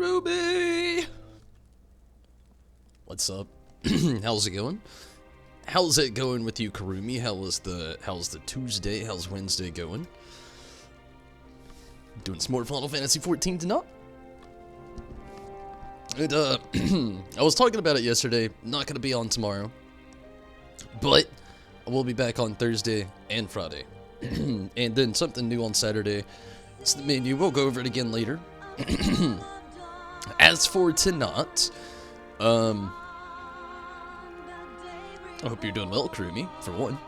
Ruby! What's up? How's it going? How's it going with you, Karumi? How's the Tuesday? How's Wednesday going? Doing some more Final Fantasy 14 tonight? I was talking about it yesterday. Not gonna be on tomorrow, but I will be back on Thursday and Friday, and then something new on Saturday. It's the menu. We'll go over it again later. As for tonight, I hope you're doing well, Karumi, for one.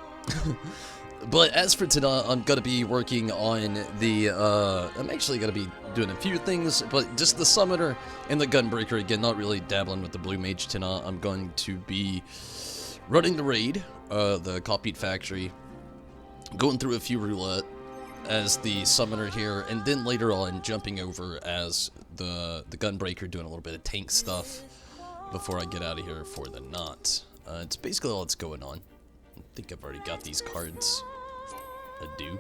But as for tonight, I'm gonna be working on the, I'm actually gonna be doing a few things, but just the Summoner and the Gunbreaker again, not really dabbling with the Blue Mage tonight. I'm going to be running the raid, the Copied Factory, going through a few Roulette as the Summoner here, and then later on jumping over as the Gunbreaker, doing a little bit of tank stuff before I get out of here for the night. It's basically all that's going on. I think I've already got these cards. I do.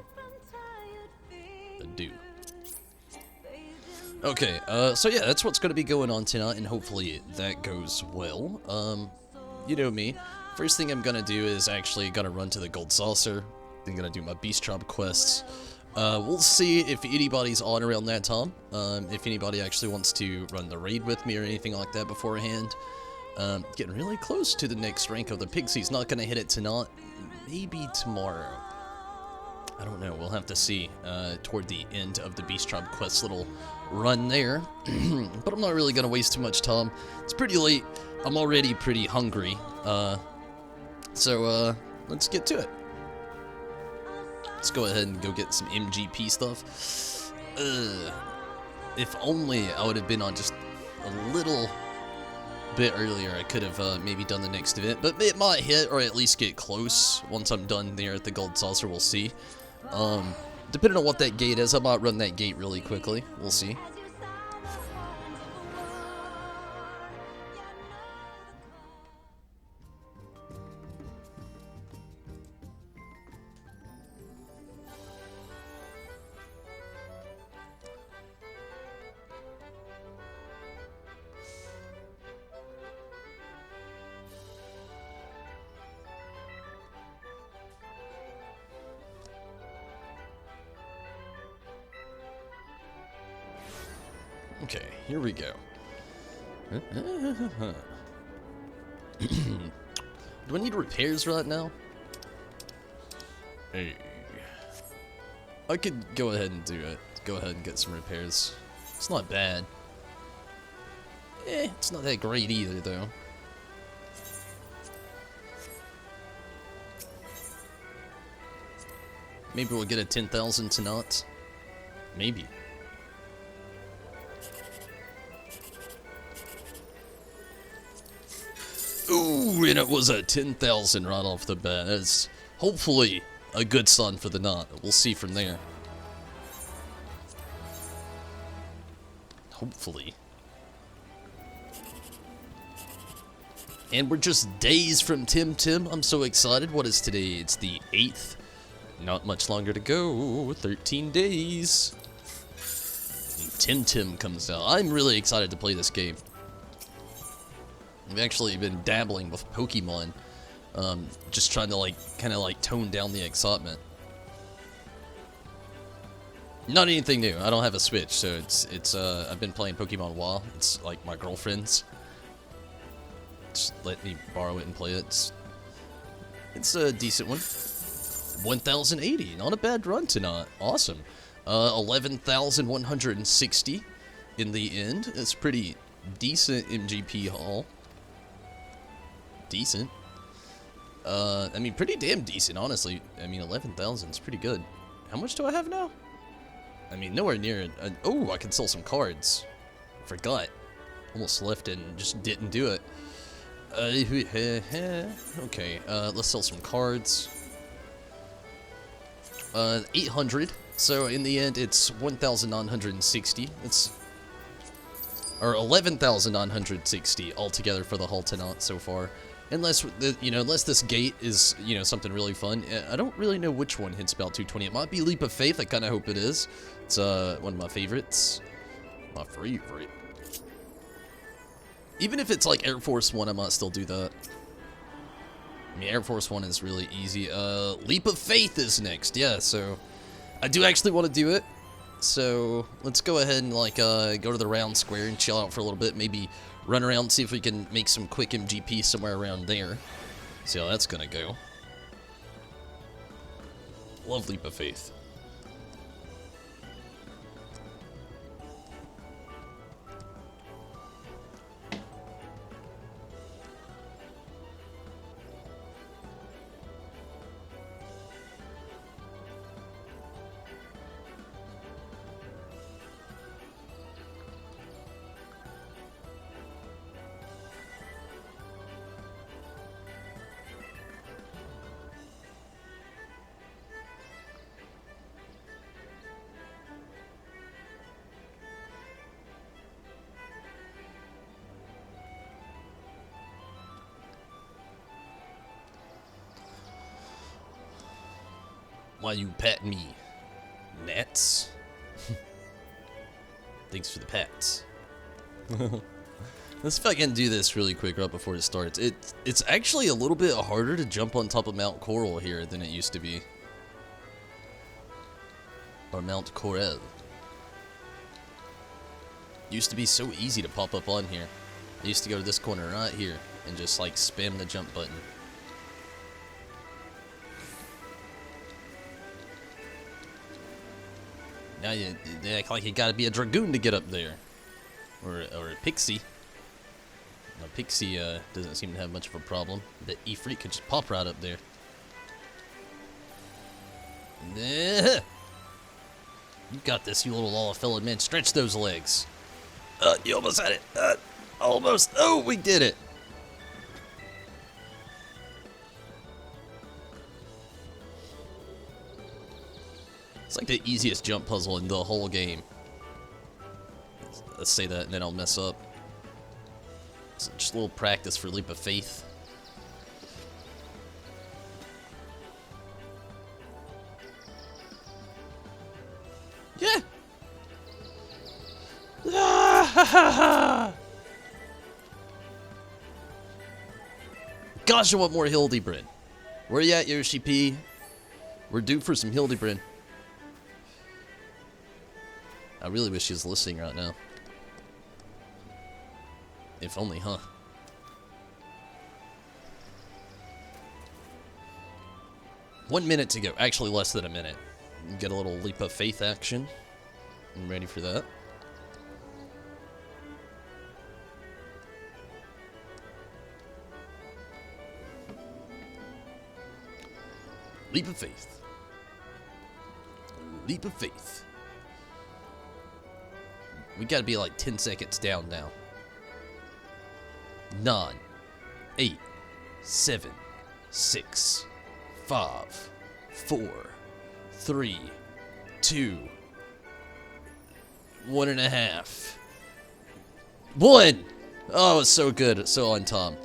Okay, so yeah, that's what's going to be going on tonight, and hopefully that goes well. You know me. First thing I'm going to do is actually going to run to the Gold Saucer. I'm going to do my Beast Job quests. We'll see if anybody's on around that time. If anybody actually wants to run the raid with me or anything like that beforehand. Getting really close to the next rank of the Pixies. Not going to hit it tonight. Maybe tomorrow. I don't know. We'll have to see toward the end of the Beast Tribe quest little run there. But I'm not really going to waste too much time. It's pretty late. I'm already pretty hungry. So let's get to it. Let's go ahead and go get some MGP stuff. If only I would have been on just a little bit earlier, I could have maybe done the next event, but it might hit or at least get close once I'm done there at the Gold Saucer. We'll see. Depending on what that gate is, I might run that gate really quickly. We'll see. Okay, here we go. Do I need repairs right now? Hey. I could go ahead and do it. Go ahead and get some repairs. It's not bad. It's not that great either, though. Maybe we'll get a 10,000 tonight. Maybe. Ooh, and it was a 10,000 right off the bat. That's hopefully a good sign for the night. We'll see from there. Hopefully. And we're just days from Tim Tim. I'm so excited. What is today? It's the 8th. Not much longer to go. 13 days. And Tim Tim comes out. I'm really excited to play this game. I've actually been dabbling with Pokemon, just trying to kind of tone down the excitement. Not anything new. I don't have a Switch, so I've been playing Pokemon a while. It's like my girlfriend's. Just let me borrow it and play it. It's a decent one. 1,080, not a bad run tonight. Awesome. 11,160 in the end. It's pretty decent MGP haul. Decent. I mean, pretty damn decent, honestly. I mean, 11,000 is pretty good. How much do I have now? I mean, nowhere near it. Oh, I can sell some cards. Forgot. Almost left it and just didn't do it. Okay, let's sell some cards. 800. So in the end, it's 1,960. Or 11,960 altogether for the haul tonight so far. Unless, unless this gate is, something really fun. I don't really know which one hits about 220. It might be Leap of Faith. I kind of hope it is. It's one of my favorites. My favorite. Even if it's like Air Force 1, I might still do that. I mean, Air Force 1 is really easy. Leap of Faith is next. Yeah, so I do actually want to do it. So let's go ahead and like go to the round square and chill out for a little bit. Maybe run around and see if we can make some quick MGP somewhere around there. See how that's gonna go. Love Leap of Faith. Why you pat me, Nats? Thanks for the pats. Let's see if I can do this really quick right before it starts. It's actually a little bit harder to jump on top of Mount Coral here than it used to be. Or Mount Corel. Used to be so easy to pop up on here. I used to go to this corner right here and just like spam the jump button. Now you act like you gotta be a Dragoon to get up there. Or a Pixie. A Pixie doesn't seem to have much of a problem. The Efreet could just pop right up there. You got this, you little LVL man. Stretch those legs. You almost had it. Almost. Oh, we did it. It's like the easiest jump puzzle in the whole game. Let's say that and then I'll mess up. So just a little practice for Leap of Faith. Yeah! Gosh, I want more Hildebrand. Where you at, Yoshi P? We're due for some Hildebrand. I really wish he was listening right now. If only, huh? One minute to go. Actually, less than a minute. Get a little Leap of Faith action. I'm ready for that. Leap of Faith. Leap of Faith. We gotta be like 10 seconds down now. 9, 8, 7, 6, 5, 4, 3, 2, 1.5. 1! Oh, it's so good. So on time.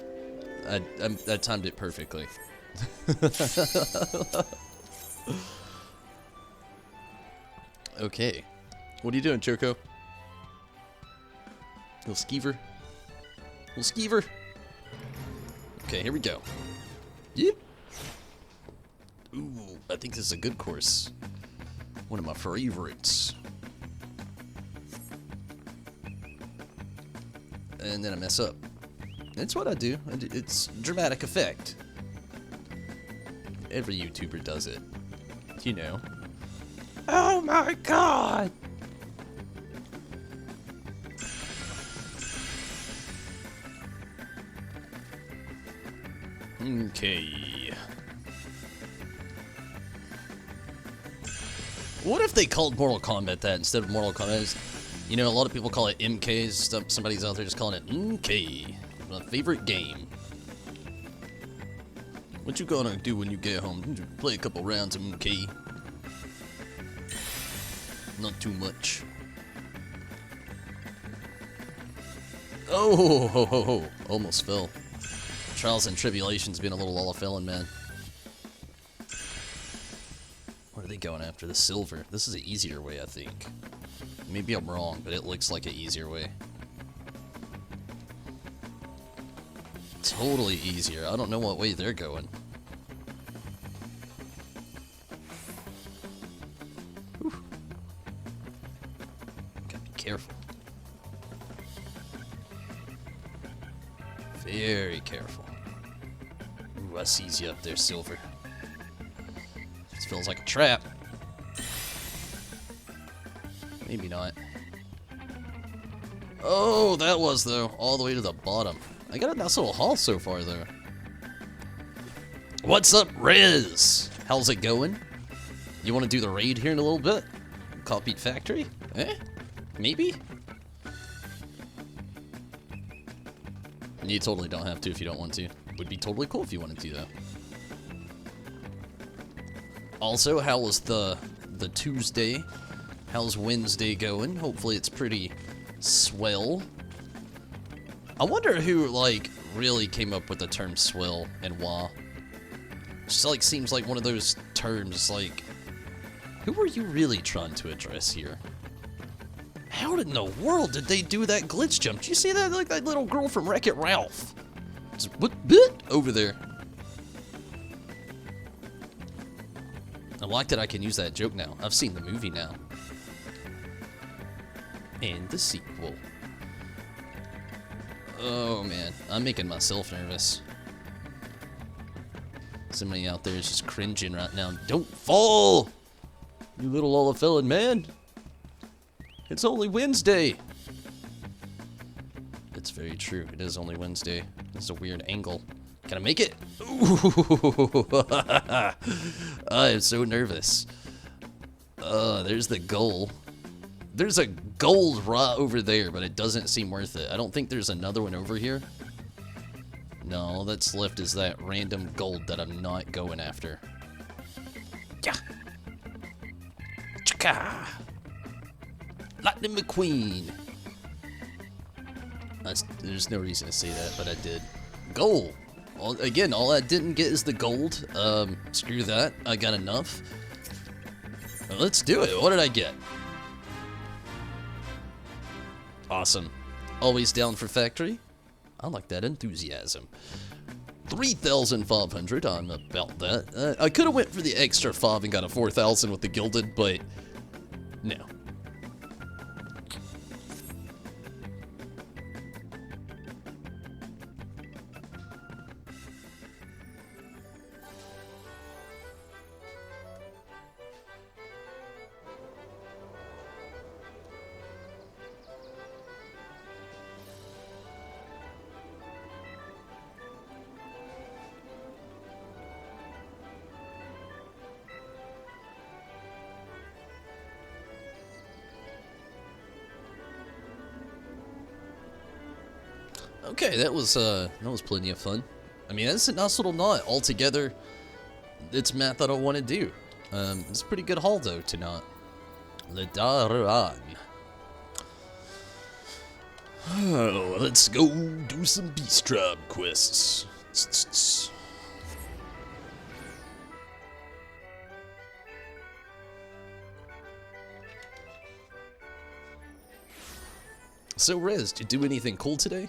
I timed it perfectly. Okay. What are you doing, Choco? Little skeever. Little skeever. Okay, here we go. Yep. Ooh, I think this is a good course. One of my favorites. And then I mess up. It's what I do. It's dramatic effect. Every YouTuber does it. You know. Oh my god! Okay. What if they called Mortal Kombat that instead of Mortal Kombat? You know, a lot of people call it MK. Somebody's out there just calling it MK. My favorite game. What you gonna do when you get home? Play a couple rounds of MK. Not too much. Oh, ho, ho, ho. Almost fell. Trials and Tribulations being a little LVL, man. Where are they going after? The silver. This is an easier way, I think. Maybe I'm wrong, but it looks like an easier way. totally easier. I don't know what way they're going. Whew. Gotta be careful. Very careful. Ooh, I sees you up there, Silver. This feels like a trap. Maybe not. Oh, that was, though. All the way to the bottom. I got a nice little haul so far, though. What's up, Riz? How's it going? You want to do the raid here in a little bit? Copied factory? Eh? Maybe? You totally don't have to if you don't want to. Would be totally cool if you wanted to, though. Also, how was the Tuesday? How's Wednesday going? Hopefully it's pretty swell. I wonder who, like, really came up with the term swell and why. Just, like, seems like one of those terms, like, who were you really trying to address here? How in the world did they do that glitch jump? Did you see that? Like that little girl from Wreck-It Ralph. Just, what? Over there. I like that I can use that joke now. I've seen the movie now. And the sequel. Oh man, I'm making myself nervous. Somebody out there is just cringing right now. Don't fall! You little Olafillin man! It's only Wednesday! It's very true, it is only Wednesday. It's a weird angle. Can I make it? Ooh. I am so nervous. There's the goal. There's a gold right over there, but it doesn't seem worth it. I don't think there's another one over here. No, all that's left is that random gold that I'm not going after. Yeah. Chaka. Lightning McQueen. There's no reason to say that, but I did. Gold. Again, all I didn't get is the gold. Screw that. I got enough. Well, let's do it. What did I get? Awesome. Always down for factory. I like that enthusiasm. 3,500. I'm about that. I could have went for the extra 5 and got a 4,000 with the gilded, but no. Okay, that was plenty of fun. I mean, that's a nice little knot altogether. It's math I don't want to do. It's a pretty good haul though tonight. Ledaran. Oh, let's go do some Beast Tribe quests. So, Rez, did you do anything cool today?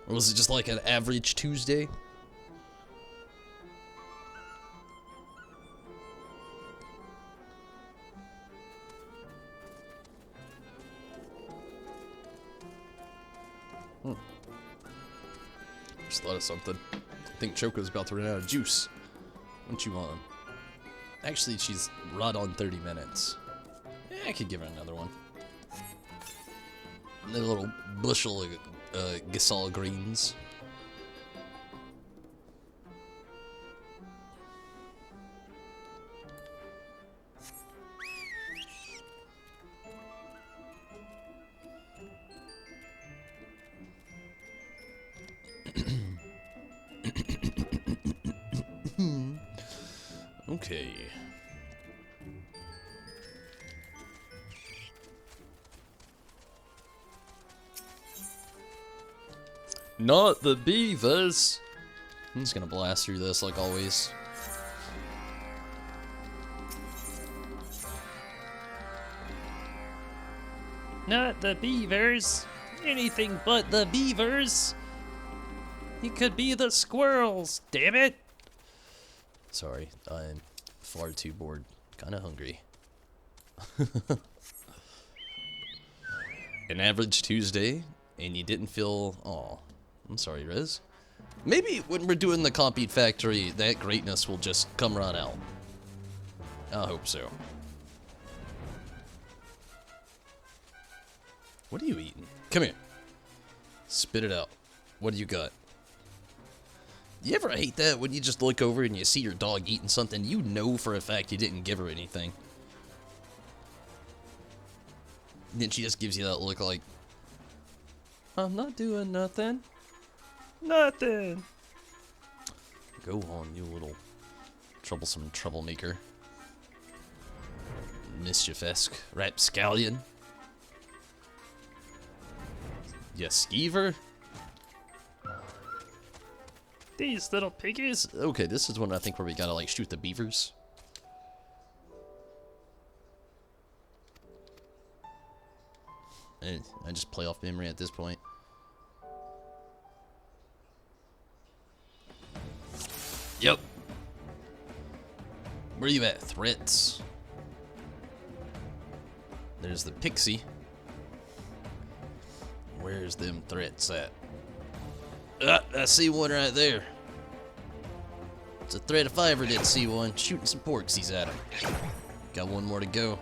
Or was it just like an average Tuesday? Just thought of something. I think Choco's about to run out of juice. What you want? Actually, she's right on 30 minutes. Yeah, I could give her another one. A little bushel of Gasol greens. Okay. Not the beavers. I'm just gonna blast through this like always. Not the beavers. Anything but the beavers. He could be the squirrels, damn it! Sorry, I'm far too bored. Kinda hungry. An average Tuesday, and you didn't feel... Aw, I'm sorry, Riz. Maybe when we're doing the Compete Factory, that greatness will just come right out. I hope so. What are you eating? Come here. Spit it out. What do you got? You ever hate that when you just look over and you see your dog eating something you know for a fact you didn't give her anything? And then she just gives you that look like, I'm not doing nothing. Nothing. Go on, you little troublesome troublemaker. Mischief-esque rapscallion. Ya skeever? These little piggies. Okay, this is one I think where we gotta like shoot the beavers. And I just play off memory at this point. Yep. Where you at, threats? There's the pixie. Where's them threats at? I see one right there. It's a threat if I ever did see one. Shooting some porksies at him. Got one more to go.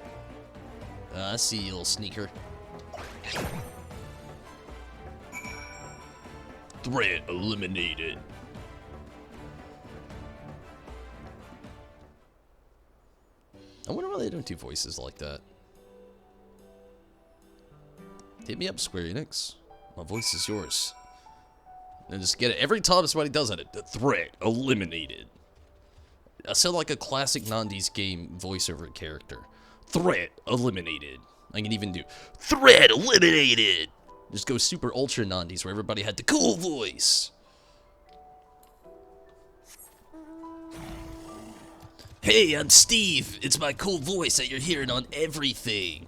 I see you, little sneaker. Threat eliminated. I wonder why they don't do voices like that. Hit me up, Square Enix. My voice is yours. And just get it. Every time somebody does that, the threat eliminated. I sound like a classic 90s game voiceover character. Threat eliminated. I can even do threat eliminated. Just go super ultra 90s where everybody had the cool voice. Hey, I'm Steve. It's my cool voice that you're hearing on everything.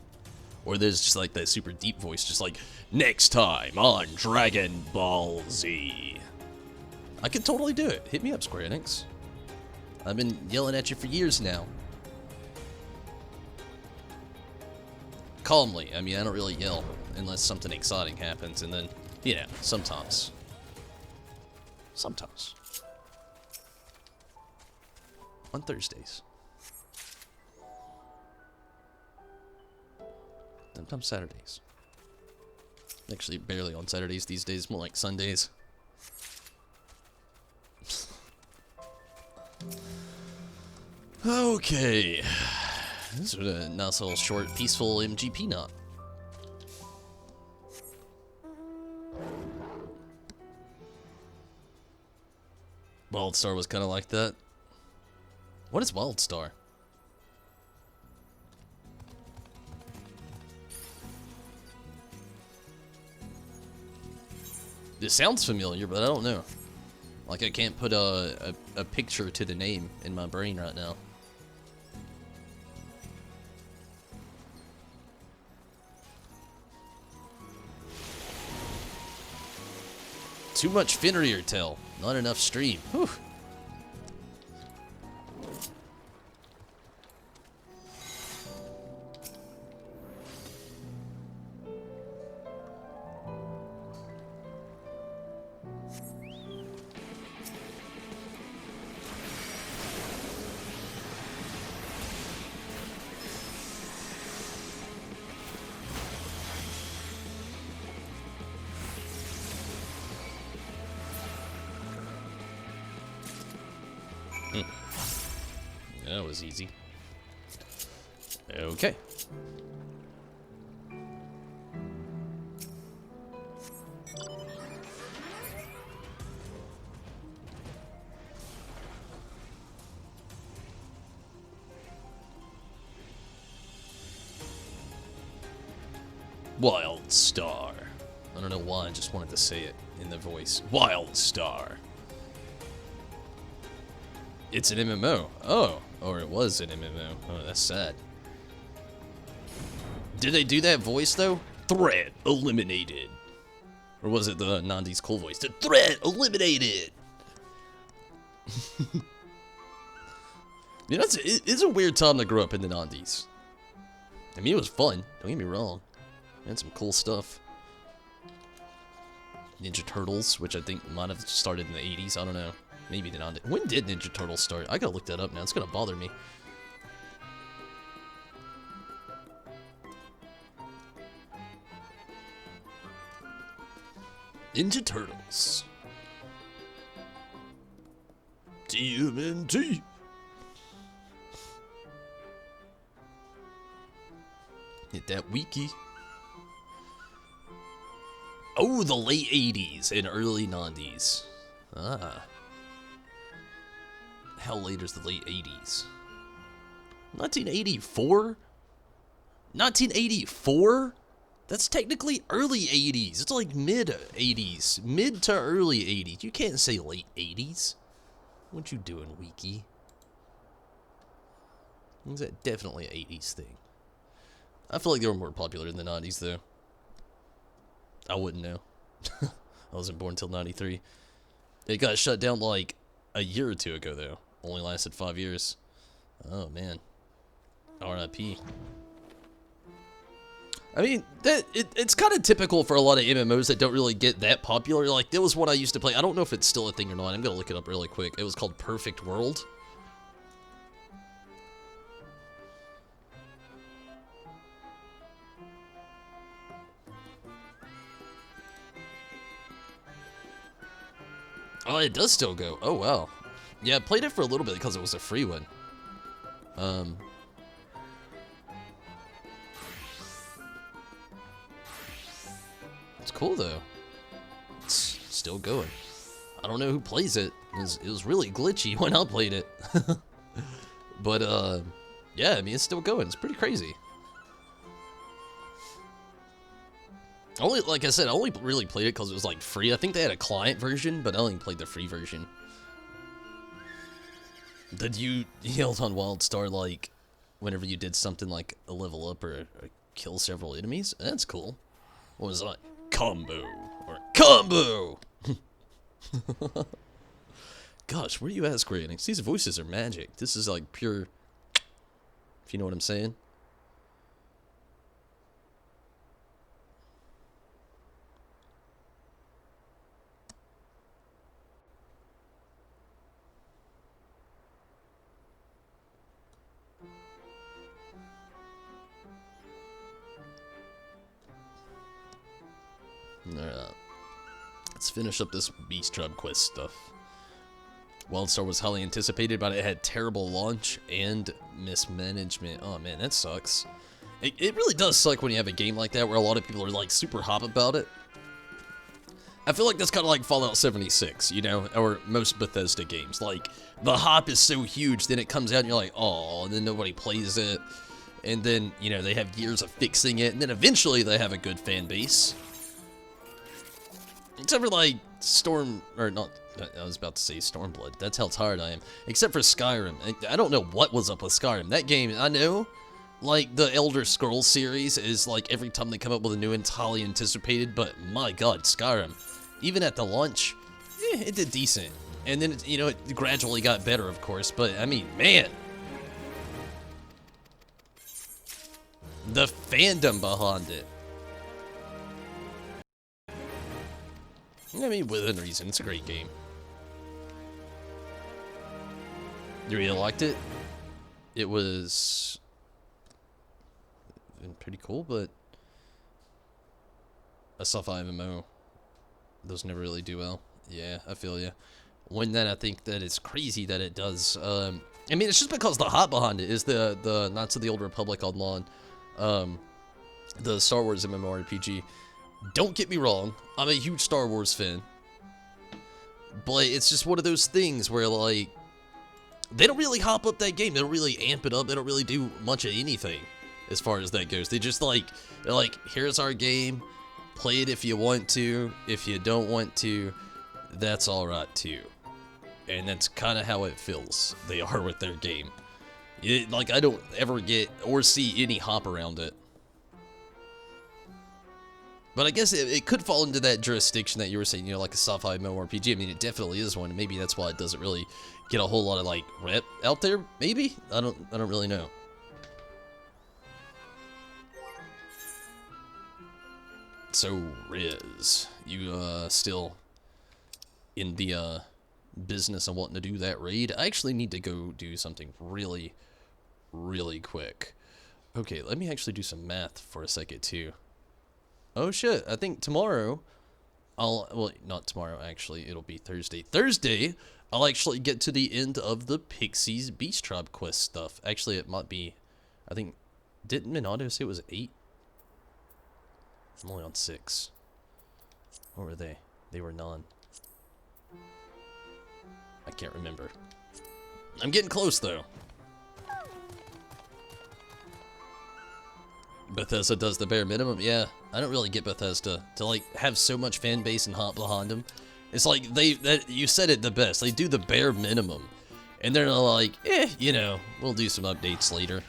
Or there's just like that super deep voice, just like, next time on Dragon Ball Z. I could totally do it. Hit me up, Square Enix. I've been yelling at you for years now. Calmly. I mean, I don't really yell unless something exciting happens, and then, you know, sometimes. Sometimes. On Thursdays. Sometimes Saturdays. Actually, barely on Saturdays these days, more like Sundays. Okay. This was a nice little short, peaceful MGP knot. Wildstar was kind of like that. What is Wildstar? It sounds familiar, but I don't know. Like, I can't put a picture to the name in my brain right now. Too much Fenrir tell. Not enough stream. Whew. That was easy. Okay. Wildstar. I don't know why, I just wanted to say it in the voice. Wildstar. It's an MMO. Oh, or it was an MMO. Oh, that's sad. Did they do that voice, though? Threat eliminated. Or was it the Nandi's cool voice? The threat eliminated! You know, it's a weird time to grow up in the Nandi's. I mean, it was fun. Don't get me wrong. It had some cool stuff. Ninja Turtles, which I think might have started in the 80s. I don't know. Maybe the Nandi. When did Ninja Turtles start? I gotta look that up now. It's gonna bother me. Ninja Turtles. TMNT. Hit that wiki. Oh, the late 80s and early 90s. Ah. How late is the late 80s? 1984? 1984? That's technically early 80s. It's like mid 80s. Mid to early 80s. You can't say late 80s. What you doing, Wiki? Is that definitely an 80s thing? I feel like they were more popular in the 90s, though. I wouldn't know. I wasn't born until 93. It got shut down like a year or two ago, though. Only lasted 5 years. Oh, man. R.I.P. I mean, it's kind of typical for a lot of MMOs that don't really get that popular. Like, there was one I used to play. I don't know if it's still a thing or not. I'm going to look it up really quick. It was called Perfect World. Oh, it does still go. Oh, wow. Yeah, I played it for a little bit because it was a free one. It's cool, though. It's still going. I don't know who plays it. It was really glitchy when I played it. But, yeah, I mean, it's still going. It's pretty crazy. Like I said, I only really played it because it was, like, free. I think they had a client version, but I only played the free version. Did you yell on WildStar, like, whenever you did something like a level up or kill several enemies? That's cool. What was that? Combo. Or combo! Gosh, where are you at, Square Enix? These voices are magic. This is, like, pure... If you know what I'm saying. Alright, let's finish up this Beast Tribe quest stuff. WildStar was highly anticipated, but it had terrible launch and mismanagement. Oh man, that sucks. It really does suck when you have a game like that where a lot of people are like super hot about it. I feel like that's kind of like Fallout 76, you know, or most Bethesda games. Like, the hype is so huge, then it comes out and you're like, oh, and then nobody plays it. And then, you know, they have years of fixing it, and then eventually they have a good fan base. Except for, like, I was about to say Stormblood. That's how tired I am. Except for Skyrim. I don't know what was up with Skyrim. That game, I know, like, the Elder Scrolls series is, like, every time they come up with a new one, it's highly anticipated, but my god, Skyrim, even at the launch, it did decent. And then, you know, it gradually got better, of course, but, I mean, man. The fandom behind it. I mean, within reason, it's a great game. You really liked it? It was pretty cool, but a sci-fi MMO, those never really do well. Yeah, I feel ya. When then I think that it's crazy that it does. I mean, it's just because the hype behind it is the Knights of the Old Republic online, the Star Wars MMORPG. Don't get me wrong, I'm a huge Star Wars fan, but it's just one of those things where, like, they don't really hop up that game, they don't really amp it up, they don't really do much of anything as far as that goes. They just, like, they're like, here's our game, play it if you want to, if you don't want to, that's alright too. And that's kind of how it feels they are with their game. Like, I don't ever get or see any hop around it. But I guess it could fall into that jurisdiction that you were saying, you know, like a sci-fi MMORPG. I mean, it definitely is one, and maybe that's why it doesn't really get a whole lot of, like, rep out there, maybe? I don't really know. So, Riz, you, still in the, business of wanting to do that raid? I actually need to go do something really, really quick. Okay, let me actually do some math for a second, too. Oh, shit, I think tomorrow, well, not tomorrow, actually, it'll be Thursday. Thursday, I'll actually get to the end of the Pixies Beast Tribe quest stuff. Actually, it might be, I think, didn't Minato say it was 8? I'm only on 6. What were they? They were none. I can't remember. I'm getting close, though. Bethesda does the bare minimum. Yeah, I don't really get Bethesda to, like, have so much fan base and hop behind them. It's like, you said it the best. They do the bare minimum. And they're like, you know, we'll do some updates later.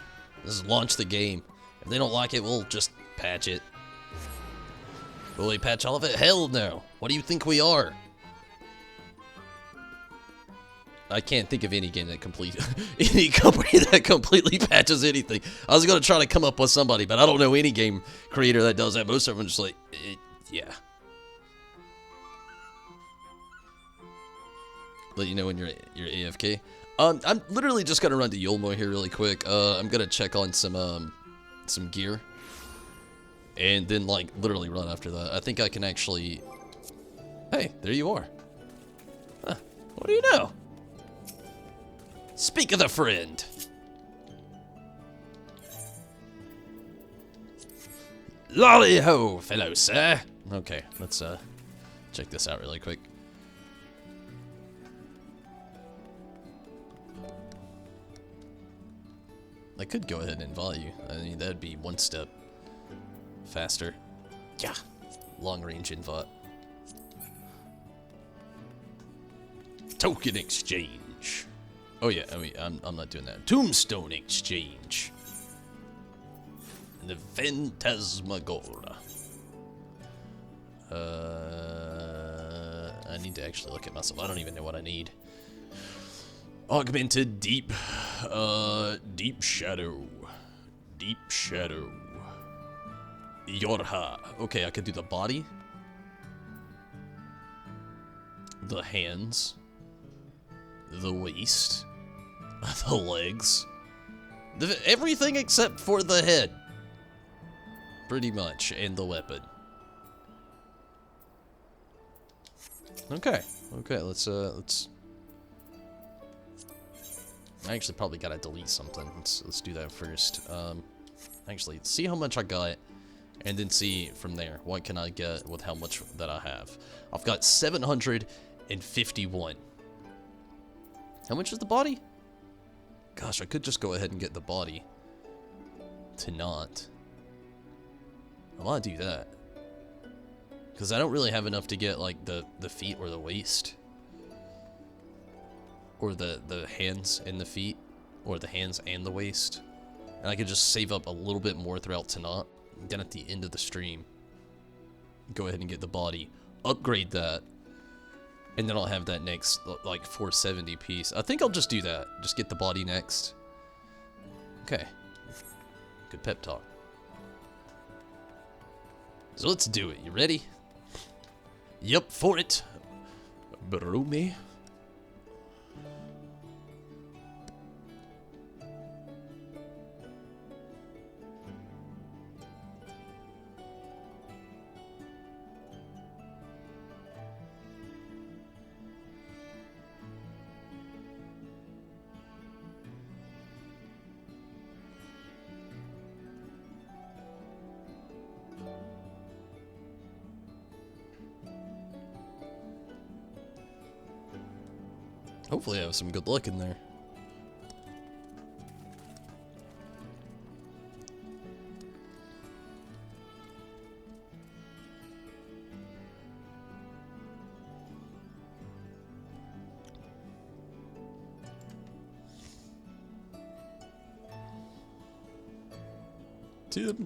Just launch the game. If they don't like it, we'll just patch it. Will we patch all of it? Hell no. What do you think we are? I can't think of any game that any company that completely patches anything. I was gonna try to come up with somebody, but I don't know any game creator that does that. Most of them are just like, yeah. Let you know when you're AFK. I'm literally just gonna run to Yulmo here really quick. I'm gonna check on some gear, and then like literally run after that. I think I can actually. Hey, there you are. Huh. What do you know? Speak of the friend. Lolly ho, fellow sir. Okay, let's check this out really quick. I could go ahead and invite you. I mean, that'd be one step faster. Yeah, long range invite. Token exchange. Oh yeah, I mean, I'm not doing that. Tombstone exchange. The Phantasmagoria. I need to actually look at myself. I don't even know what I need. Augmented deep shadow. Deep shadow. Yorha. Okay, I could do the body. The hands. The waist. The legs. Everything except for the head. Pretty much. And the weapon. Okay. Okay, let's I actually probably gotta delete something. Let's do that first. Actually, see how much I got, and then see from there what can I get with how much that I have. I've got 751. How much is the body? Gosh, I could just go ahead and get the body. To not. I want to do that. Because I don't really have enough to get, like, the feet or the waist. Or the hands and the feet. Or the hands and the waist. And I could just save up a little bit more throughout tonight. Then at the end of the stream, go ahead and get the body. Upgrade that. And then I'll have that next, like, 470 piece. I think I'll just do that. Just get the body next. Okay. Good pep talk. So let's do it. You ready? Yup, for it. Bro me. Hopefully I have some good luck in there.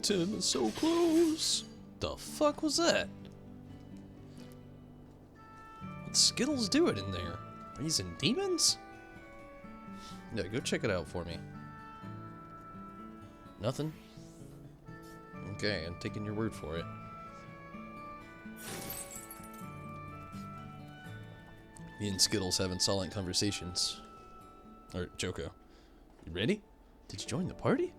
Tim is so close. The fuck was that? What's Skittles doing in there? Raising demons? Yeah, go check it out for me. Nothing? Okay, I'm taking your word for it. Me and Skittles having silent conversations. Or, Joko. You ready? Did you join the party?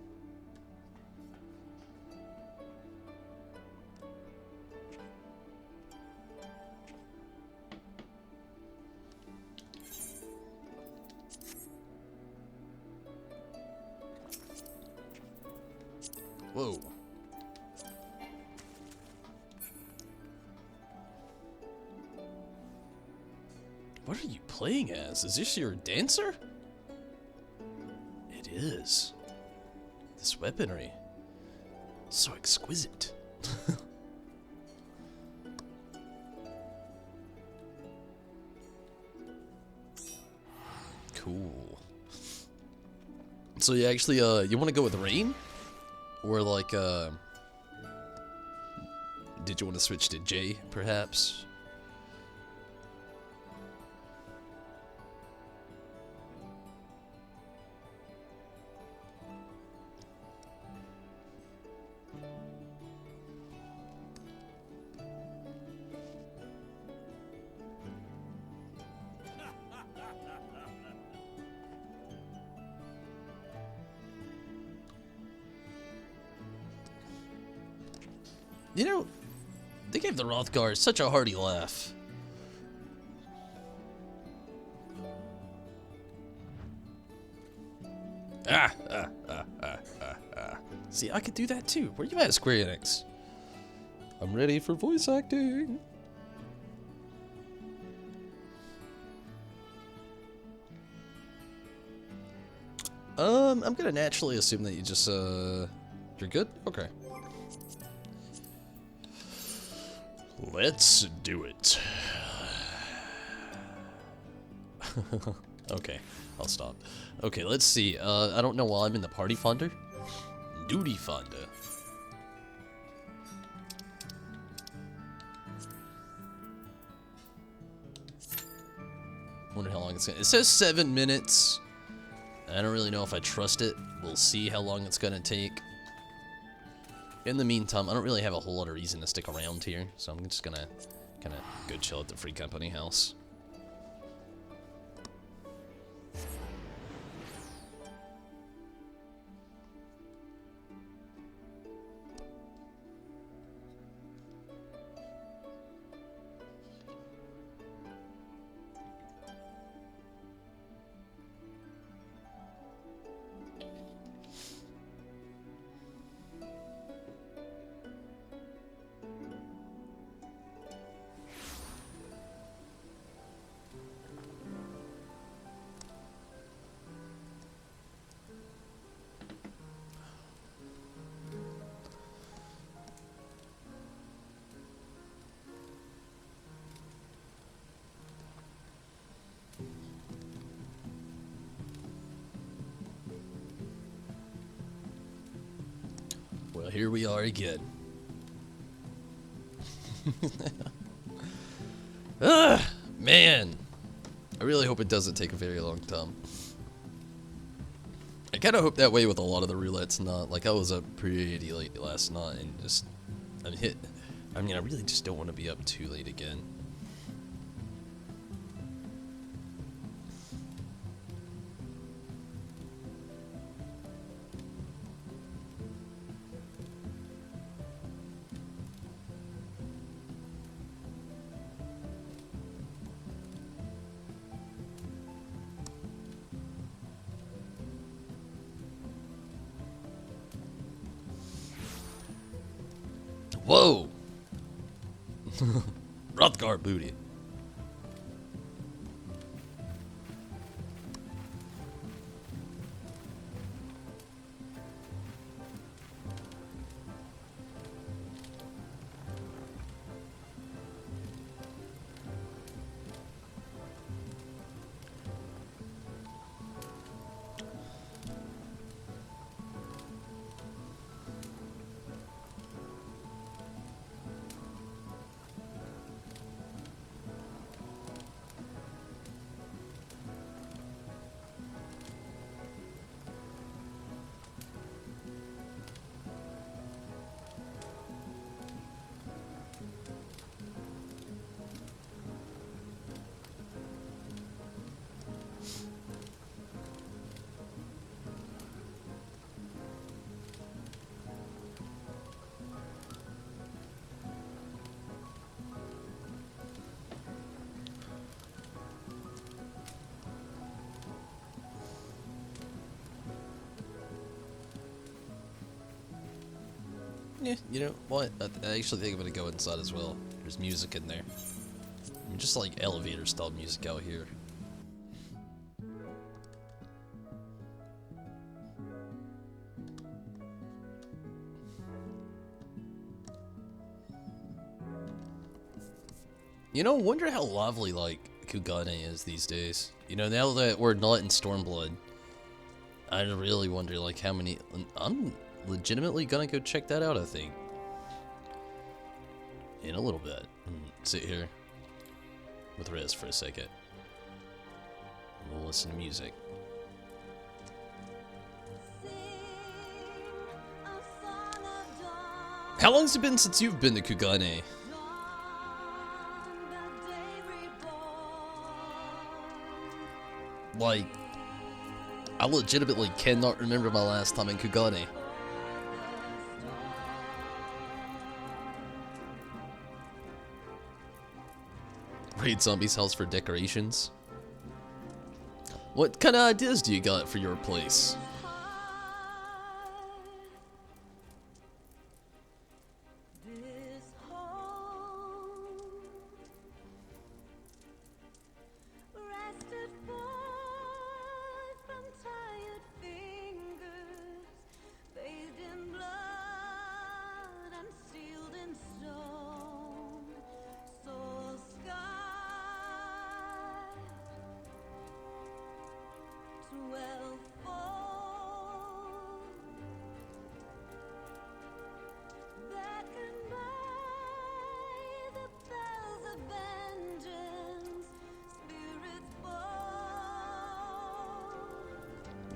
Whoa. What are you playing as? Is this your dancer? It is. This weaponry. So exquisite. Cool. So you actually, you want to go with rain? Or like, did you want to switch to J, perhaps? You know, they gave the Rothgar such a hearty laugh. See, I could do that too. Where you at, Square Enix? I'm ready for voice acting. I'm gonna naturally assume that you just, you're good? Okay. Let's do it. Okay, I'll stop. Okay, let's see. I don't know why I'm in the party funder. Duty funder. Wonder how long it's gonna. It says 7 minutes. I don't really know if I trust it. We'll see how long it's gonna take. In the meantime, I don't really have a whole lot of reason to stick around here, so I'm just gonna kind of go chill at the Free Company house. Well, here we are again. Man. I really hope it doesn't take a very long time. I kind of hope that way with a lot of the roulettes, not like I was up pretty late last night and just I'm hit. I mean, I really just don't want to be up too late again. Whoa! Rothgar booty. Yeah, you know what? I actually think I'm gonna go inside as well. There's music in there. I mean, just like elevator style music out here. You know, wonder how lovely like Kugane is these days. You know, now that we're not in Stormblood, I really wonder like how many. I'm legitimately gonna go check that out, I think. In a little bit. Sit here with Riz for a second. We'll listen to music. How long's it been since you've been to Kugane? Like, I legitimately cannot remember my last time in Kugane. Raid Zombie's house for decorations. What kind of ideas do you got for your place?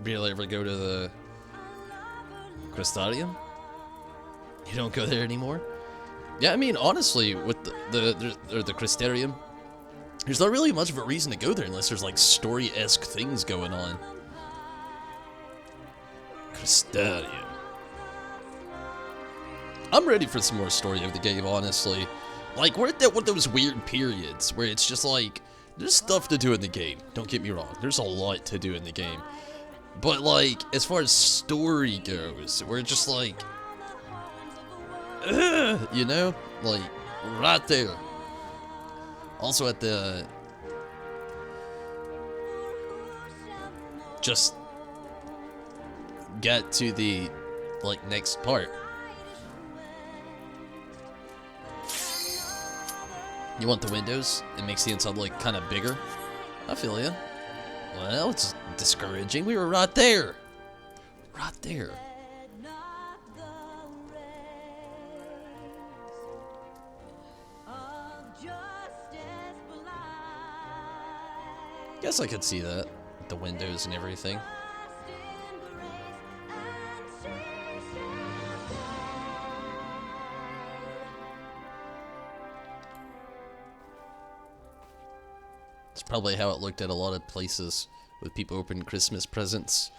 Really ever go to the Crystarium? You don't go there anymore? Yeah, I mean, honestly, with the Crystarium, there's not really much of a reason to go there unless there's like story-esque things going on. Crystarium. I'm ready for some more story of the game, honestly. Like, we're at that one of those weird periods where it's just like, there's stuff to do in the game. Don't get me wrong, there's a lot to do in the game. But, like, as far as story goes, we're just like, you know? Like, right there. Also at the... Just get to the, like, next part. You want the windows? It makes the inside look kind of bigger. I feel ya. Well, it's discouraging. We were right there. Right there. Guess I could see that. The windows and everything. It's probably how it looked at a lot of places with people opening Christmas presents.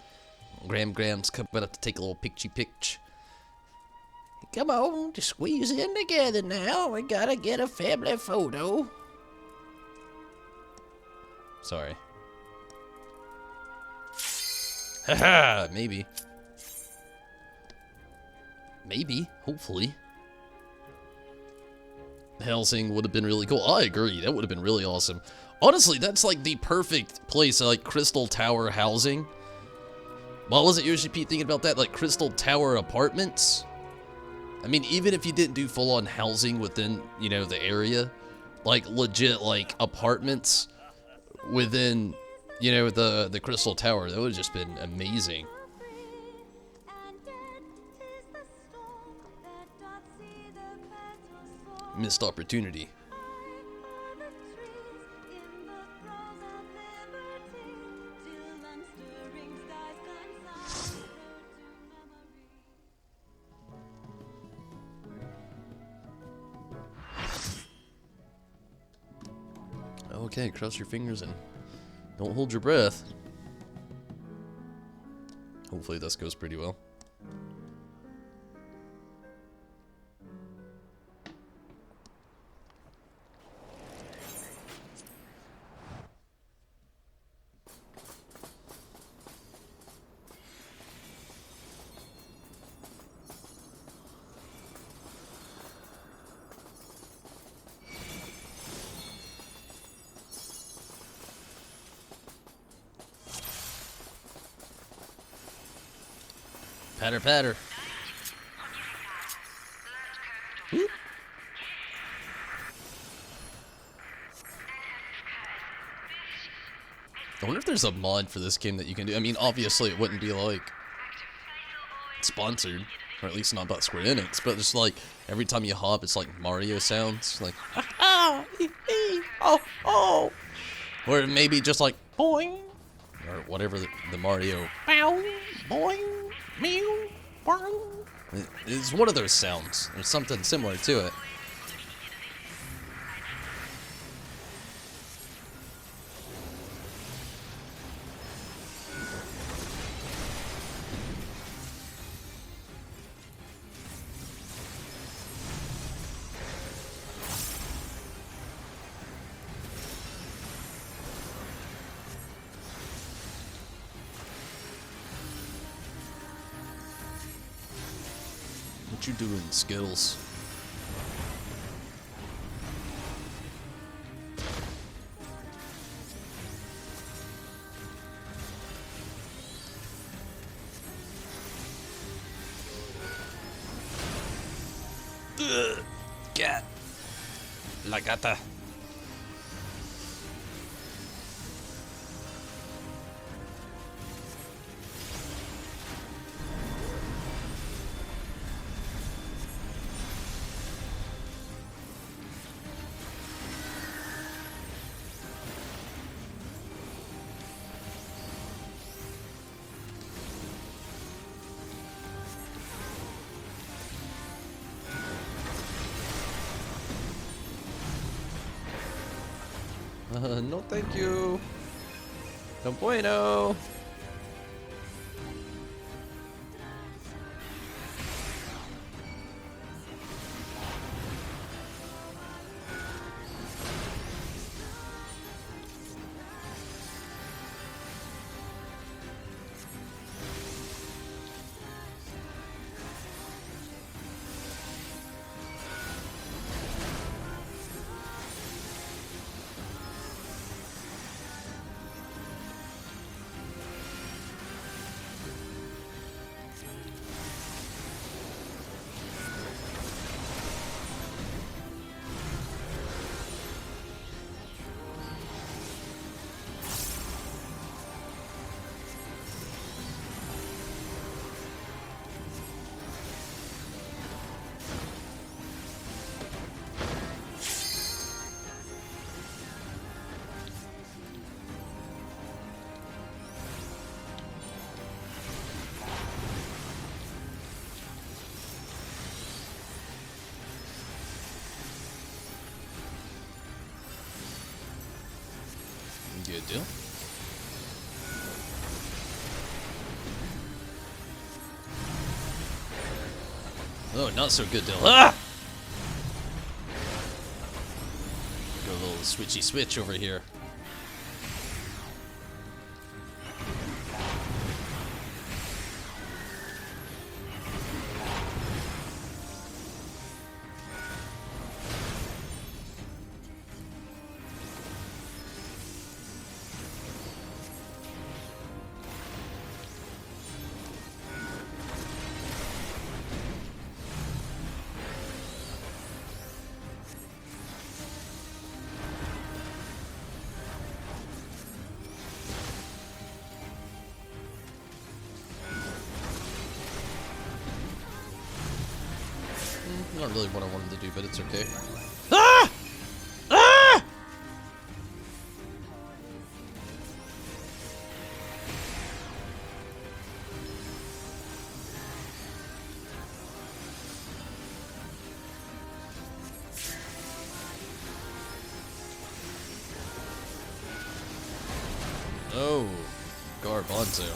Grams coming up to take a little picture. Come on, just squeeze in together now. We gotta get a family photo. Sorry. Haha, maybe. Maybe, hopefully. Helsing would have been really cool. I agree, that would have been really awesome. Honestly, that's like the perfect place, like Crystal Tower housing. What was it you should be thinking about that? Like Crystal Tower apartments? I mean, even if you didn't do full-on housing within, you know, the area, like legit, like apartments within, you know, the Crystal Tower, that would have just been amazing. Missed opportunity. Okay, cross your fingers and don't hold your breath. Hopefully this goes pretty well. Patter, patter. Whoop. I wonder if there's a mod for this game that you can do. I mean, obviously it wouldn't be like sponsored, or at least not by Square Enix, but just like every time you hop, it's like Mario sounds, like ah, oh, oh, or maybe just like boing, or whatever the Mario boing, boing, meow, boing. It's one of those sounds. There's something similar to it. What you doing, Skittles? Cat. La gata. No thank you. No bueno. Good deal. Oh, not so good deal. Ah! Go a little switchy switch over here. Not really what I wanted to do, but it's okay. Ah! Ah! Oh, Garbanzo.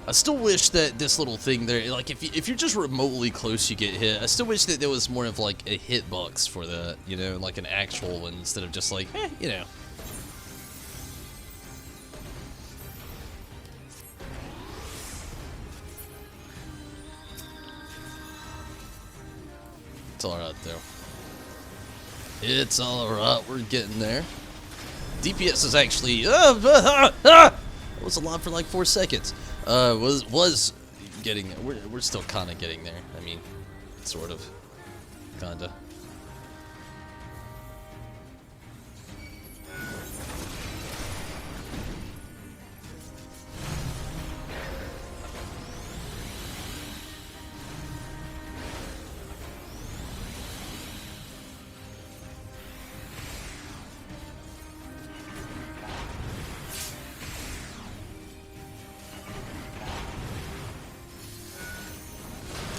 I still wish that this little thing there, like if you're just remotely close, you get hit. I still wish that there was more of like a hitbox for that, you know, like an actual one instead of just like, you know. It's alright though. It's alright, we're getting there. DPS is actually I was alive for like 4 seconds. Was getting there. We're still kind of getting there. I mean, sort of, kinda.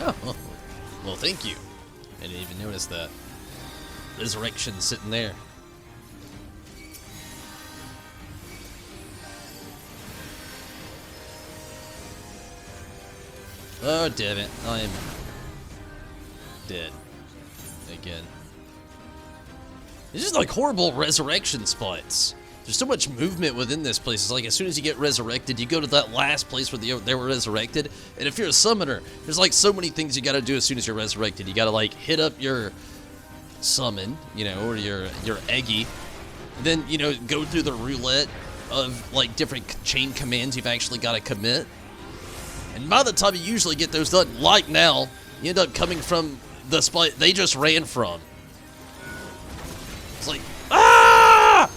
Oh, well, thank you. I didn't even notice that. Resurrection sitting there. Oh, damn it. I am dead. Again. It's just like horrible resurrection spots. There's so much movement within this place. It's like as soon as you get resurrected, you go to that last place where they were resurrected. And if you're a summoner, there's like so many things you gotta do as soon as you're resurrected. You gotta like hit up your summon, you know, or your Eggy. Then, you know, go through the roulette of like different chain commands you've actually gotta commit. And by the time you usually get those done, like now, you end up coming from the spot they just ran from. It's like, ah!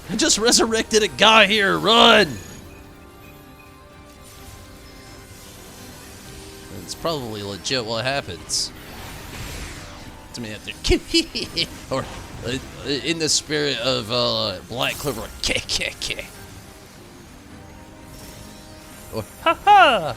I just resurrected a guy here, run! It's probably legit what happens. To me, or in the spirit of Black Clover, or ha-ha!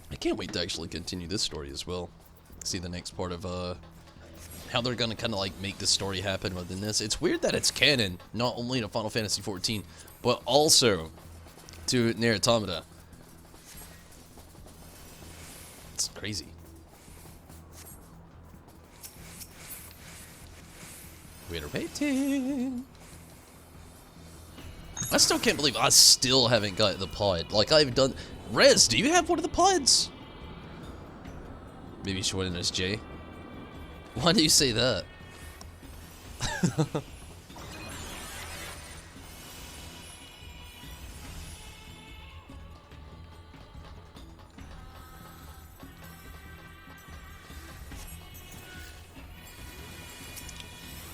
I can't wait to actually continue this story as well. See the next part of how they're gonna kind of like make the story happen within this. It's weird that it's canon, not only to Final Fantasy XIV, but also to Nier Automata. It's crazy. We're waiting. I still can't believe I still haven't got the pod. Like, I've done... Rez, do you have one of the pods? Maybe you should win as Jay. Why do you say that?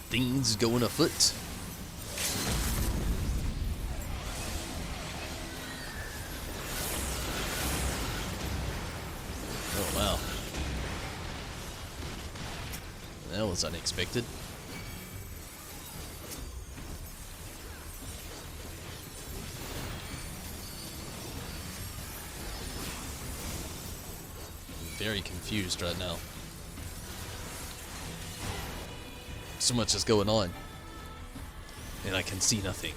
Things going afoot. Oh, wow. That was unexpected. I'm very confused right now. So much is going on, and I can see nothing.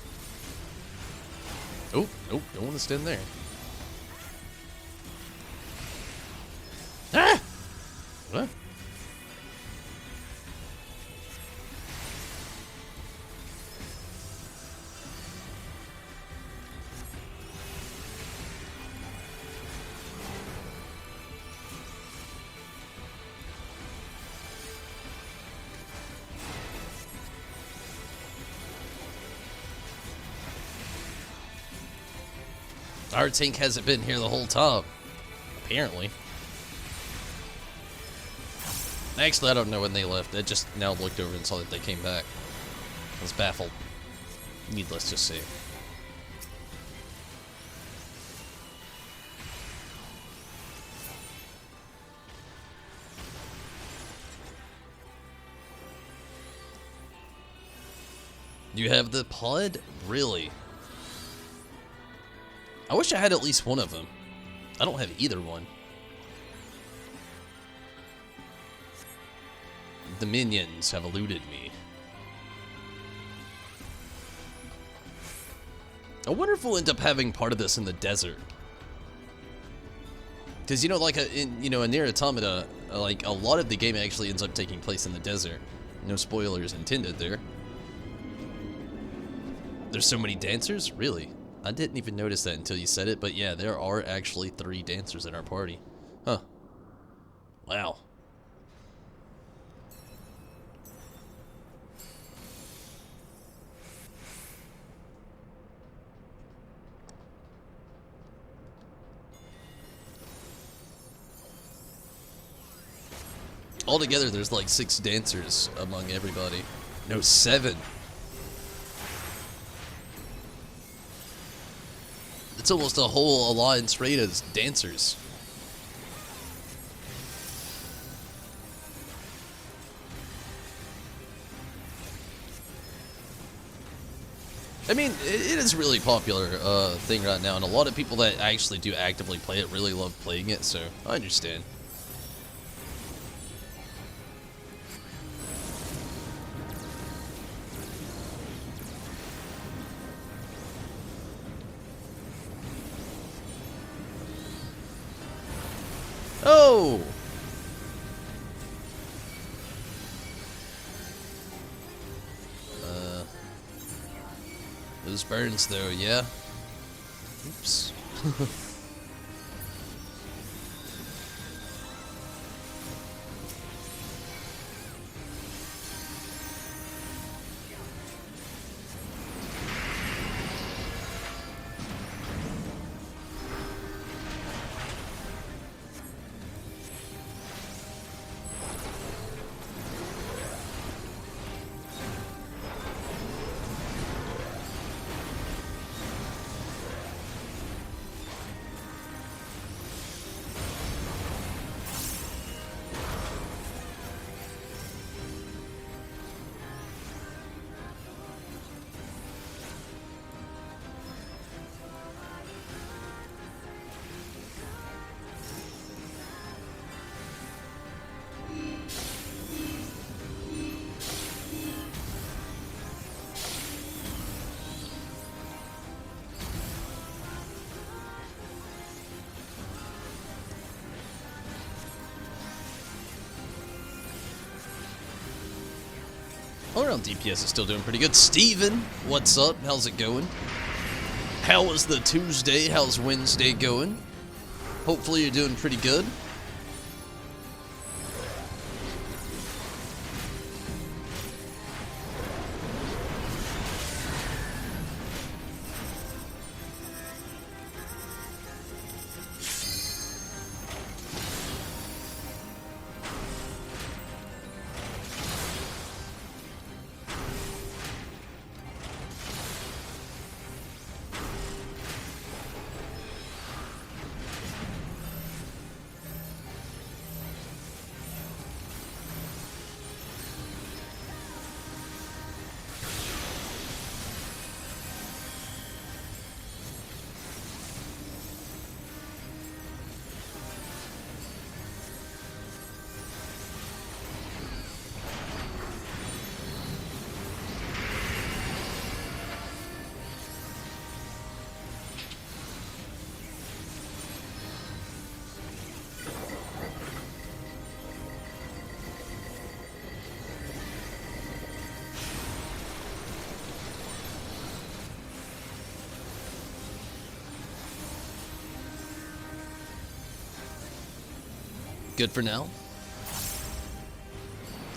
Oh, nope, don't want to stand there. Ah! What? Our tank hasn't been here the whole time, apparently. Actually, I don't know when they left. I just now looked over and saw that they came back. I was baffled, needless to say. You have the pod? Really? I wish I had at least one of them. I don't have either one. The minions have eluded me. I wonder if we'll end up having part of this in the desert. Because, you know, like, in Nier Automata, like, a lot of the game actually ends up taking place in the desert. No spoilers intended there. There's so many dancers? Really? I didn't even notice that until you said it, but yeah, there are actually 3 dancers in our party. Huh. Wow. Altogether, there's like 6 dancers among everybody. No, 7. It's almost a whole alliance raid as dancers. I mean, it is a really popular thing right now, and a lot of people that actually do actively play it really love playing it, so I understand. Oh! Those burns though, yeah? Oops. All around DPS is still doing pretty good. Steven, what's up? How's it going? How was the Tuesday? How's Wednesday going? Hopefully you're doing pretty good. Good for now.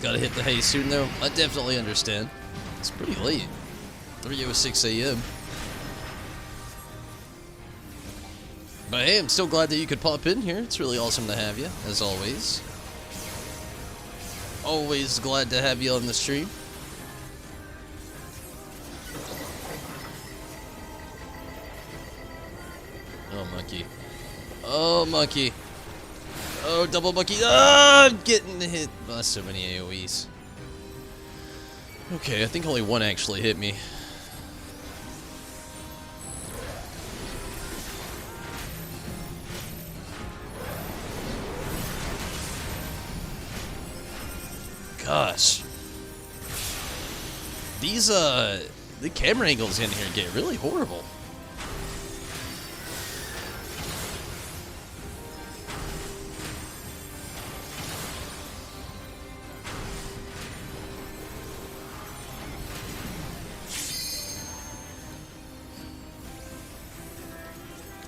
Gotta hit the hay soon though. I definitely understand. It's pretty late. 3:06 a.m. But hey, I'm still glad that you could pop in here. It's really awesome to have you, as always. Always glad to have you on the stream. Oh, monkey. Oh, monkey. Oh, double monkey. Ah, I'm getting hit by so many AoEs. Okay, I think only one actually hit me. gosh. These, the camera angles in here get really horrible.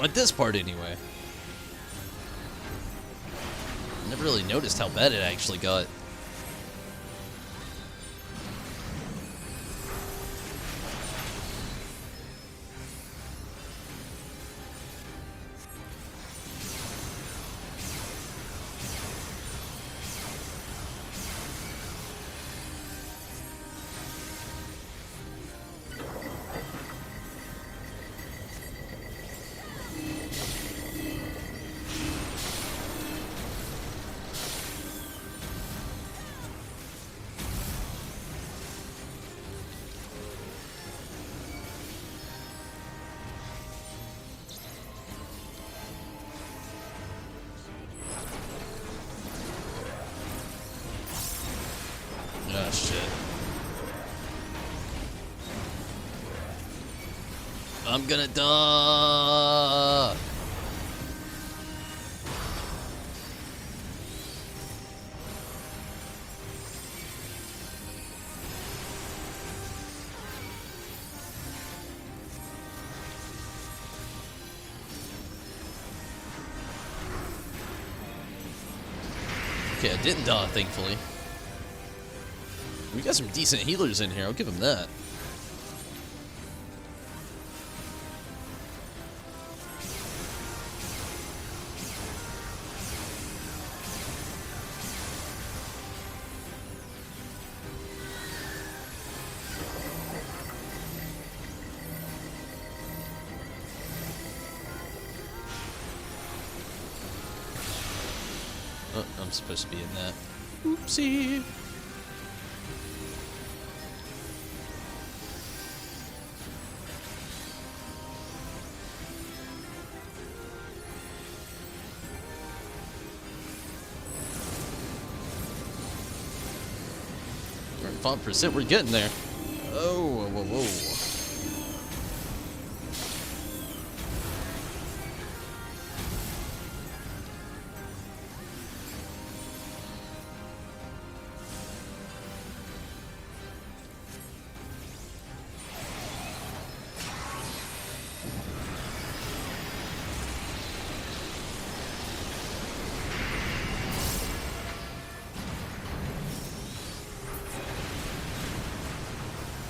At this part, anyway. Never really noticed how bad it actually got. Oh, shit. I'm gonna die. Okay, I didn't die, thankfully. We got some decent healers in here, I'll give them that. Oh, I'm supposed to be in that. Oopsie. We're at 5%, we're getting there. Oh, whoa, whoa, whoa.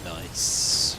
Nice.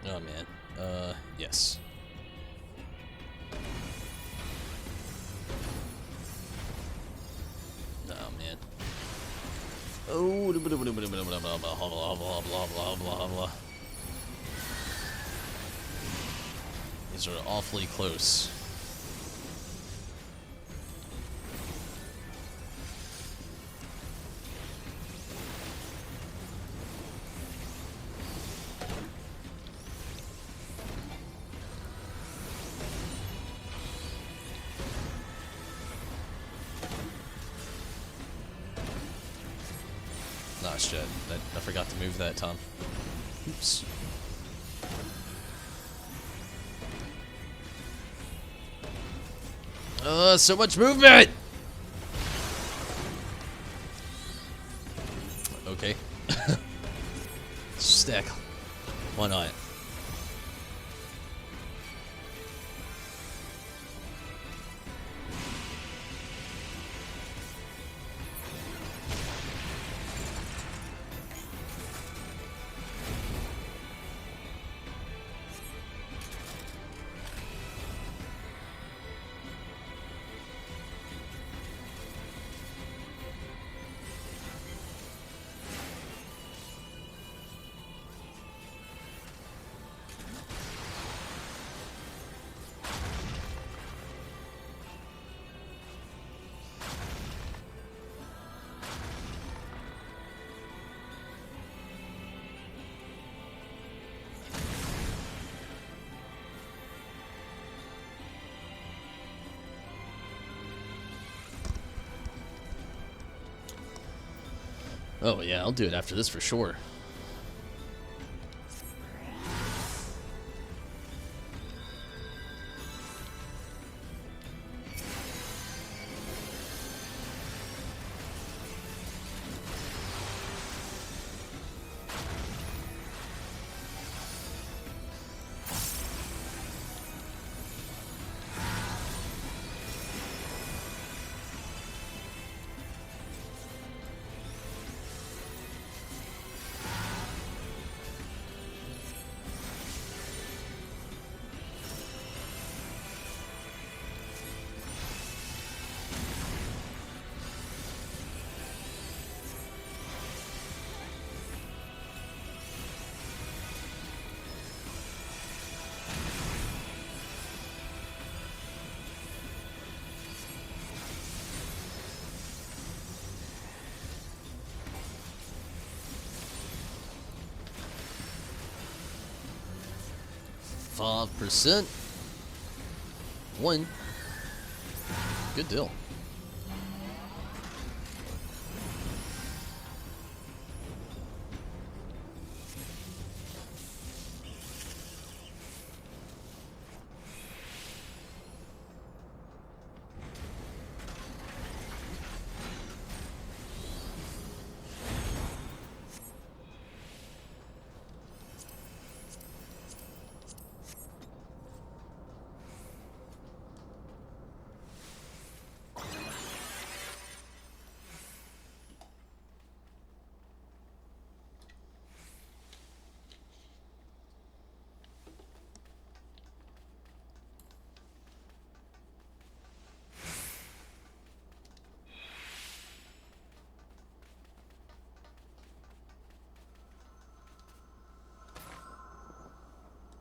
Oh man. Yes. Oh man. Oh, blah blah blah blah blah blah blah blah blah blah blah blah. These are awfully close. Ah, shit. I forgot to move that time. Oops. So much movement! Okay. Oh yeah, I'll do it after this for sure. %. One. Good deal.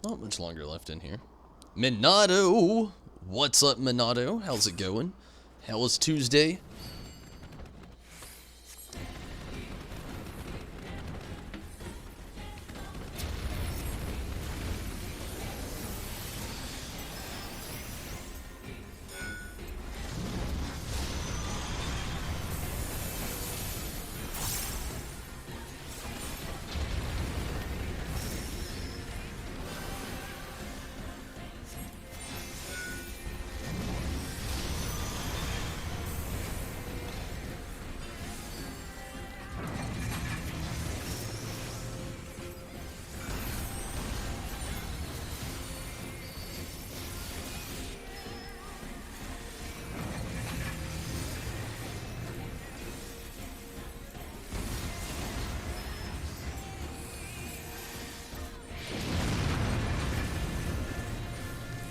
Not much longer left in here. Minato! What's up, Minato? How's it going? How was Tuesday?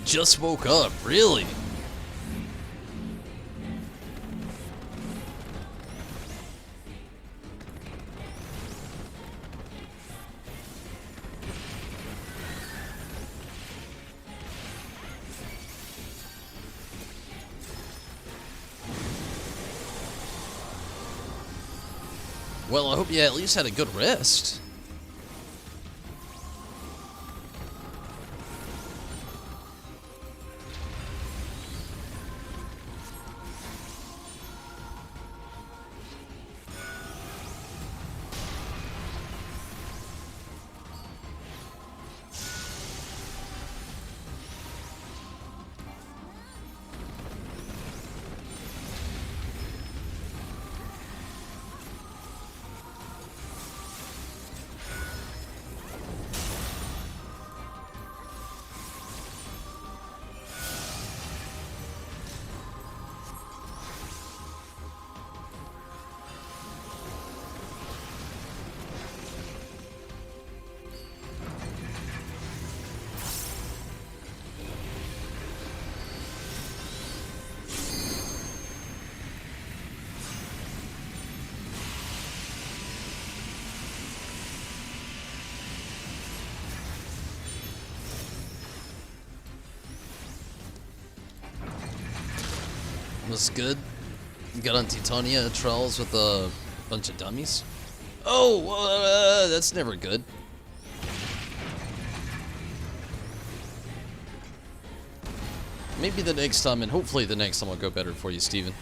Just woke up, really? Well, I hope you at least had a good rest. Was good. Got on Titania trials with a bunch of dummies. Oh, that's never good. Maybe the next time, and hopefully the next time will go better for you, Steven.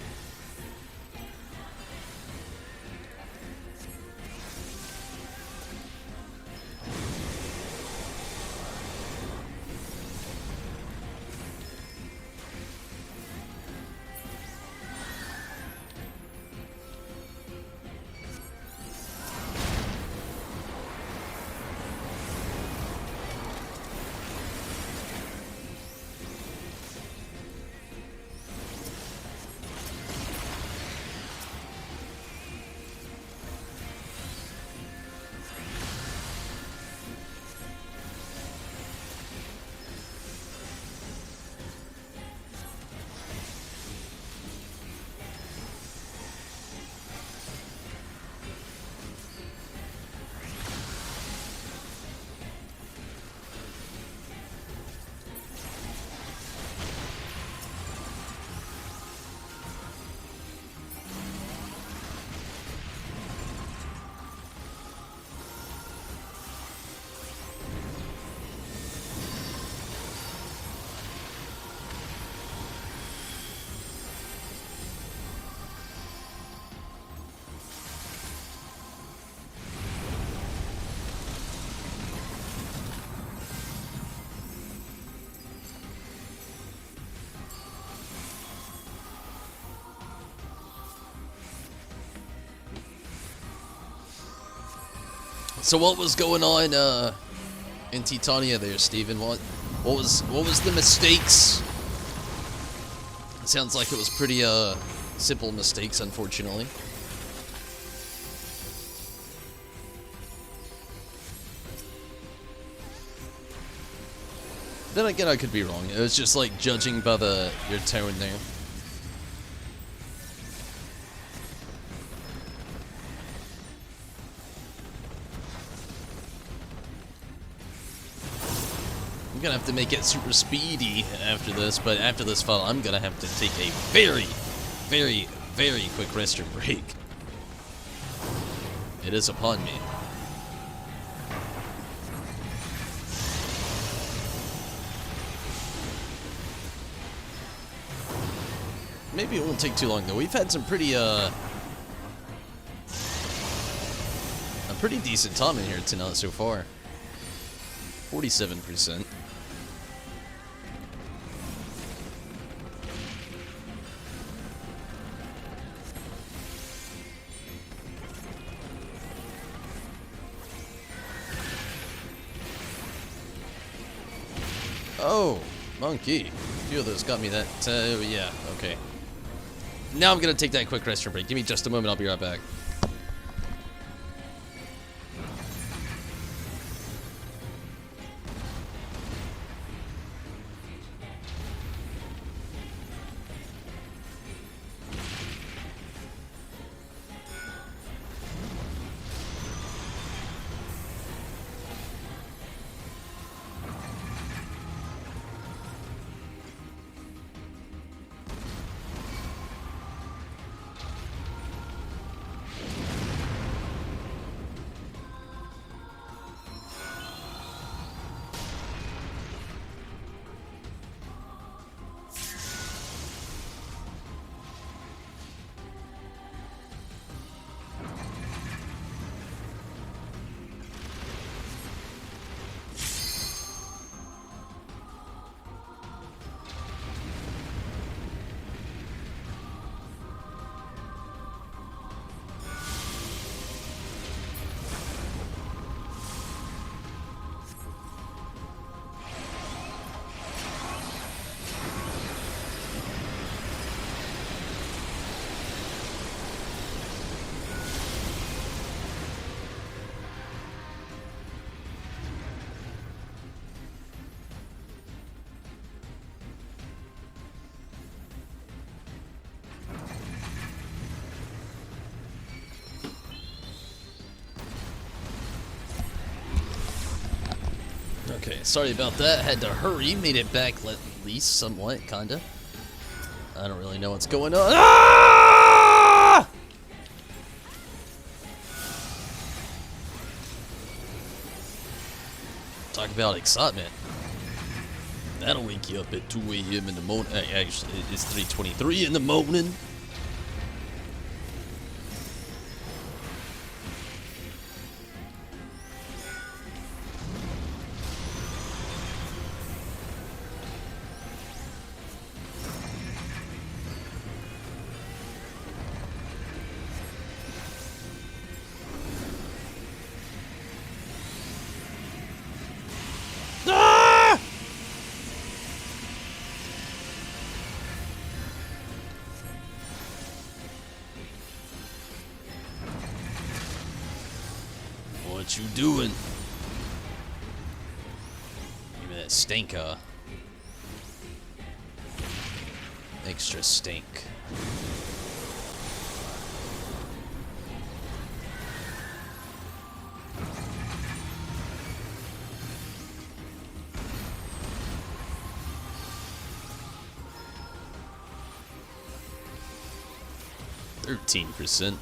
So what was going on in Titania there, Steven? What was the mistakes? It sounds like it was pretty simple mistakes, unfortunately. Then again, I could be wrong. It was just like judging by your tone there. I'm gonna have to make it super speedy after this, but after this fight, I'm gonna have to take a very, very, very quick restroom break. It is upon me. Maybe it won't take too long though. We've had some pretty a pretty decent time in here tonight so far. 47%. Oh, monkey. A few of those got me that. Yeah, okay. Now I'm gonna take that quick restroom break. Give me just a moment, I'll be right back. Okay, sorry about that. Had to hurry. Made it back at least somewhat, kinda. I don't really know what's going on. Ah! Talk about excitement. That'll wake you up at 2 a.m. in the morning. Actually, it's 3:23 in the morning. What you doing? Give me that stinker. Extra stink. %.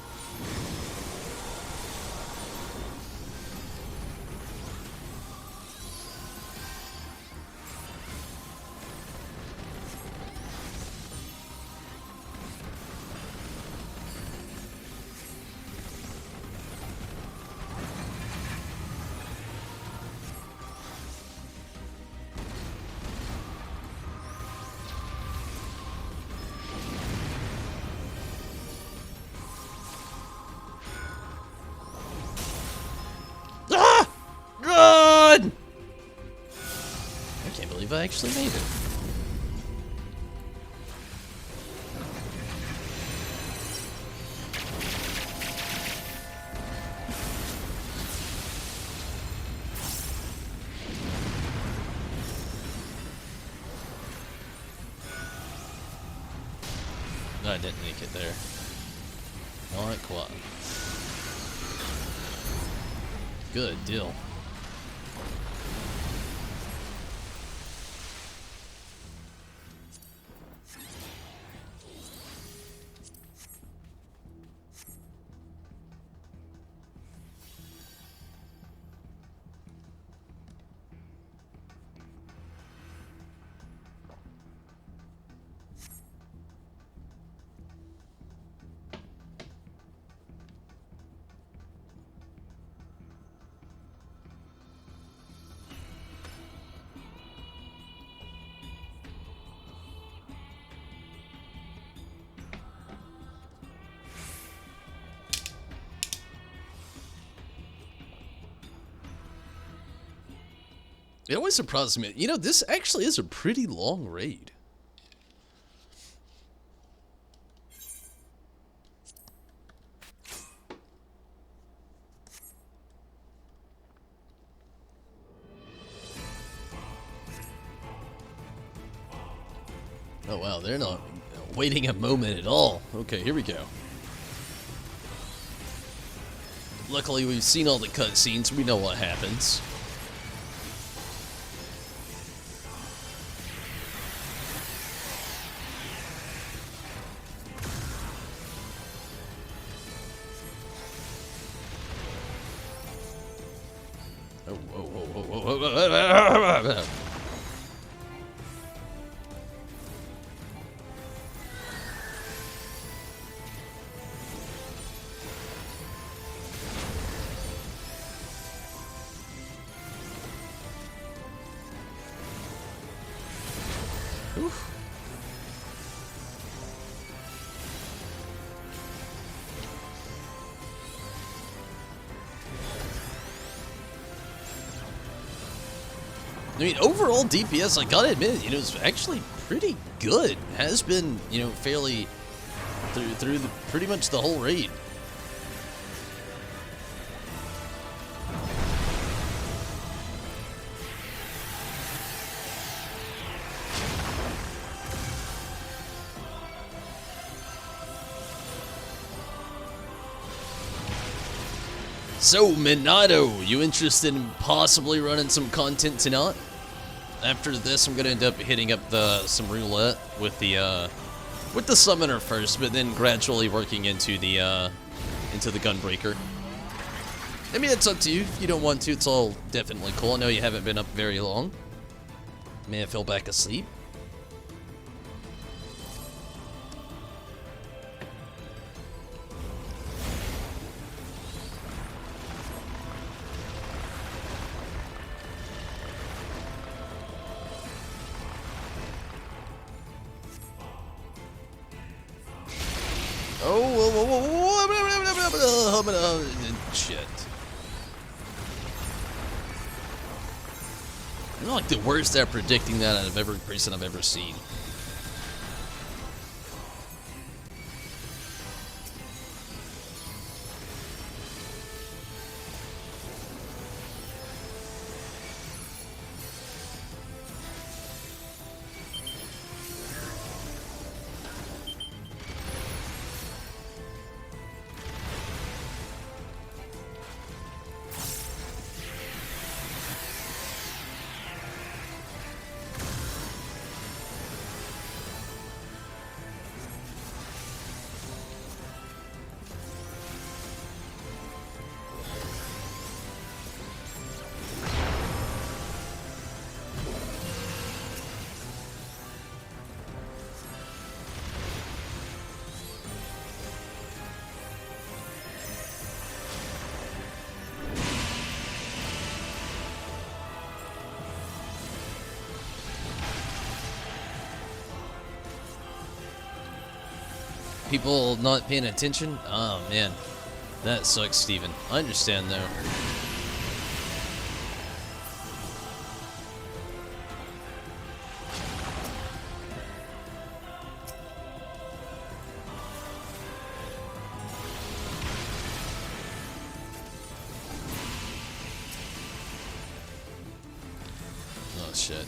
I actually made it. No, I didn't make it there. Not quite. Good deal. It always surprises me. You know, this actually is a pretty long raid. Oh wow, they're not waiting a moment at all. Okay, here we go. Luckily, we've seen all the cutscenes. We know what happens. Oof. I mean, overall DPS, I gotta admit, you know, it's actually pretty good. Has been, you know, fairly through pretty much the whole raid. So, Minato, you interested in possibly running some content tonight? After this, I'm gonna end up hitting up some roulette with the summoner first, but then gradually working into the gunbreaker. I mean, it's up to you. If you don't want to, it's all definitely cool. I know you haven't been up very long. May have fell back asleep. Shit. I'm like the worst at predicting that out of every person I've ever seen. People not paying attention? Oh man, that sucks, Steven. I understand though. shit.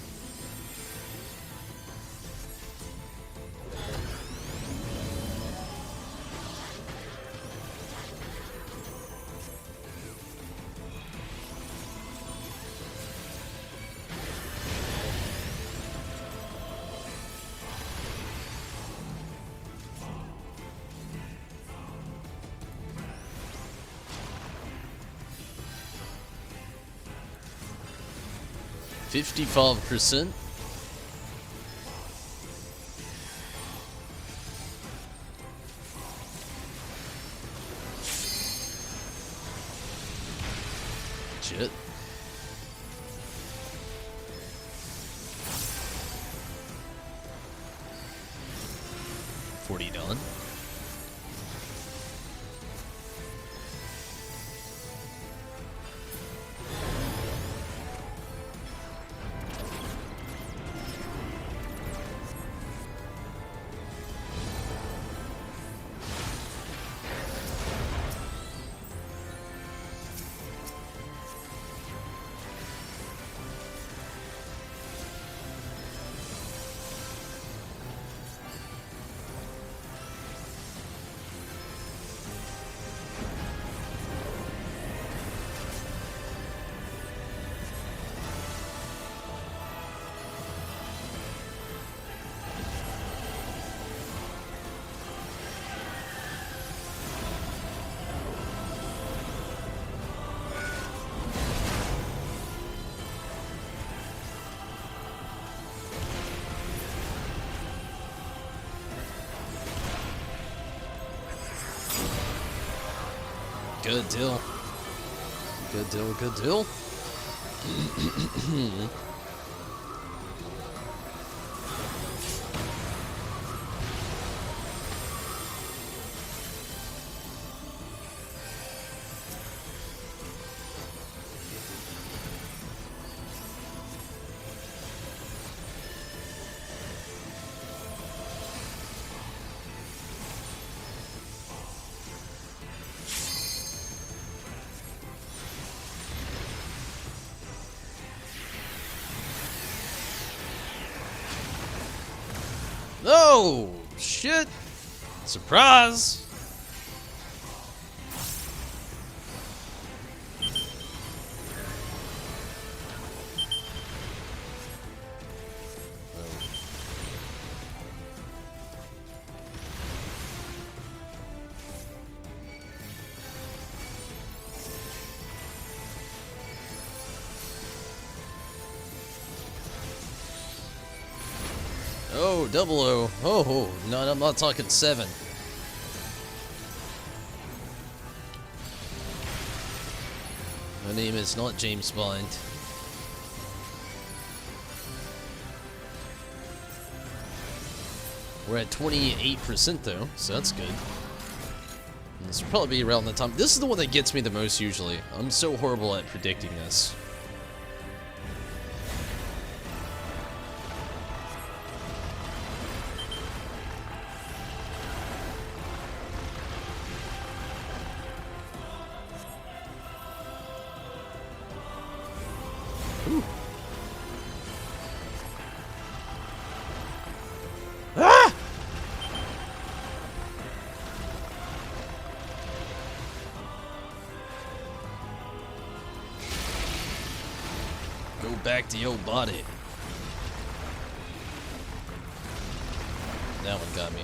$55%. Shit. 40 done. Good deal. Good deal, good deal. No! Shit! Surprise! Oh, double O. Oh, no, I'm not talking 7. My name is not James Bond. We're at 28% though, so that's good. And this will probably be around the time. This is the one that gets me the most usually. I'm so horrible at predicting this. Ooh. Ah! Go back to your body. That one got me.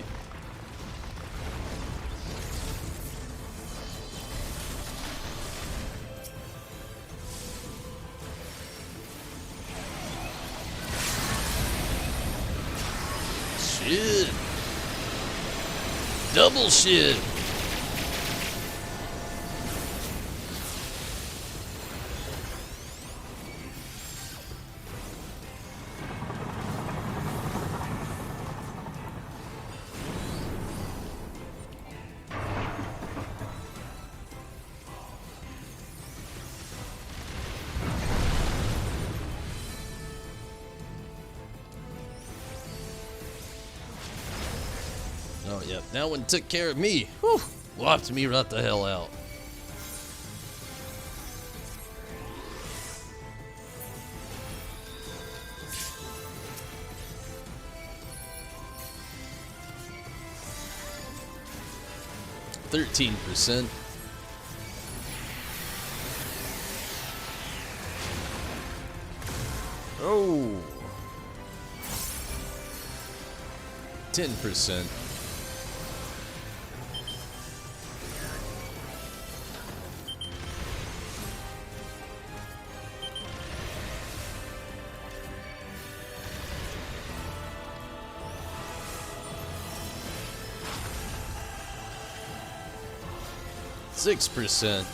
Shit. Double shit. Oh, yep. That one took care of me. Whew. Whopped me right the hell out. 13%. Oh. 10%. Six percent,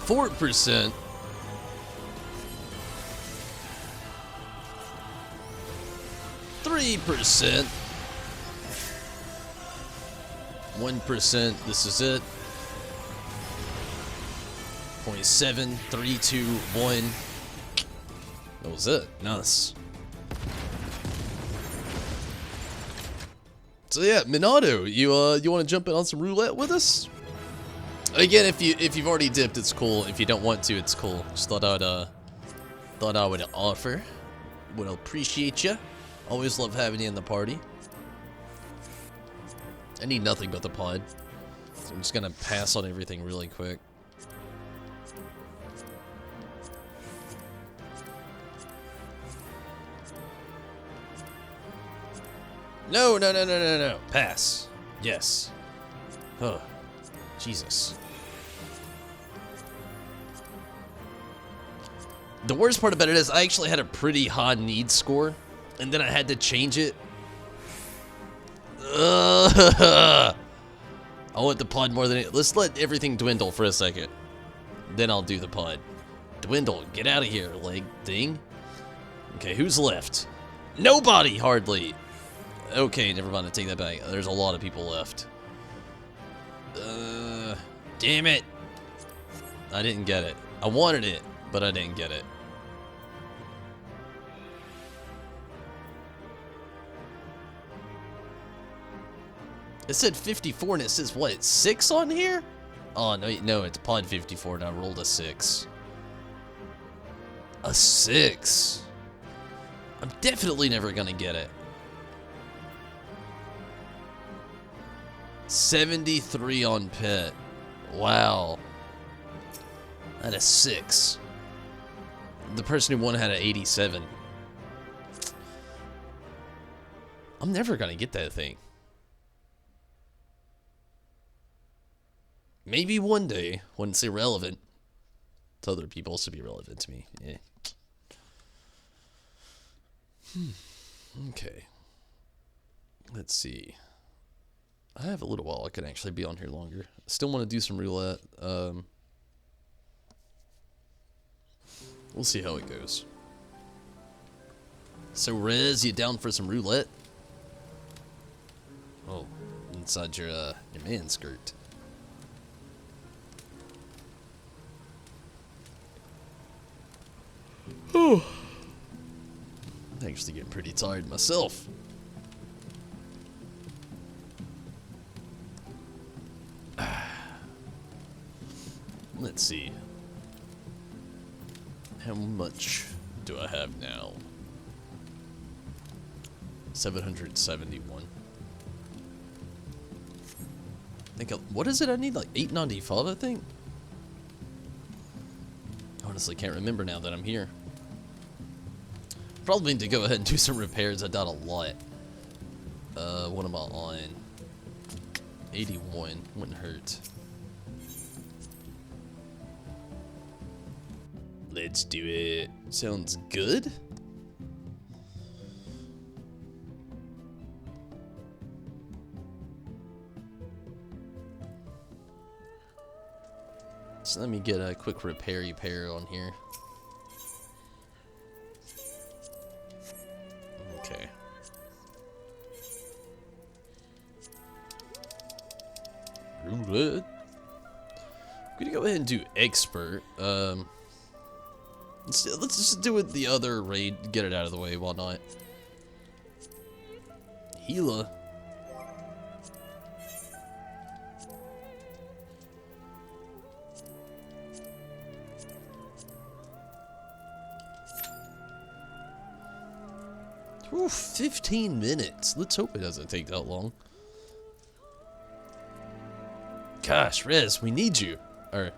4%, 3%, 1%. This is it. 0.7, 3, 2, 1. That was it. Nice. So yeah, Minato, you want to jump in on some roulette with us? Again, if you've already dipped, it's cool. If you don't want to, it's cool. Just thought I would offer. Would appreciate you. Always love having you in the party. I need nothing but the pod. So I'm just gonna pass on everything really quick. No. Pass. Yes. Oh, Jesus. The worst part about it is I actually had a pretty high need score, and then I had to change it. I want the pod more than it. Let's let everything dwindle for a second. Then I'll do the pod. Dwindle. Get out of here, leg thing. Okay, who's left? Nobody, hardly. Okay, never mind, I take that back. There's a lot of people left. Damn it. I didn't get it. I wanted it, but I didn't get it. It said 54 and it says what, 6 on here? Oh, no, it's pod 54 and I rolled a 6. A 6. I'm definitely never gonna get it. 73 on pet. Wow. I had a 6. The person who won had an 87. I'm never gonna get that thing. Maybe one day when it's irrelevant to other people, it should be relevant to me. Yeah. Okay. Let's see. I have a little while. I can actually be on here longer. I still want to do some roulette. We'll see how it goes. So, Rez, you down for some roulette? Oh, inside your man skirt. Oh, I'm actually getting pretty tired myself. Let's see. How much do I have now? 771. What is it I need? Like 895, I think? Honestly, can't remember now that I'm here. Probably need to go ahead and do some repairs. I died a lot. What am I on? 81. Wouldn't hurt. Let's do it. Sounds good. So let me get a quick repair on here. Okay. Roulette. I'm gonna go ahead and do expert. Let's just do it the other raid. Get it out of the way. Why not? Gila. Ooh, 15 minutes. Let's hope it doesn't take that long. Gosh, Rez, we need you. Or,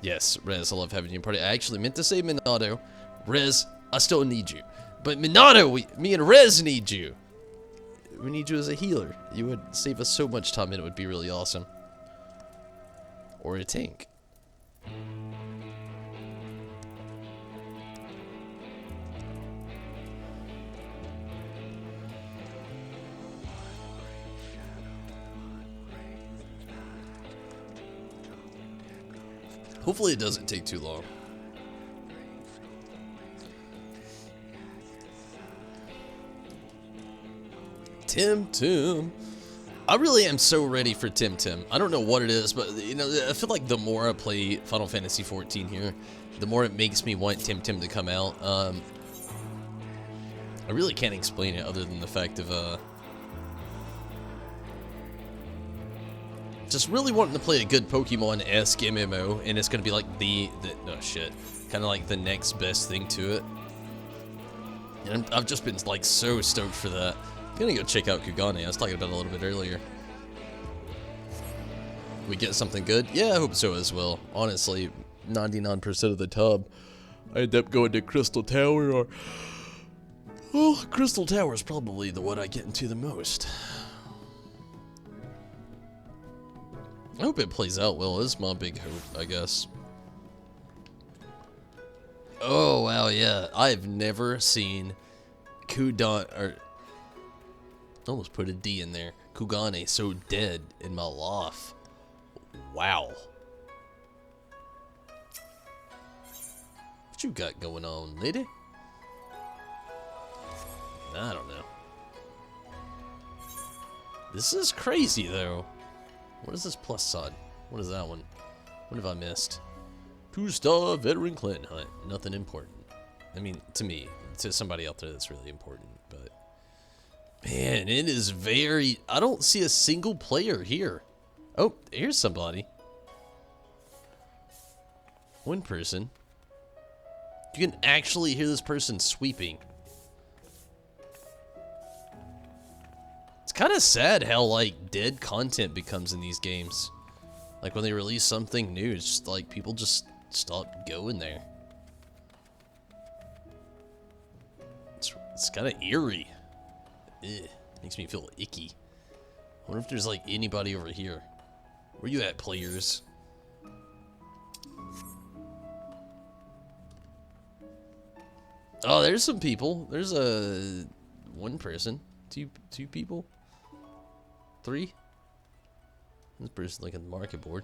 yes, Rez, I love having you in party. I actually meant to say Minato. Rez, I still need you. But Minato, me and Rez need you. We need you as a healer. You would save us so much time and it would be really awesome. Or a tank. Hopefully it doesn't take too long. Tim. I really am so ready for Tim. I don't know what it is, but you know, I feel like the more I play Final Fantasy XIV here, the more it makes me want Tim to come out. I really can't explain it other than the fact of just really wanting to play a good Pokemon-esque MMO, and it's gonna be like oh shit, kind of like the next best thing to it. And I've just been like so stoked for that. I'm gonna go check out Kugane. I was talking about it a little bit earlier. We get something good? Yeah, I hope so as well. Honestly, 99% of the time, I end up going to Crystal Tower or... Well, Crystal Tower is probably the one I get into the most. I hope it plays out well. This is my big hope, I guess. Oh, wow, yeah. I've never seen almost put a D in there. Kugane so dead in my life. Wow. What you got going on, lady? I don't know. This is crazy, though. What is this plus sign? What is that one? What have I missed? 2-star veteran clan hunt. Nothing important. I mean, to me. To somebody out there that's really important, but... Man, it is very... I don't see a single player here. Oh, here's somebody. One person. You can actually hear this person sweeping. It's kind of sad how, like, dead content becomes in these games. Like, when they release something new, it's just like, people just stop going there. It's kind of eerie. Ugh, makes me feel icky. I wonder if there's, like, anybody over here. Where you at, players? Oh, there's some people. There's one person. Two people? 3? This person like on the market board.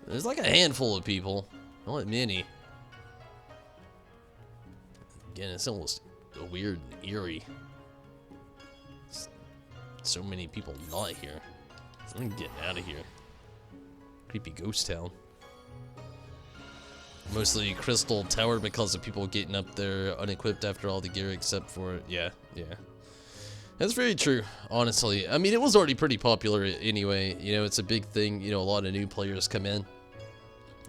There's like a handful of people. Not many. Again, it's almost weird and eerie. So many people not here. I'm getting out of here. Creepy ghost town. Mostly Crystal Tower because of people getting up there unequipped after all the gear except for... Yeah. That's very true, honestly. I mean, it was already pretty popular anyway. You know, it's a big thing. You know, a lot of new players come in.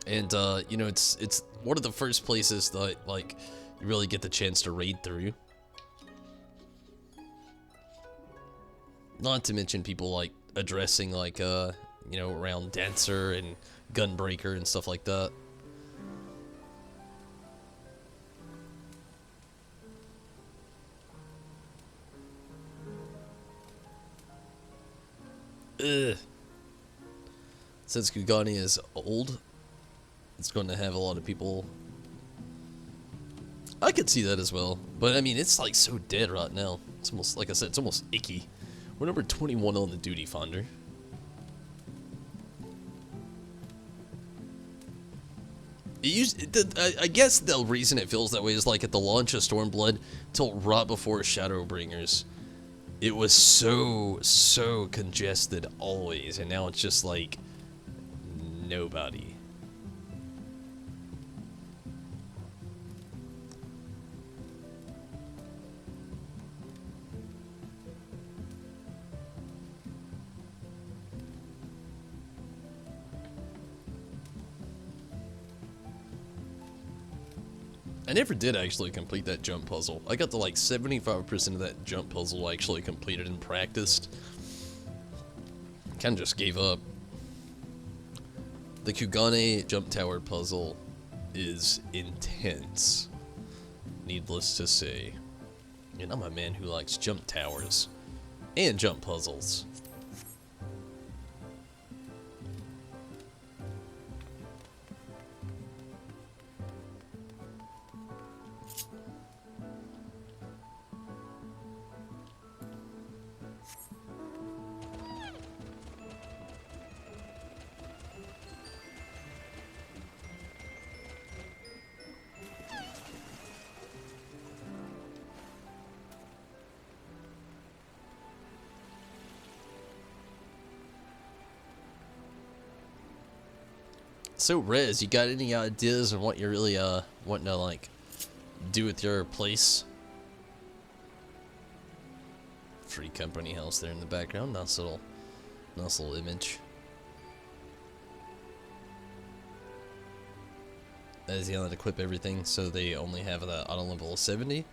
And, you know, it's one of the first places that, like, you really get the chance to raid through. Not to mention people, like, addressing, like, you know, around Dancer and Gunbreaker and stuff like that. Ugh. Since Kugane is old, it's going to have a lot of people. I could see that as well, but I mean, it's like so dead right now. It's almost, like I said, it's almost icky. We're number 21 on the duty finder. I guess the reason it feels that way is like at the launch of Stormblood till right before Shadowbringers. It was so congested always, and now it's just like nobody. I never did actually complete that jump puzzle. I got to like 75% of that jump puzzle actually completed and practiced. Kinda just gave up. The Kugane jump tower puzzle is intense, needless to say. And I'm a man who likes jump towers and jump puzzles. So Rez, you got any ideas on what you're really wanting to like do with your place? Free company house there in the background. Nice little image. As you equip everything so they only have the auto level of 70.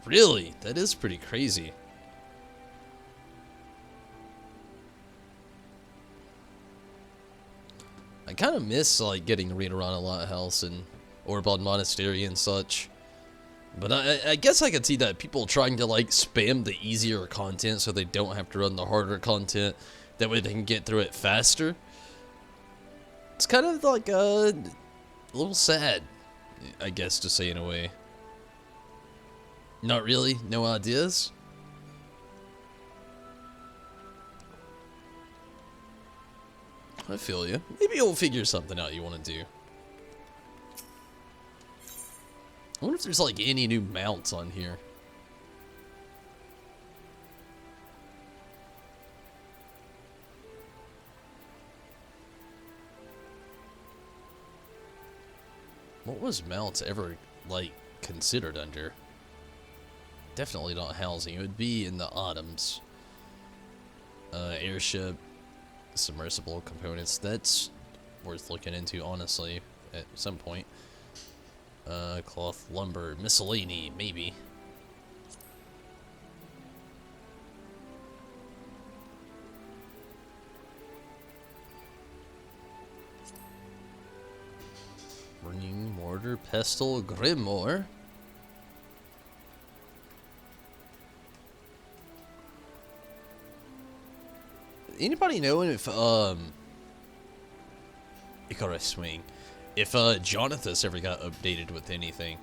Really? That is pretty crazy. I kind of miss like getting Rita Rana Lighthouse and Orbon Monastery and such. But I guess I could see that people trying to like spam the easier content so they don't have to run the harder content. That way they can get through it faster. It's kind of like a little sad, I guess, to say in a way. Not really? No ideas? I feel you. Maybe you'll figure something out you want to do. I wonder if there's like any new mounts on here. What was mounts ever like considered under? Definitely not housing. It would be in the autumns. Airship, submersible components. That's worth looking into, honestly, at some point. Cloth, lumber, miscellany, maybe. Ring, mortar, pestle, grimoire. Anybody know if Icarus Swing, if Jonathas ever got updated with anything?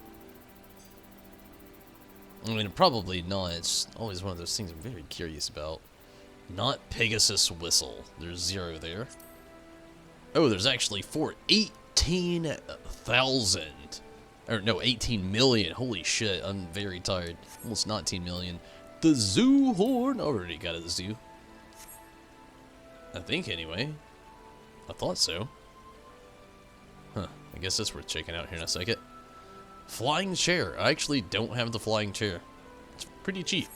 I mean, probably not. It's always one of those things I'm very curious about. Not Pegasus Whistle. There's 0 there. Oh, there's actually 18,000. Or no, 18 million. Holy shit, I'm very tired. Almost 19 million. The Zoo Horn. Already got a zoo. I think, anyway. I thought so. Huh. I guess that's worth checking out here in a second. Flying chair. I actually don't have the flying chair. It's pretty cheap.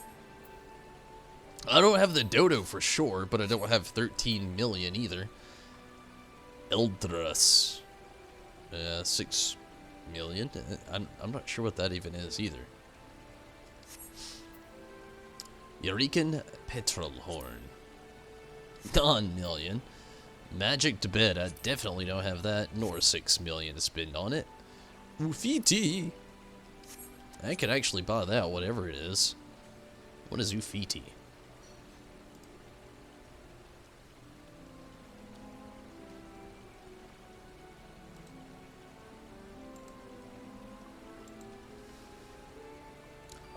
I don't have the dodo for sure, but I don't have 13 million either. Eldras. 6 million. I'm not sure what that even is either. Eureka Petrol Horn. 9 million. Magic to bed. I definitely don't have that, nor 6 million to spend on it. Ufiti. I could actually buy that, whatever it is. What is Ufiti?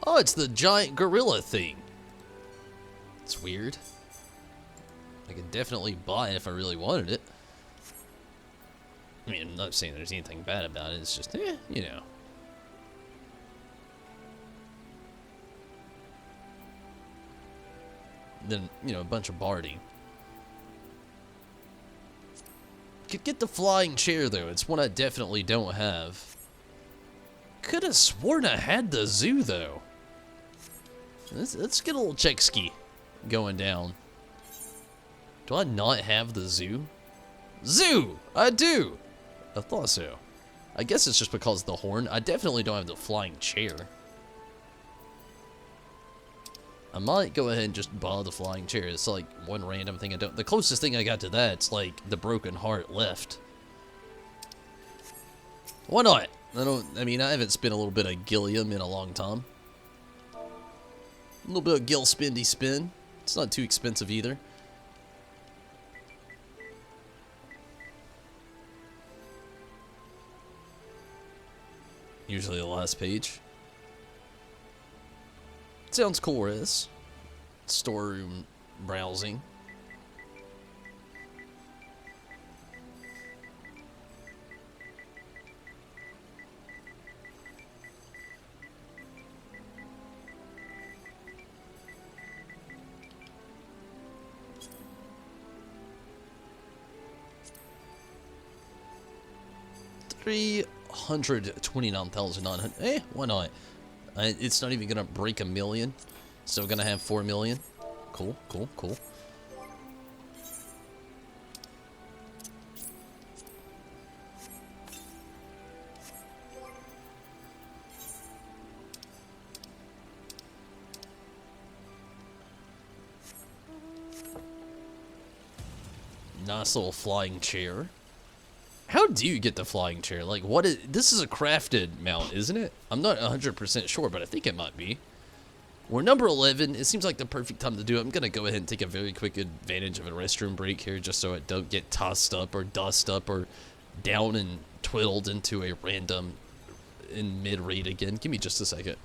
Oh, it's the giant gorilla thing. It's weird. I could definitely buy it if I really wanted it. I mean, I'm not saying there's anything bad about it. It's just, you know. Then, you know, a bunch of barding. Could get the flying chair, though. It's one I definitely don't have. Could have sworn I had the zoo, though. Let's get a little check ski going down. Do I not have the zoo? Zoo! I do! I thought so. I guess it's just because of the horn. I definitely don't have the flying chair. I might go ahead and just buy the flying chair. It's like one random thing I don't... The closest thing I got to that, it's like the broken heart left. Why not? I mean, I haven't spent a little bit of Gilliam in a long time. A little bit of Gil Spindy spin. It's not too expensive either. Usually the last page. Sounds cool, Riz. Storeroom browsing. $329,900. Why not? It's not even gonna break 1 million. Still gonna have 4 million. Cool, cool, cool. Nice little flying chair. How do you get the flying chair? Like, what is... This is a crafted mount, isn't it? I'm not 100% sure, but I think it might be. We're number 11. It seems like the perfect time to do it. I'm going to go ahead and take a very quick advantage of a restroom break here just so it don't get tossed up or dust up or down and twiddled into a random in mid-raid again. Give me just a second.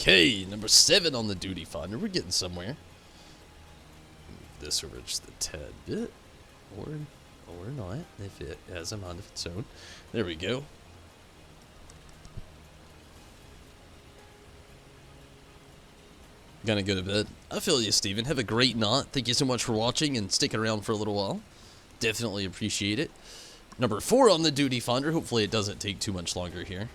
Okay, number 7 on the duty finder. We're getting somewhere. Move this over just a tad bit, or not, if it has a mind of its own. There we go. Gonna go to bed. I feel you, Steven. Have a great night. Thank you so much for watching and sticking around for a little while. Definitely appreciate it. Number 4 on the duty finder. Hopefully it doesn't take too much longer here.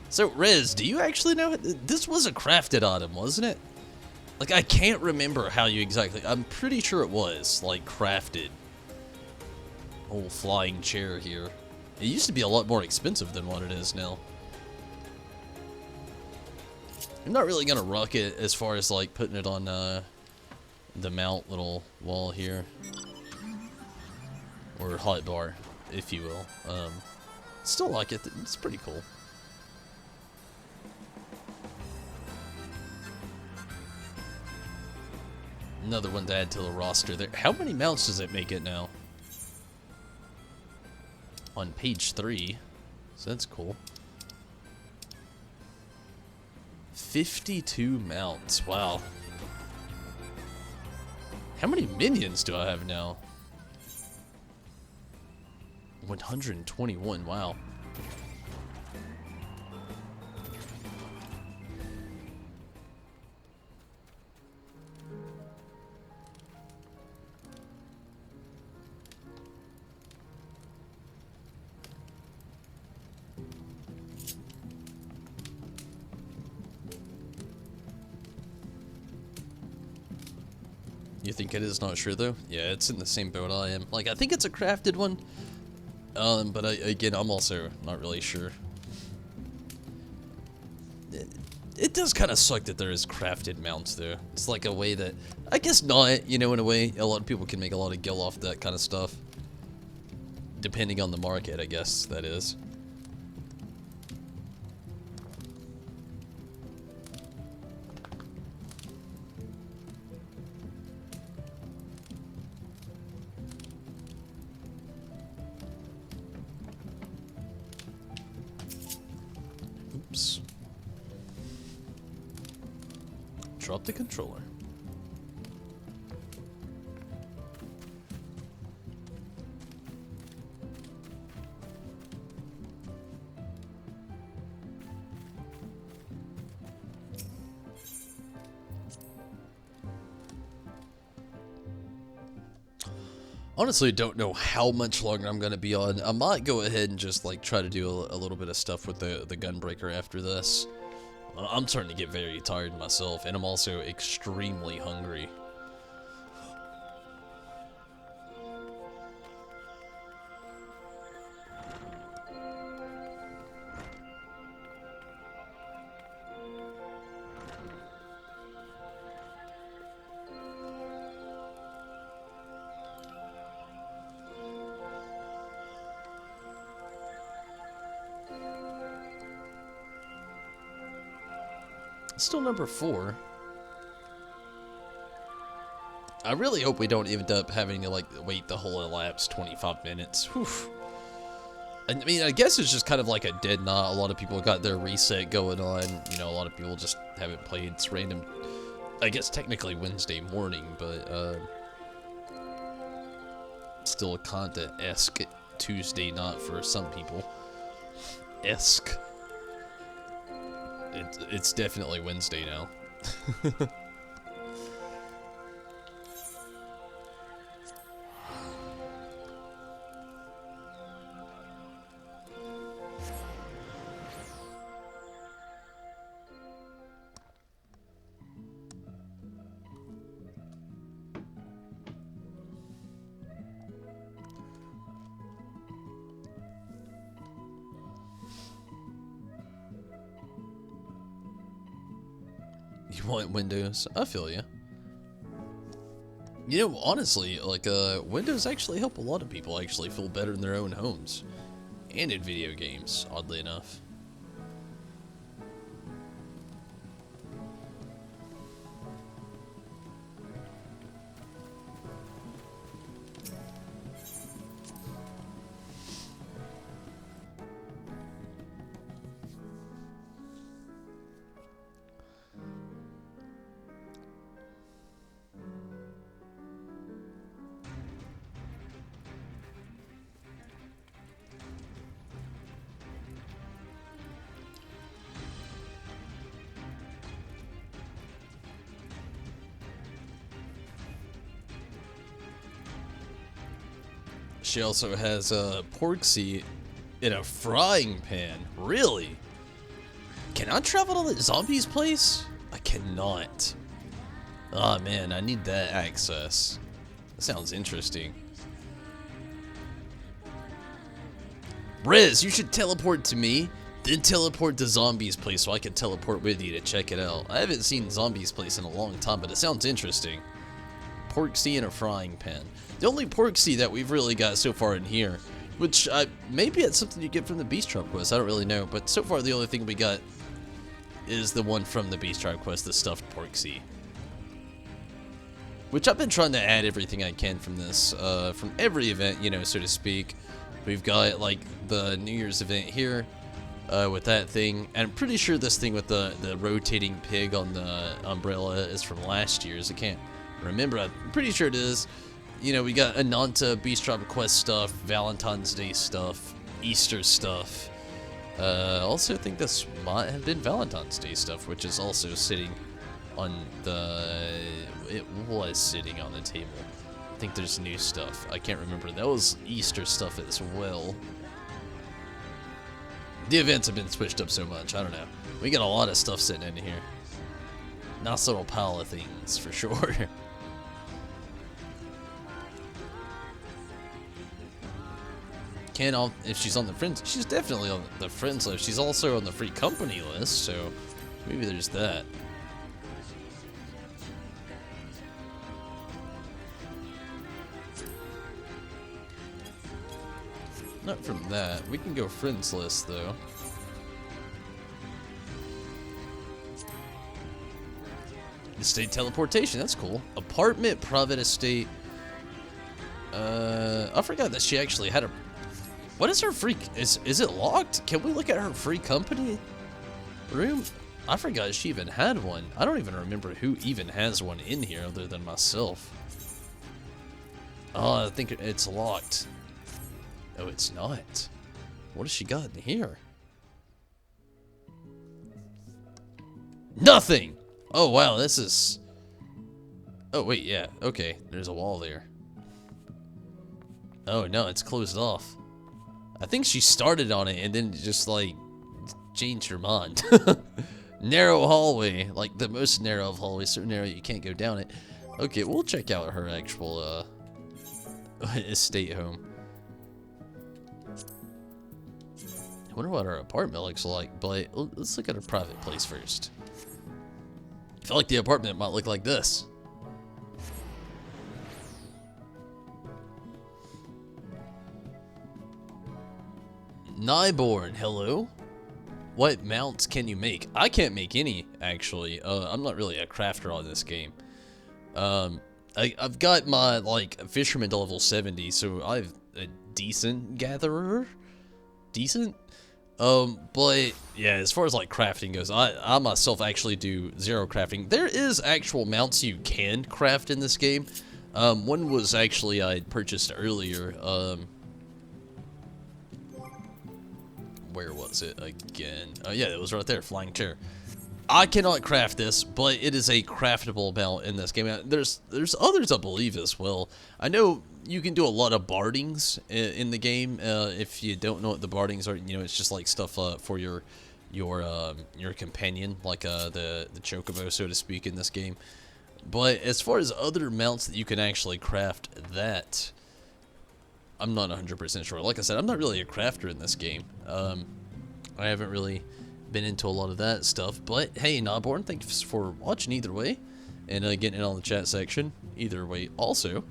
So, Rez, do you actually know? This was a crafted item, wasn't it? Like, I can't remember how you exactly... I'm pretty sure it was, like, crafted. Old flying chair here. It used to be a lot more expensive than what it is now. I'm not really gonna rock it as far as, like, putting it on, the mount little wall here. Or hotbar, if you will. Still like it. It's pretty cool. Another one to add to the roster there. How many mounts does it make it now? On page 3. So that's cool. 52 mounts. Wow. How many minions do I have now? 121. Wow. You think it is? Not sure though. Yeah, it's in the same boat I am. Like, I think it's a crafted one. But again, I'm also not really sure. It does kind of suck that there is crafted mounts though. It's like a way that, I guess not, you know, in a way, a lot of people can make a lot of gil off that kind of stuff. Depending on the market, I guess, that is. Oops. Drop the controller. Honestly, don't know how much longer I'm going to be on. I might go ahead and just like try to do a little bit of stuff with the gunbreaker after this. I'm starting to get very tired myself, and I'm also extremely hungry. Still number 4. I really hope we don't end up having to like wait the whole elapsed 25 minutes. Whew. I mean, I guess it's just kind of like a dead knot. A lot of people got their reset going on. You know, a lot of people just haven't played. It's random. I guess technically Wednesday morning, but still a content-esque Tuesday knot for some people. Esque. It's definitely Wednesday now. You want Windows? I feel you. You know, honestly, like, Windows actually help a lot of people actually feel better in their own homes. And in video games, oddly enough. She also has a porksy in a frying pan. Really? Can I travel to the zombies' place? I cannot. Ah, man, I need that access. That sounds interesting. Riz, you should teleport to me, then teleport to Zombies' place so I can teleport with you to check it out. I haven't seen Zombies' place in a long time, but it sounds interesting. Porksy in a frying pan. The only porksy that we've really got so far in here, which maybe it's something you get from the Beast Tribe quest, I don't really know, but so far the only thing we got is the one from the Beast Tribe quest, the stuffed porksy. Which I've been trying to add everything I can from this, from every event, you know, so to speak. We've got, like, the New Year's event here, with that thing, and I'm pretty sure this thing with the rotating pig on the umbrella is from last year's. I can't remember, I'm pretty sure it is. You know, we got Ananta, Beast Tribe quest stuff, Valentine's Day stuff, Easter stuff. Also think this might have been Valentine's Day stuff, which is also sitting on the... It was sitting on the table. I think there's new stuff. I can't remember. That was Easter stuff as well. The events have been switched up so much. I don't know. We got a lot of stuff sitting in here. Nice little pile of things, for sure. can if she's on the friends. She's definitely on the friends list. She's also on the free company list, so maybe there's that. Not from that. We can go friends list though. Estate teleportation, that's cool. Apartment, private estate. I forgot that she actually had a... What is her free... Is it locked? Can we look at her free company room? I forgot she even had one. I don't even remember who even has one in here other than myself. Oh, I think it's locked. Oh, it's not. What has she got in here? Nothing! Oh, wow, this is... Oh, wait, yeah. Okay, there's a wall there. Oh, no, it's closed off. I think she started on it and then just, like, changed her mind. Narrow hallway. Like, the most narrow of hallways. So narrow you can't go down it. Okay, we'll check out her actual, estate home. I wonder what her apartment looks like, but let's look at her private place first. I feel like the apartment might look like this. Nyborn, hello. What mounts can you make? I can't make any, actually. I'm not really a crafter on this game. I've got my, like, fisherman to level 70, so I've a decent gatherer. Decent? But, yeah, as far as, like, crafting goes, I myself actually do zero crafting. There is actual mounts you can craft in this game. One was actually I purchased earlier, where was it again? Oh yeah, it was right there, flying chair. I cannot craft this, but it is a craftable mount in this game. There's others I believe as well. I know you can do a lot of bardings in the game. If you don't know what the bardings are, you know, it's just like stuff for your companion, like the chocobo, so to speak, in this game. But as far as other mounts that you can actually craft, that I'm not 100% sure. Like I said, I'm not really a crafter in this game. I haven't really been into a lot of that stuff. But hey, Nyborn, thanks for watching either way. And getting in on the chat section either way also.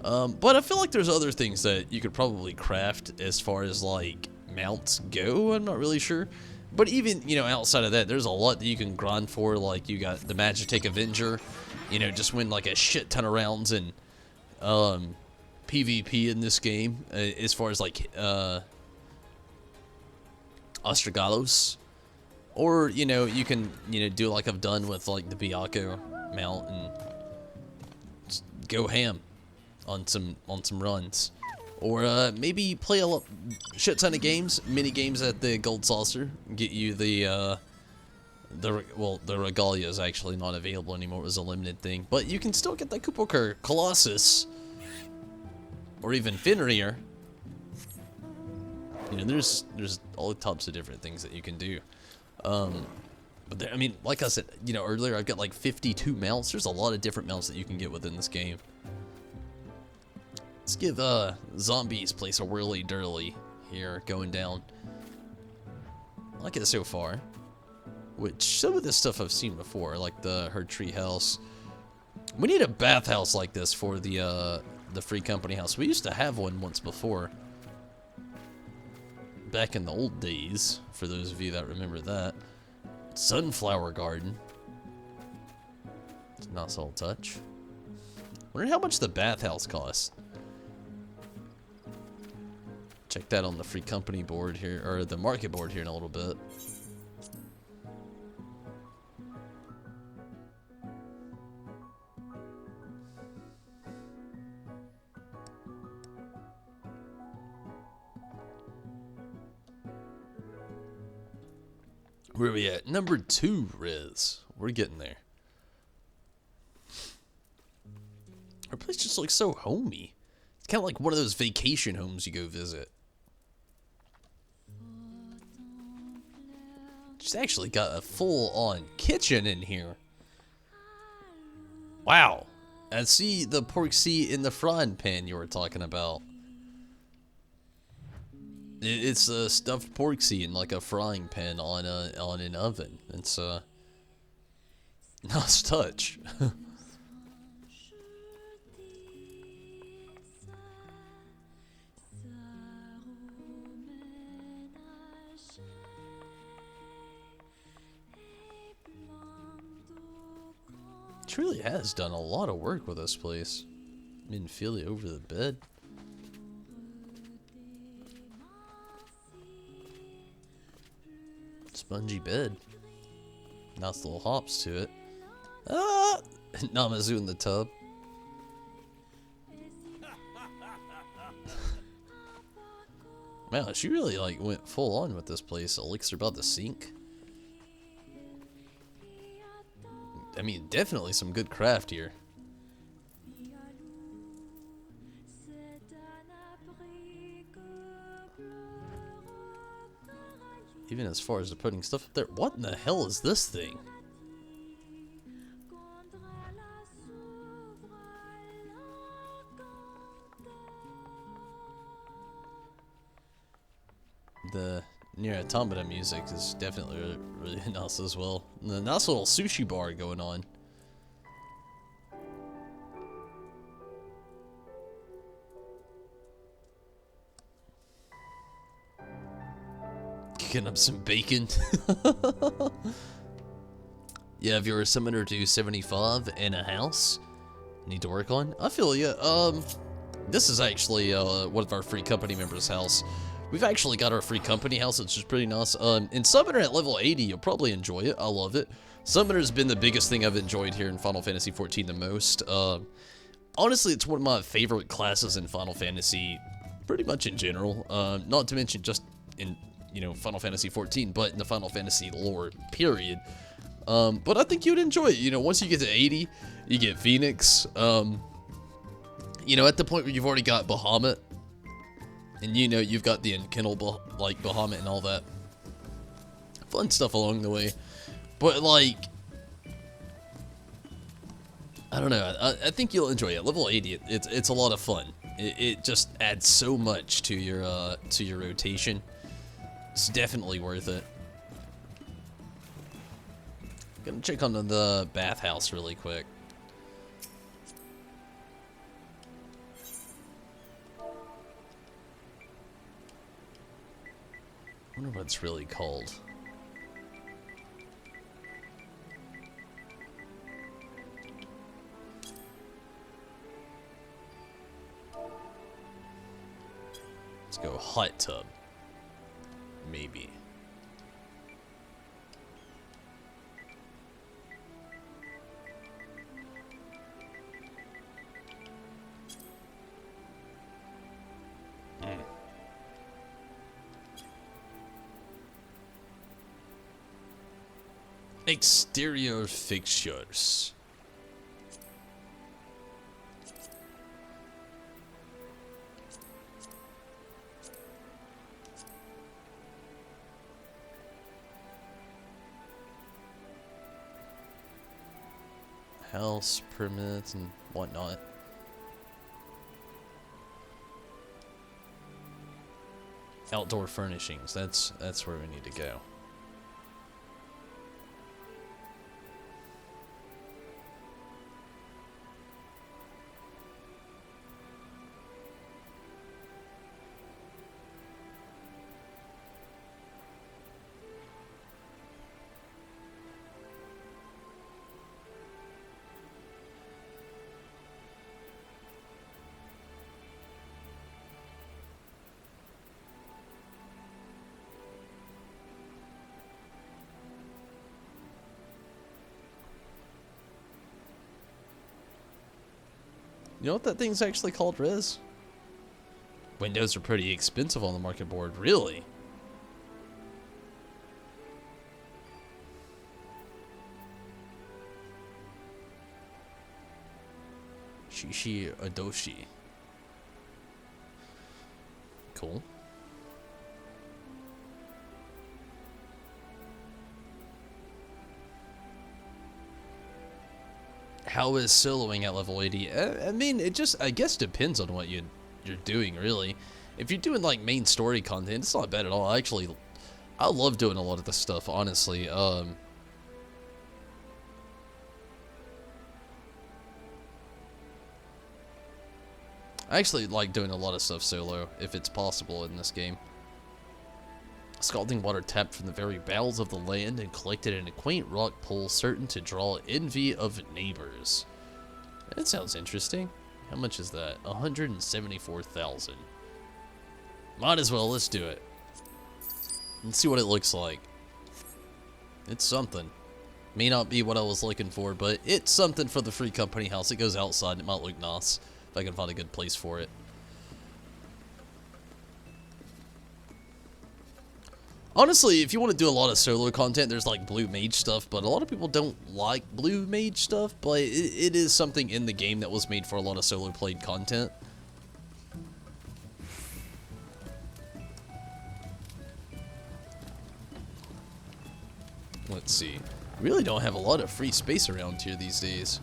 But I feel like there's other things that you could probably craft as far as like mounts go. I'm not really sure. But even, you know, outside of that, there's a lot that you can grind for. Like you got the Magitek Avenger. You know, just win like a shit ton of rounds and PvP in this game, as far as like Ostragalos, or you know, you can, you know, do like I've done with like the Biako mount and just go ham on some runs, or maybe play a shit ton of games, mini games at the Gold Saucer, get you the Regalia is actually not available anymore. It was a limited thing, but you can still get the Kupoker Colossus. Or even Fenrir. You know, there's all types of different things that you can do. But there, I mean, like I said, you know, earlier, I've got like 52 mounts. There's a lot of different mounts that you can get within this game. Let's give Zombies place a whirly dirly here, going down. I like it so far. Which some of this stuff I've seen before, like her tree house. We need a bathhouse like this for the free company house. We used to have one once before. Back in the old days, for those of you that remember that. Sunflower garden. It's not so touch. Wonder how much the bathhouse costs. Check that on the free company board here, or the market board here in a little bit. Where are we at? Number 2, Riz. We're getting there. Our place just looks so homey. It's kind of like one of those vacation homes you go visit. She's actually got a full-on kitchen in here. Wow. And see the pork seat in the frying pan you were talking about. It's a stuffed porksy in like a frying pan on an oven. It's nice touch. She really has done a lot of work with this place. I mean, feel it over the bed. Spongy bed. Nice little hops to it. Ah! Namazu in the tub. Man, she really like went full on with this place. Elixir about the sink. I mean, definitely some good craft here. Even as far as the putting stuff up there. What in the hell is this thing? The Near Automata music is definitely really nice as well. And the nice little sushi bar going on. Kicking up some bacon. Yeah, if you're a summoner to 75 in a house, need to work on. I feel ya. This is actually one of our free company members' house. We've actually got our free company house, which is pretty nice. In Summoner at level 80, you'll probably enjoy it. I love it. Summoner's been the biggest thing I've enjoyed here in Final Fantasy XIV the most. Honestly, it's one of my favorite classes in Final Fantasy, pretty much in general. Not to mention just in, you know, Final Fantasy XIV, but in the Final Fantasy lore, period. But I think you'd enjoy it. You know, once you get to 80, you get Phoenix. You know, at the point where you've already got Bahamut, and you know, you've got the enkindle, like, Bahamut and all that. Fun stuff along the way. But, like, I don't know. I think you'll enjoy it. Level 80, it's a lot of fun. It just adds so much to your rotation. It's definitely worth it. Gonna check on the bathhouse really quick. I wonder what it's really called. Let's go hot tub. Maybe. Exterior fixtures. House permits and whatnot. Outdoor furnishings. That's where we need to go. You know what that thing's actually called, Riz? Windows are pretty expensive on the market board, really. Shishi Adoshi. Cool. How is soloing at level 80? I mean, it just, I guess, depends on what you're doing, really. If you're doing like main story content, it's not bad at all. I love doing a lot of this stuff, honestly. I actually like doing a lot of stuff solo, if it's possible in this game. Scalding water tapped from the very bowels of the land and collected in a quaint rock pool, certain to draw envy of neighbors. That sounds interesting. How much is that? 174,000. Might as well, let's do it. Let's see what it looks like. It's something. May not be what I was looking for, but it's something for the free company house. It goes outside and it might look nice if I can find a good place for it. Honestly, if you want to do a lot of solo content, there's like blue mage stuff, but a lot of people don't like blue mage stuff, but it is something in the game that was made for a lot of solo played content. Let's see. Really don't have a lot of free space around here these days.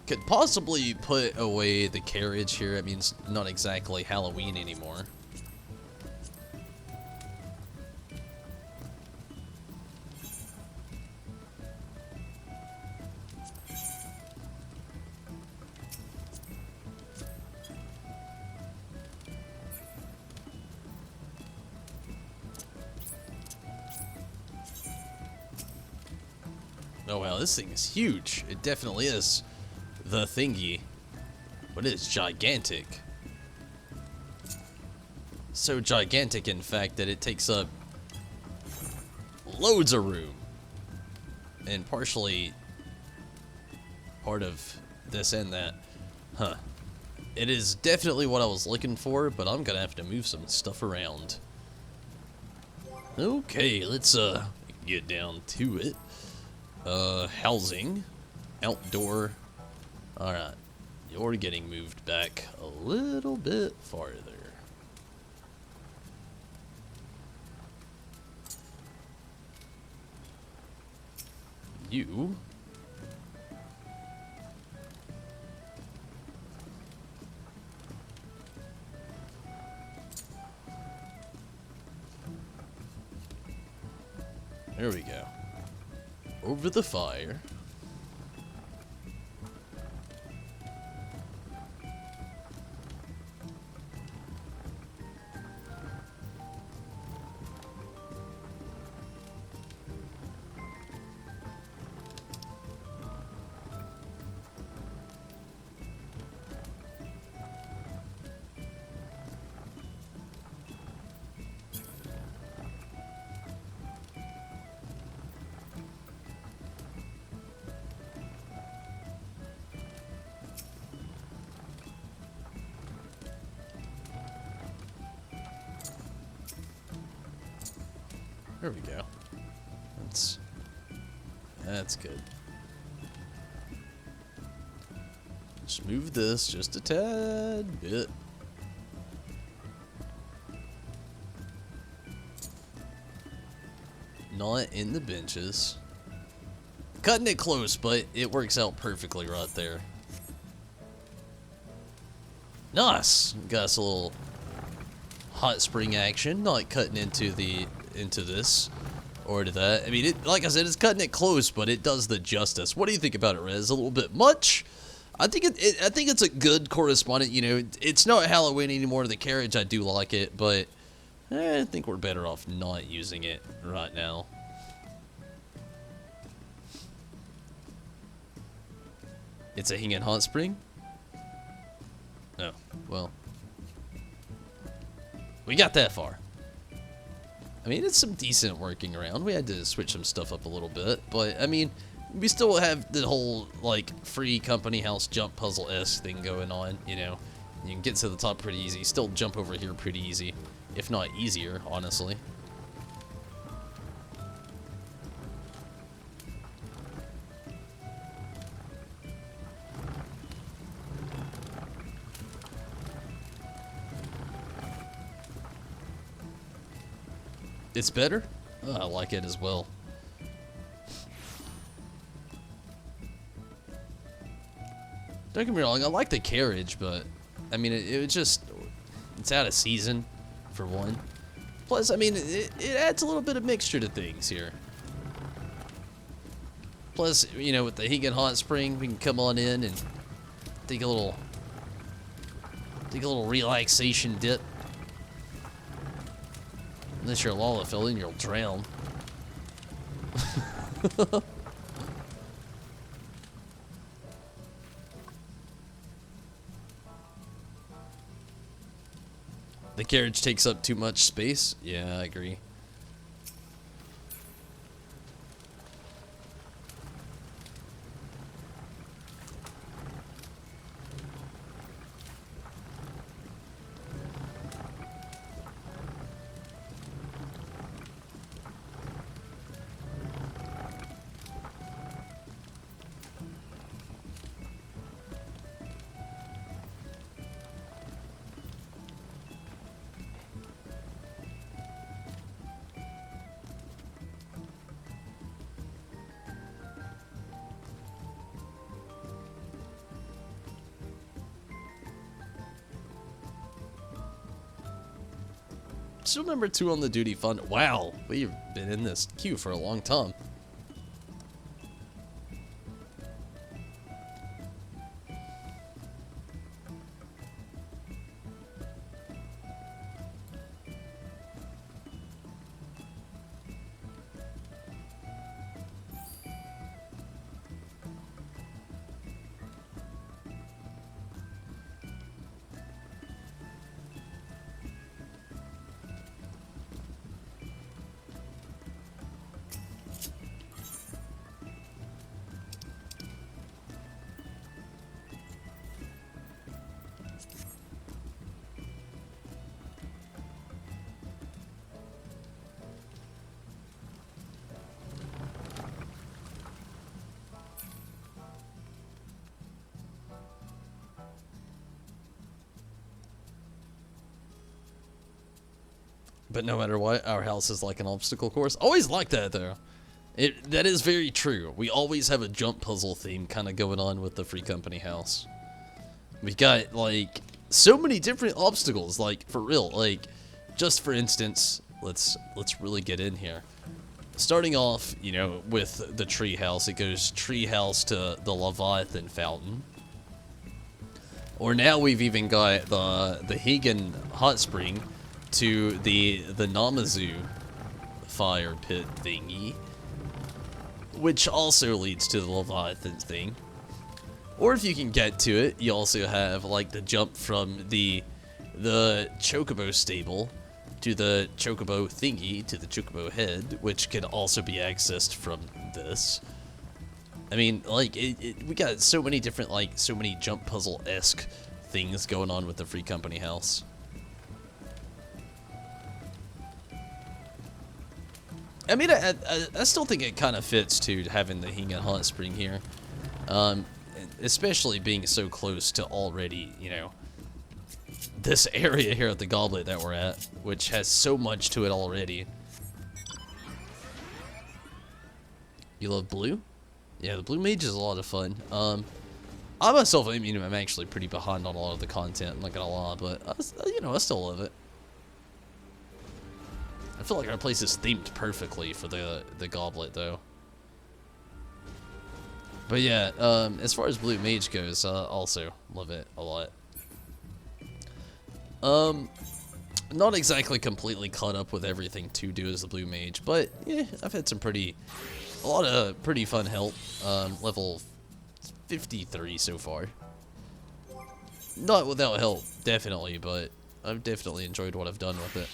Could possibly put away the carriage here. I mean, it's not exactly Halloween anymore. Oh wow, this thing is huge. It definitely is the thingy, but it's gigantic. So gigantic, in fact, that it takes up loads of room. And partially part of this and that. Huh. It is definitely what I was looking for, but I'm gonna have to move some stuff around. Okay, let's get down to it. Housing. Outdoor. Alright. You're getting moved back a little bit farther. You. There we go. Over the fire. There we go. That's good. Just move this just a tad bit. Not in the benches. Cutting it close, but it works out perfectly right there. Nice. Got us a little hot spring action, not cutting into this or to that. I mean, like I said, it's cutting it close, but it does the justice. What do you think about it, Rez? A little bit much? I think I think it's a good correspondent. You know, it's not Halloween anymore. The carriage, I do like it, but I think we're better off not using it right now. It's a hanging hot spring? Oh, well. We got that far. I mean, it's some decent working around. We had to switch some stuff up a little bit, but I mean, we still have the whole, like, free company house jump puzzle-esque thing going on, you know. You can get to the top pretty easy, still jump over here pretty easy, if not easier, honestly. It's better? Oh, I like it as well. Don't get me wrong, I like the carriage, but I mean, it just, it's out of season, for one. Plus, I mean, it adds a little bit of mixture to things here. Plus, you know, with the Higan Hot Spring, we can come on in and take a little relaxation dip. Unless you're a Lalafell, you'll drown. The carriage takes up too much space. Yeah, I agree. Still number 2 on the duty fund. Wow, we've been in this queue for a long time. But no matter what, our house is like an obstacle course. Always like that, though. That is very true. We always have a jump puzzle theme kind of going on with the Free Company house. We got, like, so many different obstacles, like, for real. Like, just for instance, let's really get in here. Starting off, you know, with the tree house, it goes tree house to the Leviathan fountain. Or now we've even got the Higan hot spring to the Namazu fire pit thingy, which also leads to the Leviathan thing. Or if you can get to it, you also have like the jump from the Chocobo stable to the Chocobo thingy to the Chocobo head, which can also be accessed from this. I mean, like, we got so many different, like, so many jump puzzle-esque things going on with the Free Company house. I mean, I still think it kind of fits, too, having the Higan Hot Spring here. Especially being so close to already, you know, this area here at the Goblet that we're at, which has so much to it already. You love blue? Yeah, the blue mage is a lot of fun. I myself, I mean, I'm actually pretty behind on a lot of the content, I'm not gonna lie, but, you know, I still love it. I feel like our place is themed perfectly for the Goblet, though. But yeah, as far as blue mage goes, also love it a lot. Not exactly completely caught up with everything to do as the blue mage, but yeah, I've had a lot of pretty fun help. Level 53 so far. Not without help, definitely, but I've definitely enjoyed what I've done with it.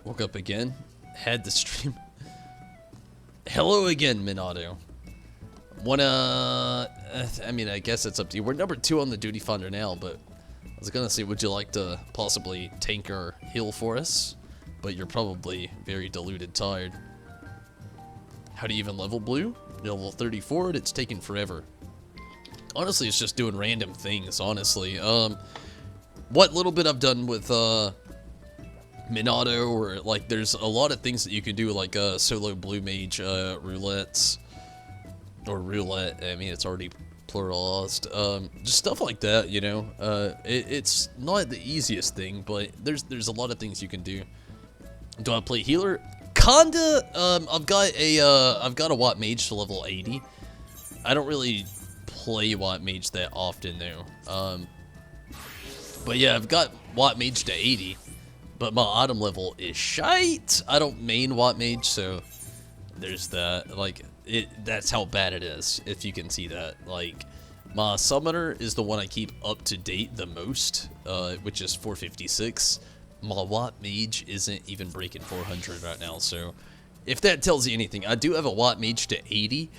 Woke up again, had the stream. Hello again, Minato. I mean, I guess it's up to you. We're number 2 on the duty finder now, but I was gonna say, would you like to possibly tank or heal for us? But you're probably very deluded tired. How do you even level blue? Level 34, it's taken forever. Honestly, it's just doing random things, honestly. what little bit I've done with Minato, or like there's a lot of things that you can do, like solo blue mage roulettes, or roulette. I mean, it's already pluralized. Just stuff like that, you know. It's not the easiest thing, but there's a lot of things you can do. Do I play healer? Kinda. I've got a Watt Mage to level 80. I don't really play Watt Mage that often though. But yeah, I've got Watt Mage to 80, but my item level is shite. I don't main Watt Mage, so there's that. Like, that's how bad it is, if you can see that. Like, my summoner is the one I keep up to date the most, which is 456. My Watt Mage isn't even breaking 400 right now, so if that tells you anything, I do have a Watt Mage to 80,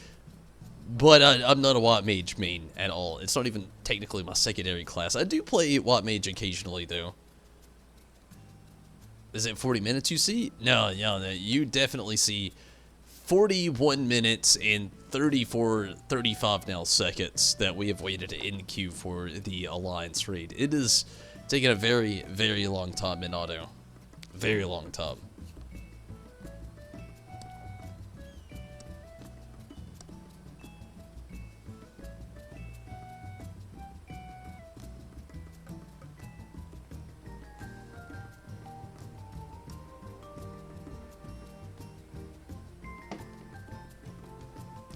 but I'm not a Watt Mage main at all. It's not even technically my secondary class. I do play Watt Mage occasionally, though. Is it 40 minutes you see? No, you definitely see 41 minutes and 35 now seconds that we have waited in queue for the Alliance raid. It is taking a very, very long time in auto. Very long time.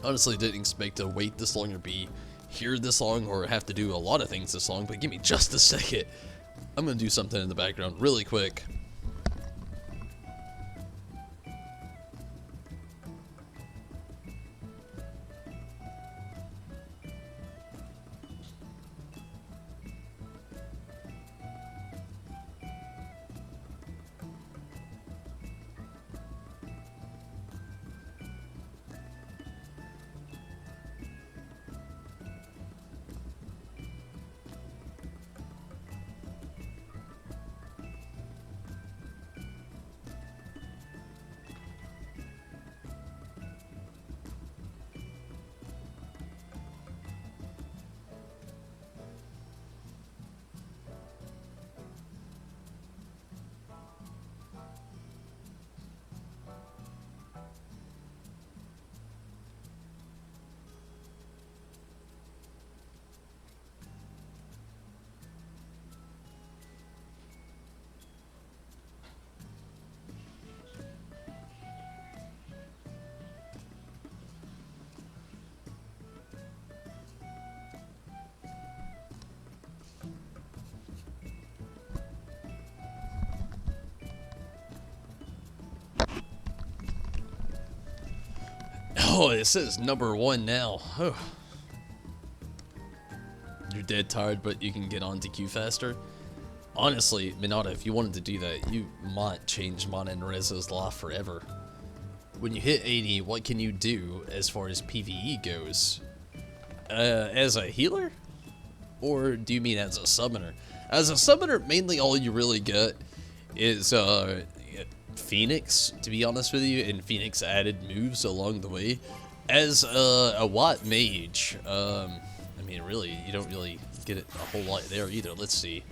Honestly, didn't expect to wait this long or be here this long or have to do a lot of things this long, but give me just a second. I'm gonna do something in the background really quick. Oh, it says #1 now. Oh. You're dead tired, but you can get on DQ faster. Honestly, Minato, if you wanted to do that, you might change Mana and Rezo's life forever. When you hit 80, what can you do as far as PvE goes? As a healer? Or do you mean as a summoner? As a summoner, mainly all you really get is Phoenix, to be honest with you, and Phoenix added moves along the way. As a Watt Mage, I mean, really, you don't really get it a whole lot there either. Let's see.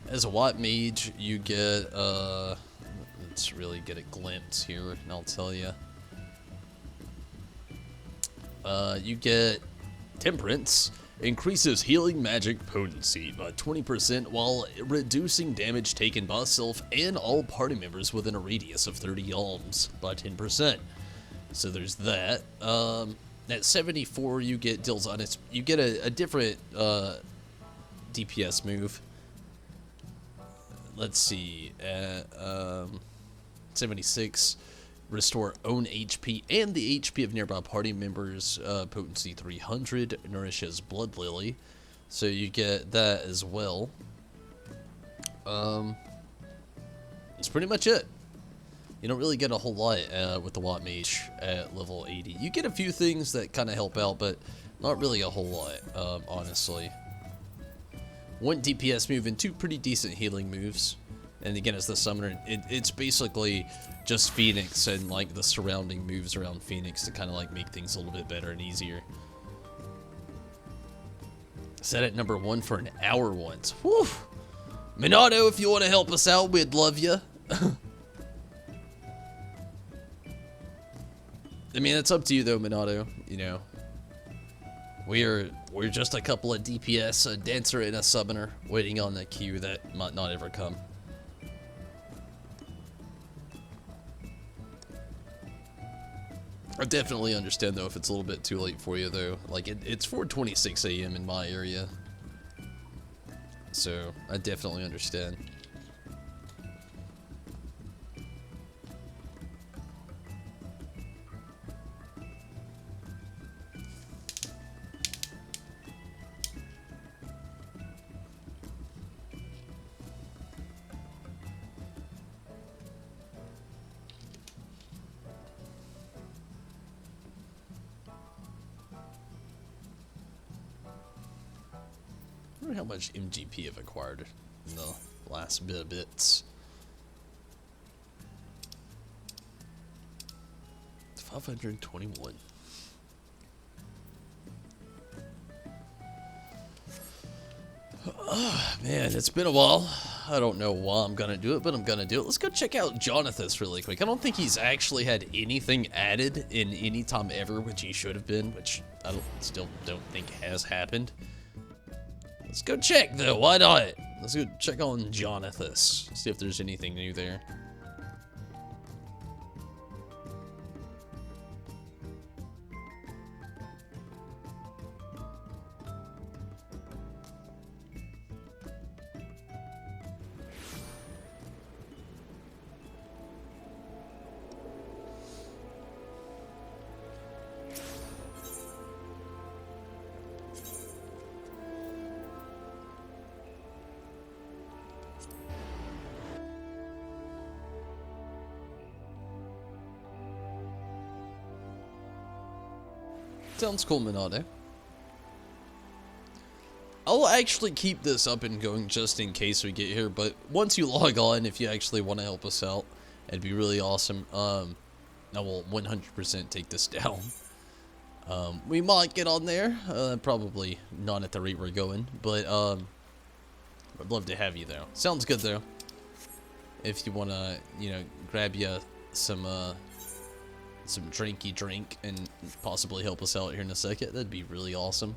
As a Watt Mage, you get, let's really get a glimpse here, and I'll tell you. You get Temperance. Increases healing magic potency by 20% while reducing damage taken by self and all party members within a radius of 30 alms by 10%. So there's that. At 74, you get deals on its. You get a different DPS move. Let's see. At 76. Restore own HP and the HP of nearby party members, potency 300, nourishes Blood Lily, so you get that as well. That's pretty much it. You don't really get a whole lot with the Watt Mage at level 80. You get a few things that kind of help out, but not really a whole lot, honestly. One DPS move and two pretty decent healing moves. And again, as the summoner, it's basically just Phoenix and like the surrounding moves around Phoenix to kind of like make things a little bit better and easier. Set at #1 for an hour once. Whew! Minato, if you want to help us out, we'd love you. I mean, it's up to you though, Minato. You know, we're just a couple of DPS, a dancer and a summoner, waiting on the queue that might not ever come. I definitely understand though if it's a little bit too late for you though. Like it's 4:26 a.m. in my area, so I definitely understand. I wonder how much MGP I've acquired in the last bit of bits. 521. Oh, man, it's been a while. I don't know why I'm gonna do it, but I'm gonna do it. Let's go check out Jonathan really quick. I don't think he's actually had anything added in any time ever, which he should have been, which I still don't think has happened. Let's go check though, why not? Let's go check on Jonathan, see if there's anything new there. Sounds cool, Minato. I'll actually keep this up and going just in case we get here, but once you log on, if you actually want to help us out, it'd be really awesome. I will 100% take this down. We might get on there, probably not at the rate we're going, but I'd love to have you though. Sounds good though. If you want to, you know, grab you some drinky drink and possibly help us out here in a second, that'd be really awesome.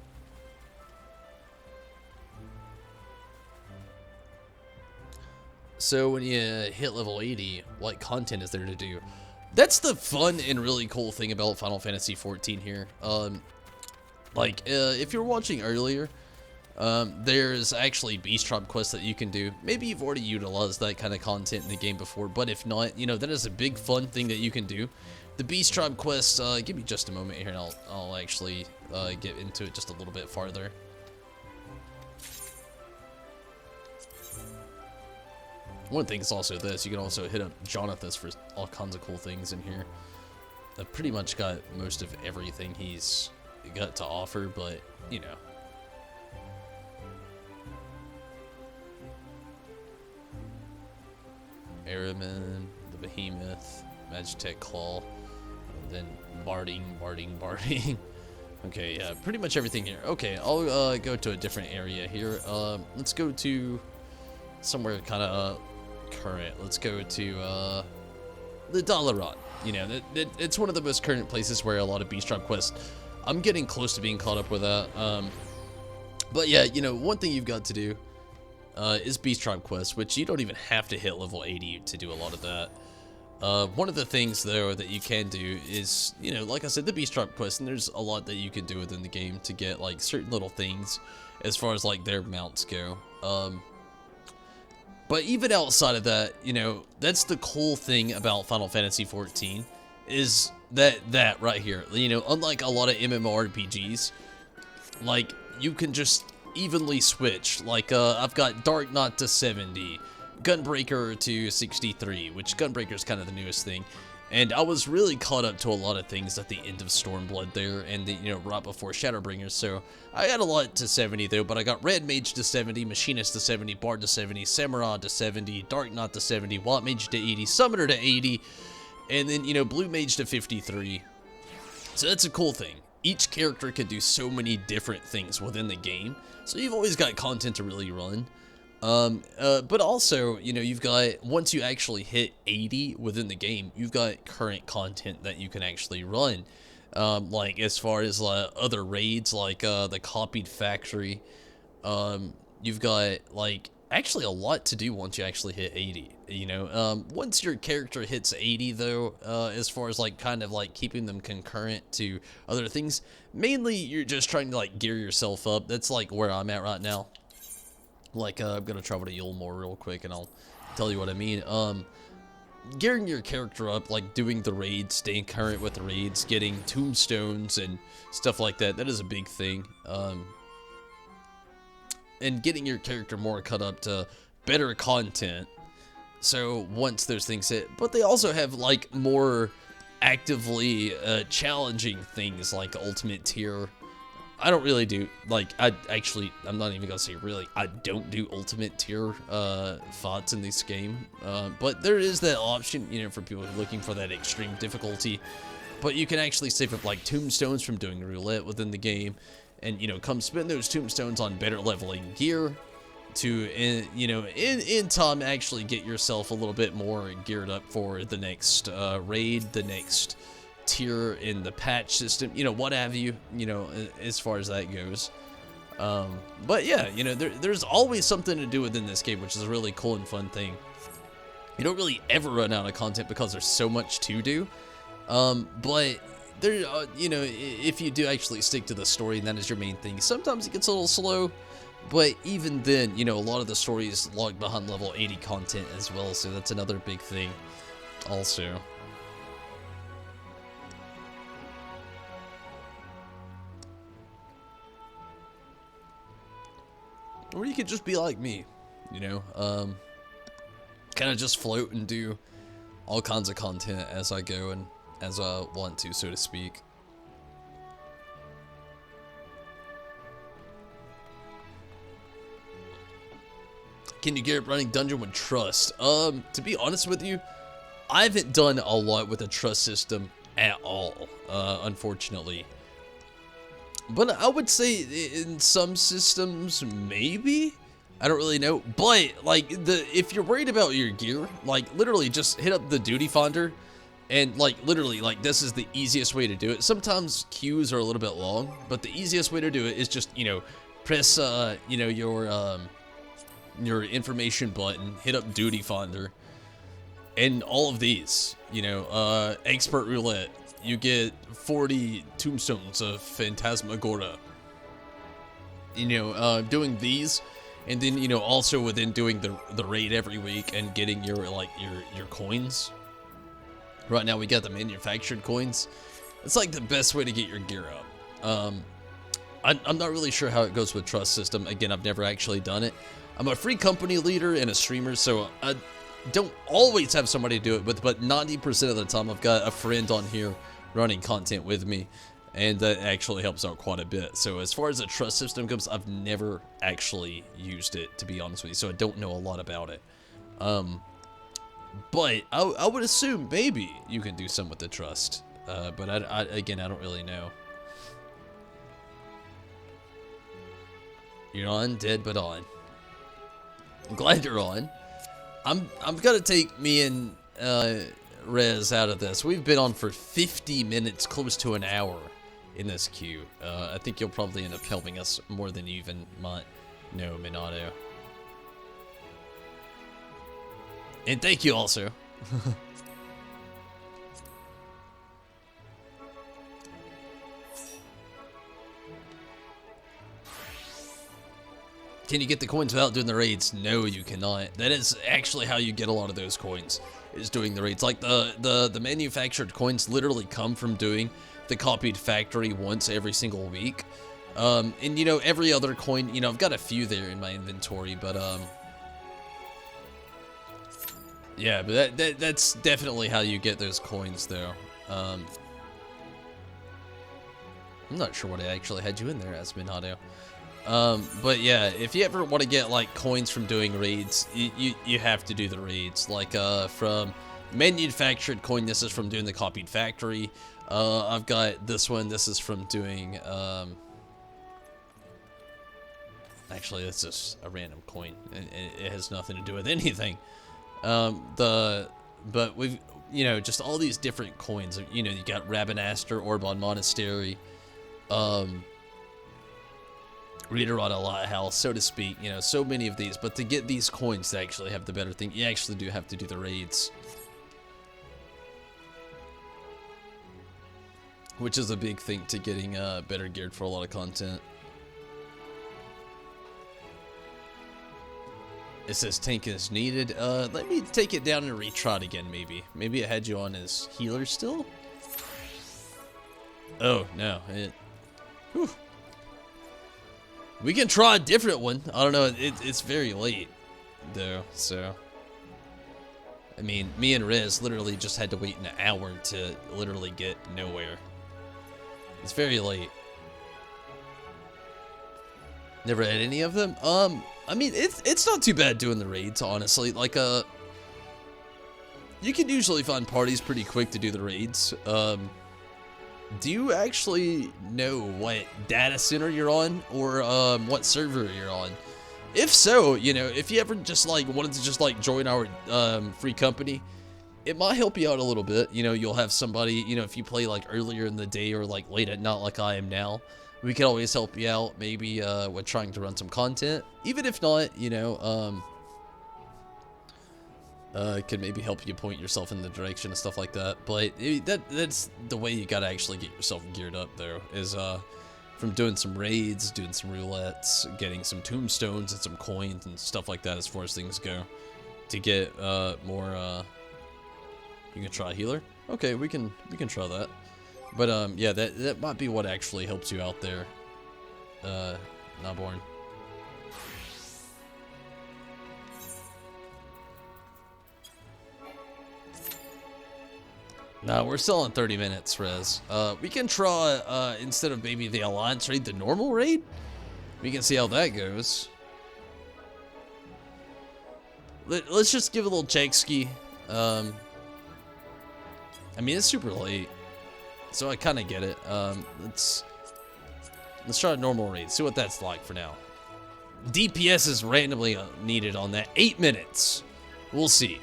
So when you hit level 80, what content is there to do? That's the fun and really cool thing about Final Fantasy XIV here. If you're watching earlier, there's actually Beast Tribe quests that you can do. Maybe you've already utilized that kind of content in the game before, but if not, you know, that is a big fun thing that you can do. The Beast Tribe quest, give me just a moment here and I'll actually get into it just a little bit farther. One thing is also this, you can also hit up Jonathan for all kinds of cool things in here. I've pretty much got most of everything he's got to offer, but, you know. Araman, the Behemoth, Magitech Claw, and then Barding. Okay, yeah, pretty much everything here. Okay, I'll go to a different area here. Let's go to somewhere kind of current. Let's go to the Dalaran. You know, it's one of the most current places where a lot of Beast Tribe quests. I'm getting close to being caught up with that. But yeah, you know, one thing you've got to do is Beast Tribe quest, which you don't even have to hit level 80 to do a lot of that. One of the things though that you can do is, you know, like I said, the Beast Tribe quest, and there's a lot that you can do within the game to get like certain little things as far as like their mounts go. But even outside of that, you know, that's the cool thing about Final Fantasy XIV is that right here. You know, unlike a lot of MMORPGs, like you can just evenly switch. Like I've got Dark Knot to 70, Gunbreaker to 63, which Gunbreaker is kind of the newest thing. And I was really caught up to a lot of things at the end of Stormblood there, and you know, right before Shadowbringers. So I got a lot to 70 though, but I got Red Mage to 70, Machinist to 70, Bard to 70, Samurai to 70, Dark Knot to 70, White Mage to 80, Summoner to 80, and then, you know, Blue Mage to 53. So that's a cool thing. Each character can do so many different things within the game, so you've always got content to really run. But also, you know, you've got, once you actually hit 80 within the game, you've got current content that you can actually run. Like, as far as other raids, like the copied factory, you've got, like, actually a lot to do once you actually hit 80, you know. Once your character hits 80, though, as far as, like, kind of, like, keeping them concurrent to other things, mainly you're just trying to, like, gear yourself up. That's, like, where I'm at right now. Like, I'm gonna travel to Yulmore real quick, and I'll tell you what I mean. Gearing your character up, like, doing the raids, staying current with the raids, getting tombstones and stuff like that, that is a big thing. And getting your character more cut up to better content, so once those things hit. But they also have, like, more actively challenging things, like ultimate tier. I don't really do, like, I'm not even gonna say really, I don't do ultimate tier FOTs in this game, but there is that option, you know, for people looking for that extreme difficulty. But you can actually save up, like, tombstones from doing roulette within the game, and, you know, come spend those tombstones on better leveling gear to, you know, in time actually get yourself a little bit more geared up for the next raid, the next tier in the patch system, you know, what have you, you know, as far as that goes. But yeah, you know, there's always something to do within this game, which is a really cool and fun thing. You don't really ever run out of content because there's so much to do. But there, you know, if you do actually stick to the story and that is your main thing, sometimes it gets a little slow, but even then, you know, a lot of the story is logged behind level 80 content as well, so that's another big thing also. Or you could just be like me, you know, kind of just float and do all kinds of content as I go and as I want to, so to speak. Can you get running dungeon with trust? To be honest with you, I haven't done a lot with the trust system at all, unfortunately. But I would say in some systems, maybe? I don't really know. But, like, if you're worried about your gear, like, literally just hit up the duty finder. And, like, literally, like, this is the easiest way to do it. Sometimes queues are a little bit long, but the easiest way to do it is just, you know, press, you know, your information button, hit up duty finder, and all of these, you know, expert roulette. You get 40 tombstones of Phantasmagoria. You know, doing these, and then, you know, also within doing the raid every week and getting your, like, your coins. Right now we got the manufactured coins. It's like the best way to get your gear up. I'm not really sure how it goes with trust system. Again, I've never actually done it. I'm a free company leader and a streamer, so I don't always have somebody to do it with, but 90% of the time I've got a friend on here running content with me, and that actually helps out quite a bit. So as far as the trust system goes, I've never actually used it, to be honest with you, so I don't know a lot about it. But I would assume maybe you can do some with the trust, but again, I don't really know. You're on, dead but on. I'm glad you're on. I'm gonna take me and Rez out of this. We've been on for 50 minutes, close to an hour in this queue. I think you'll probably end up helping us more than you even might know, Minato. And thank you also. Can you get the coins without doing the raids? No, you cannot. That is actually how you get a lot of those coins, is doing the raids. Like the manufactured coins literally come from doing the copied factory once every single week. And you know, every other coin, you know, I've got a few there in my inventory, but yeah, but that's definitely how you get those coins, though. I'm not sure what I actually had you in there as, Minato. But yeah, if you ever want to get, like, coins from doing raids, you have to do the raids. Like, from manufactured coin, this is from doing the copied factory. I've got this one, this is from doing, Actually, that's just a random coin. It has nothing to do with anything. But we've, you know, just all these different coins. You know, you got Rabanastre, Orbon Monastery, Reader on a Lighthouse, so to speak. You know, so many of these. But to get these coins to actually have the better thing, you actually do have to do the raids. Which is a big thing to getting better geared for a lot of content. It says tank is needed. Let me take it down and retrot again, maybe. Maybe it had you on as healer still? Oh, no. Whew. We can try a different one. I don't know. It's very late, though, so. I mean, me and Riz literally just had to wait an hour to literally get nowhere. It's very late. Never had any of them? I mean, it's not too bad doing the raids, honestly. Like, you can usually find parties pretty quick to do the raids. Do you actually know what data center you're on, or what server you're on? If so, you know, if you ever just like wanted to just like join our free company, it might help you out a little bit. You know, you'll have somebody, you know, if you play like earlier in the day or like late at night like I am now, we can always help you out, maybe with trying to run some content. Even if not, you know, could maybe help you point yourself in the direction and stuff like that. But that's the way you gotta actually get yourself geared up, though, is from doing some raids, doing some roulettes, getting some tombstones and some coins and stuff like that as far as things go. To get more, you can try healer? Okay, we can try that. But yeah, that might be what actually helps you out there. Not born. No, we're still on 30 minutes, Rez. We can try, instead of maybe the Alliance raid, the normal raid? We can see how that goes. Let's just give a little check ski. I mean, it's super late, so I kind of get it. Let's try a normal raid, see what that's like for now. DPS is randomly needed on that. 8 minutes. We'll see.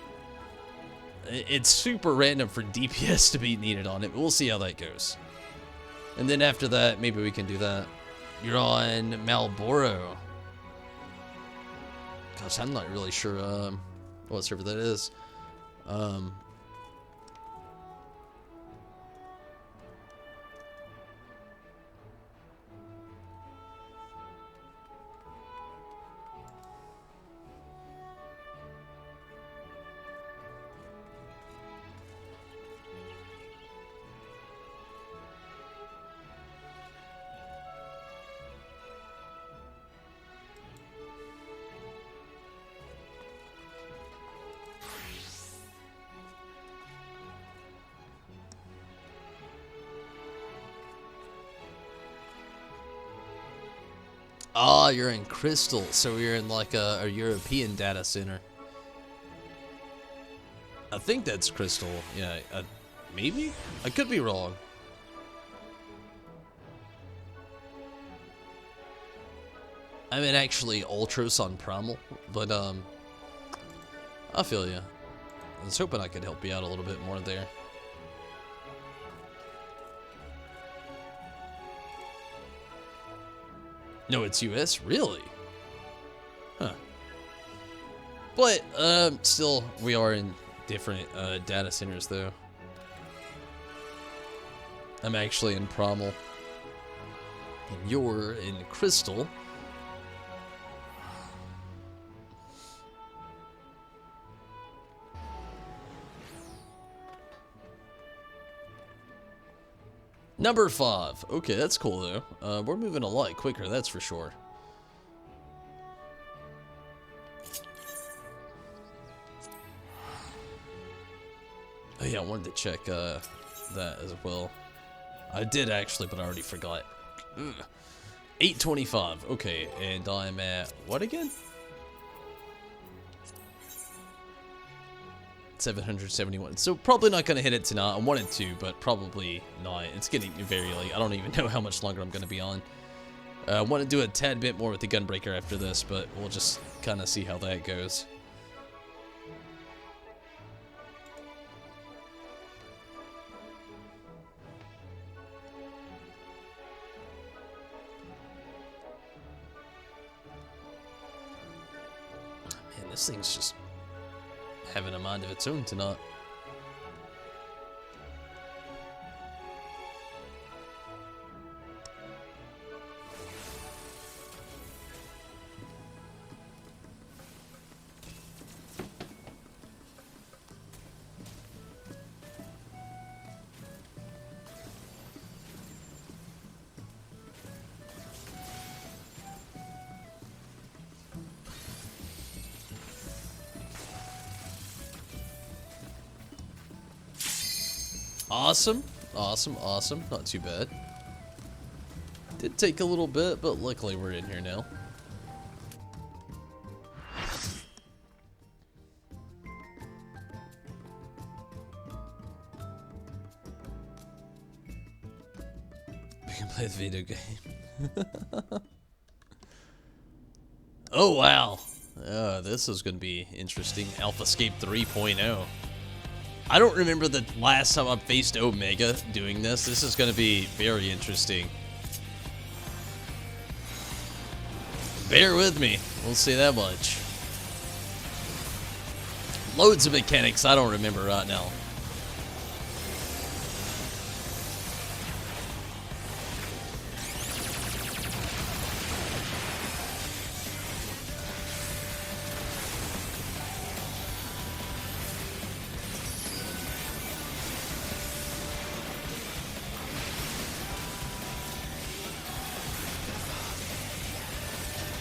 It's super random for DPS to be needed on it, but we'll see how that goes. And then after that, maybe we can do that. You're on Malboro. Gosh, I'm not really sure what server that is. Ah, you're in Crystal, so you're in like a European data center. I think that's Crystal. Yeah, maybe? I could be wrong. I'm in actually Ultros on Primal, but I feel you. I was hoping I could help you out a little bit more there. No, it's US? Really? Huh. But, still, we are in different, data centers, though. I'm actually in Primal. And you're in Crystal. Number 5. Okay, that's cool, though. We're moving a lot quicker, that's for sure. Oh, yeah, I wanted to check that as well. I did, actually, but I already forgot. Ugh. 825. Okay, and I'm at what again? 771. So probably not going to hit it tonight. I wanted to, but probably not. It's getting very late. I don't even know how much longer I'm going to be on. I want to do a tad bit more with the Gunbreaker after this, but we'll just kind of see how that goes. Man, this thing's just having a mind of its own tonight. Awesome, awesome, awesome. Not too bad. Did take a little bit, but luckily we're in here now. We can play the video game. Oh, wow. This is going to be interesting. AlphaScape 3.0. I don't remember the last time I faced Omega doing this. This is going to be very interesting. Bear with me. We'll say that much. Loads of mechanics I don't remember right now.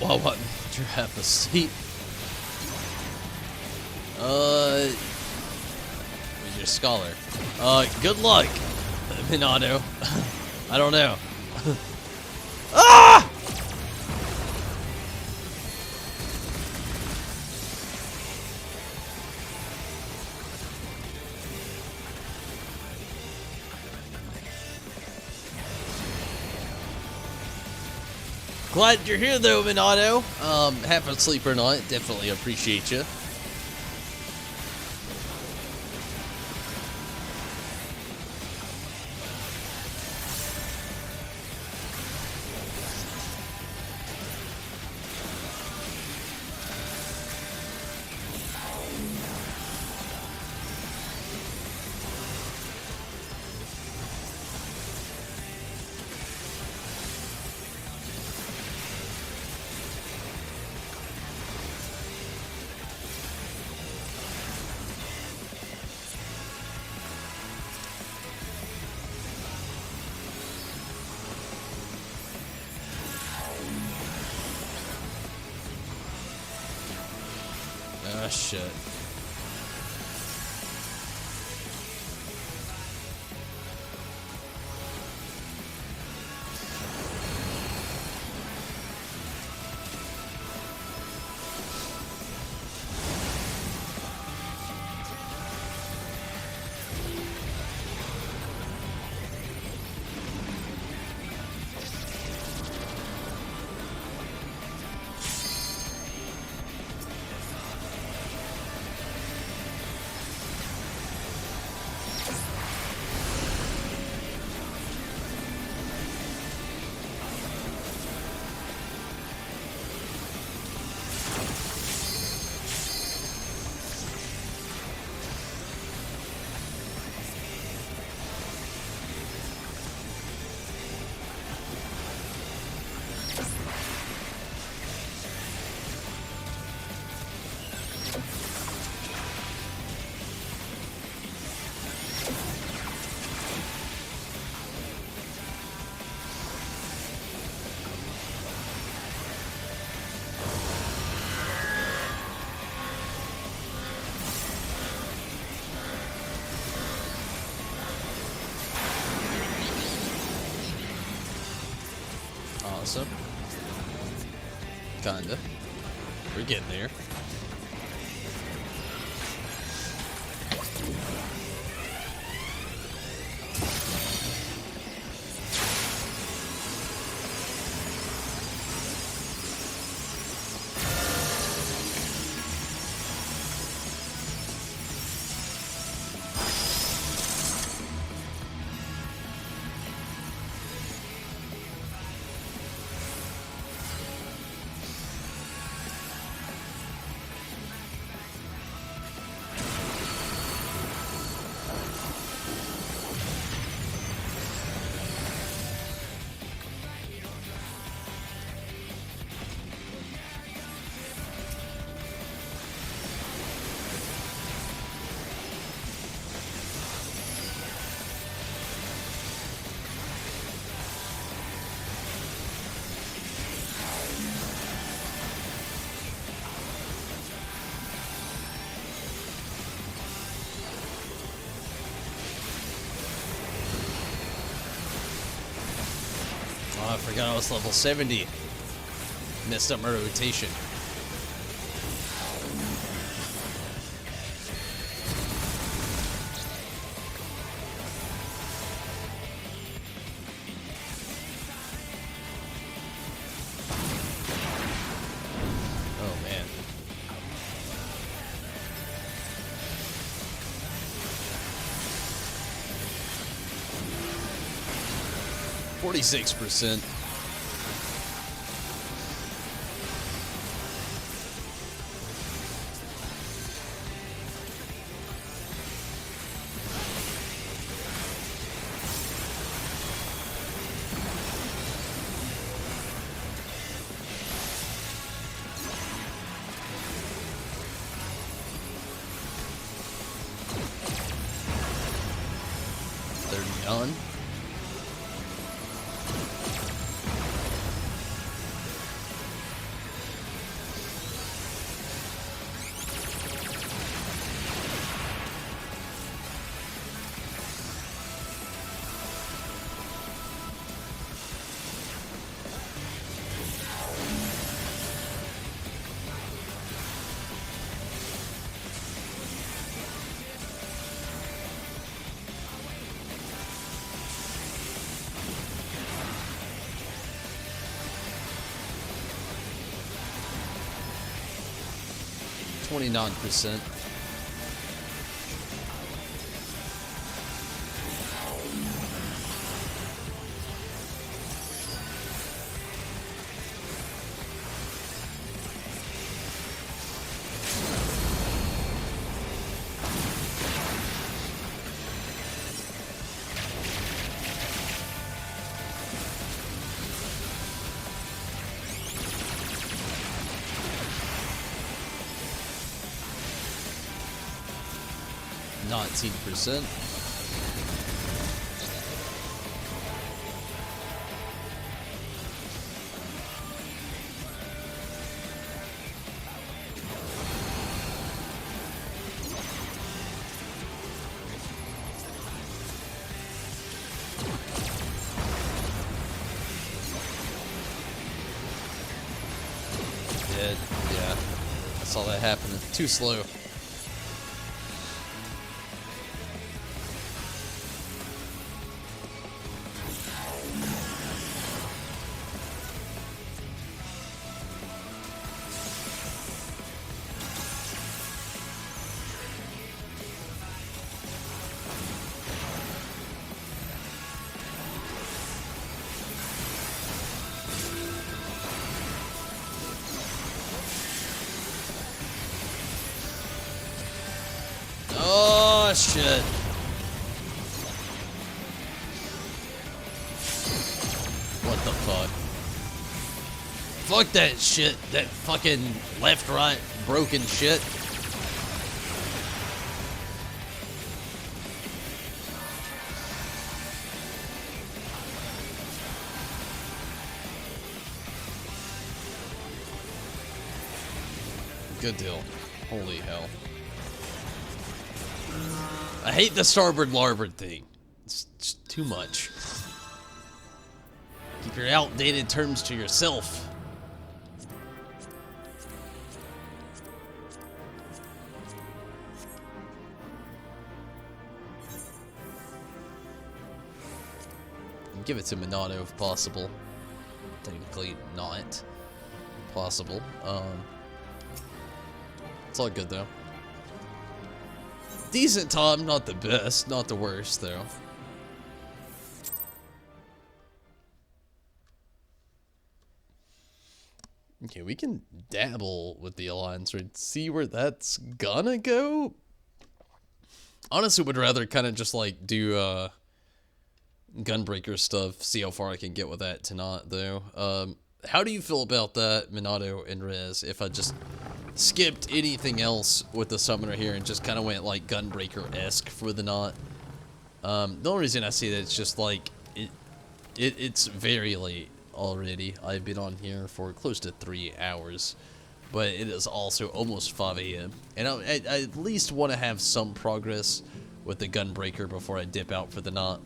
Well, what made you have a seat? Who's your scholar? Good luck, Minato. I don't know. Ah! Glad you're here though, Minato. Half asleep or not, definitely appreciate you. Ah, shit. Awesome. Kinda. We're getting there. Oh, I forgot I was level 70. Messed up my rotation. Oh man. 46%. On. %. %. Dead. Yeah. I saw that happening. Too slow. Oh shit. What the fuck? Fuck that shit. That fucking left right broken shit. Good deal. Holy hell. I hate the starboard larboard thing. It's just too much. Keep your outdated terms to yourself. Give it to Minato if possible. Technically not possible. It's all good though. Decent Tom, not the best, not the worst though. Okay, we can dabble with the alliance, right? See where that's gonna go. Honestly, would rather kind of just like do gunbreaker stuff. See how far I can get with that to not though. How do you feel about that, Minato and Rez? If I just skipped anything else with the summoner here and just kind of went like gunbreaker-esque for the knot. The only reason I say that is just like it's very late already. I've been on here for close to 3 hours, but it is also almost 5 a.m. and I at least want to have some progress with the gunbreaker before I dip out for the knot.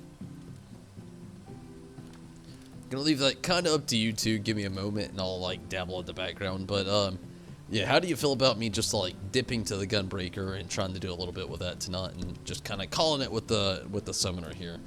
Gonna leave that kind of up to you two. Give me a moment and I'll like dabble in the background. But yeah, how do you feel about me just like dipping to the Gunbreaker and trying to do a little bit with that tonight and just kind of calling it with the summoner here?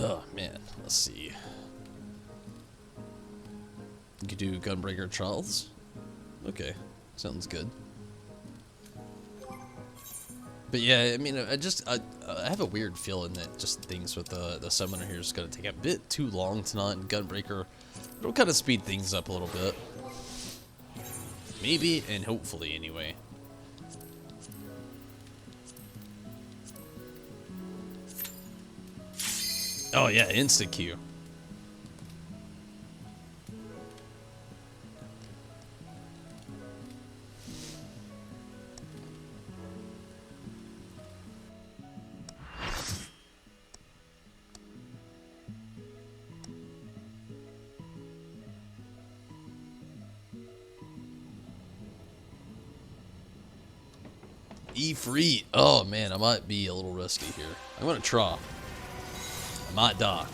Oh man, let's see. You could do Gunbreaker Charles. Okay, sounds good. But yeah, I mean, I have a weird feeling that just things with the summoner here is gonna take a bit too long tonight, and Gunbreaker, it'll kind of speed things up a little bit. Maybe, and hopefully anyway. Oh yeah, insta Q. E-free. Oh man, I might be a little rusty here. I'm gonna try. I might die.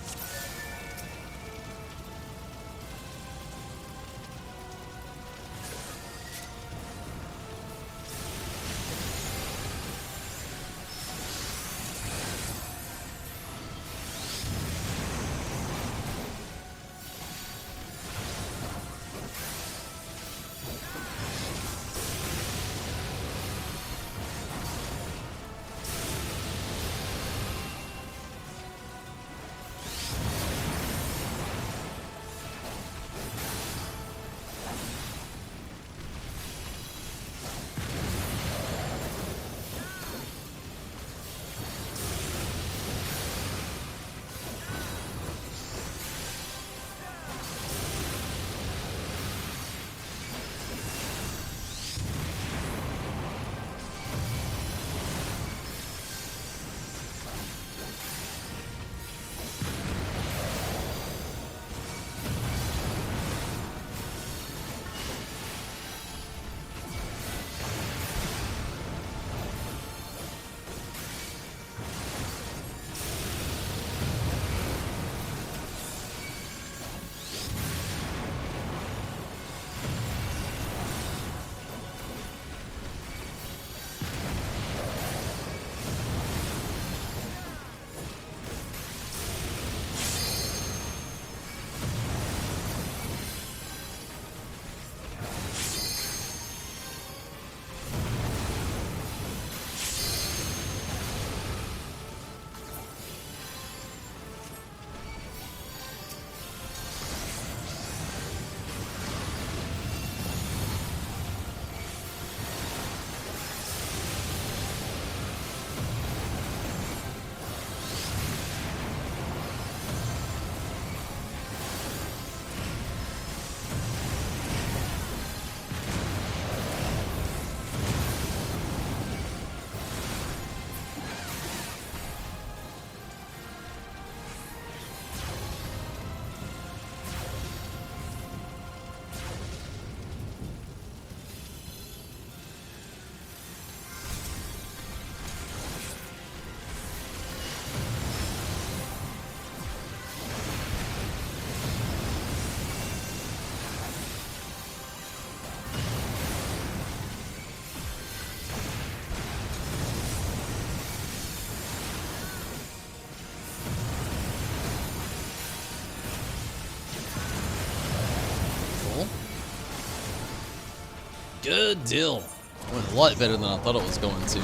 Good deal. Went a lot better than I thought it was going to.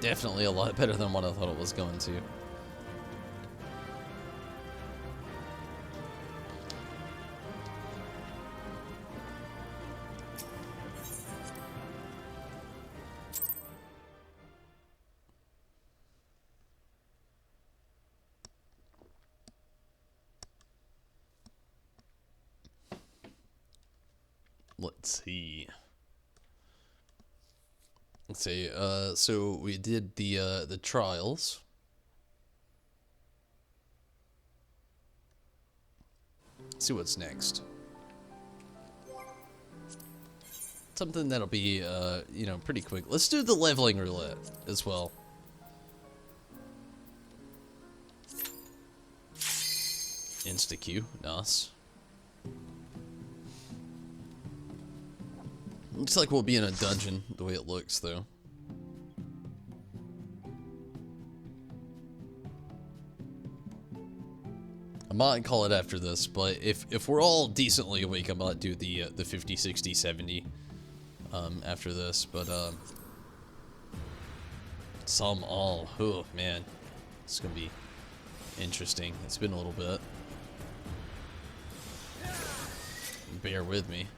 Definitely a lot better than what I thought it was going to. Let's see. Let's see. So we did the trials. Let's see what's next. Something that'll be you know, pretty quick. Let's do the leveling roulette as well. Insta Q, nice. Looks like we'll be in a dungeon, the way it looks, though. I might call it after this, but if we're all decently awake, I might do the 50, 60, 70 after this, but some all. Oh, man. It's gonna be interesting. It's been a little bit. Bear with me.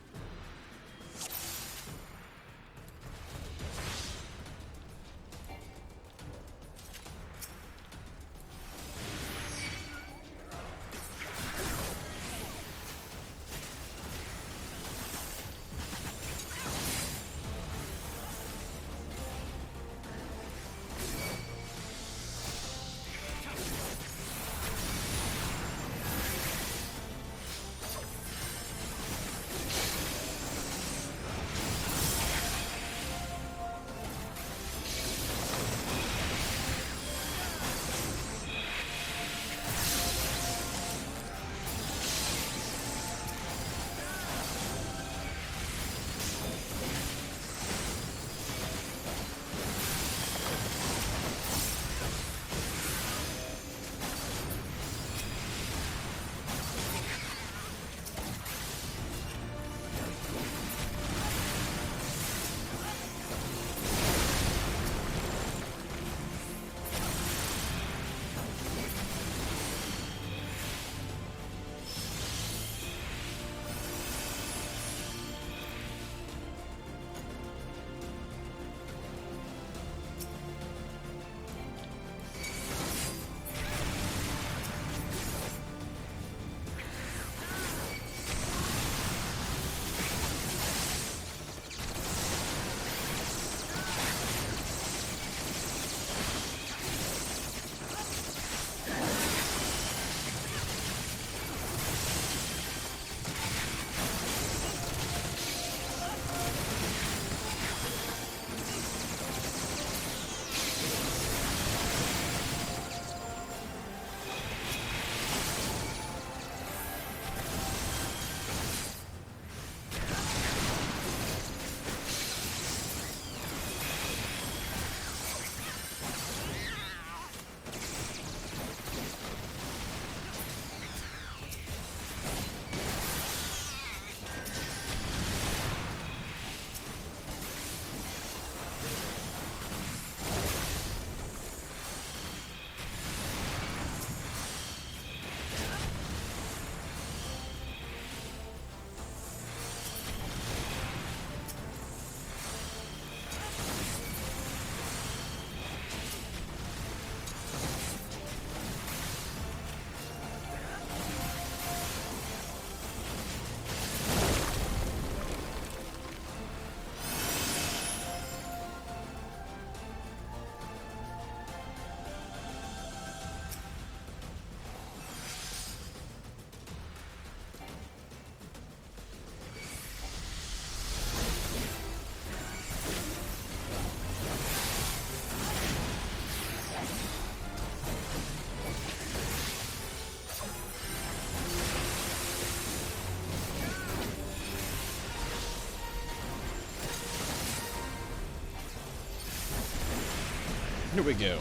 Here we go.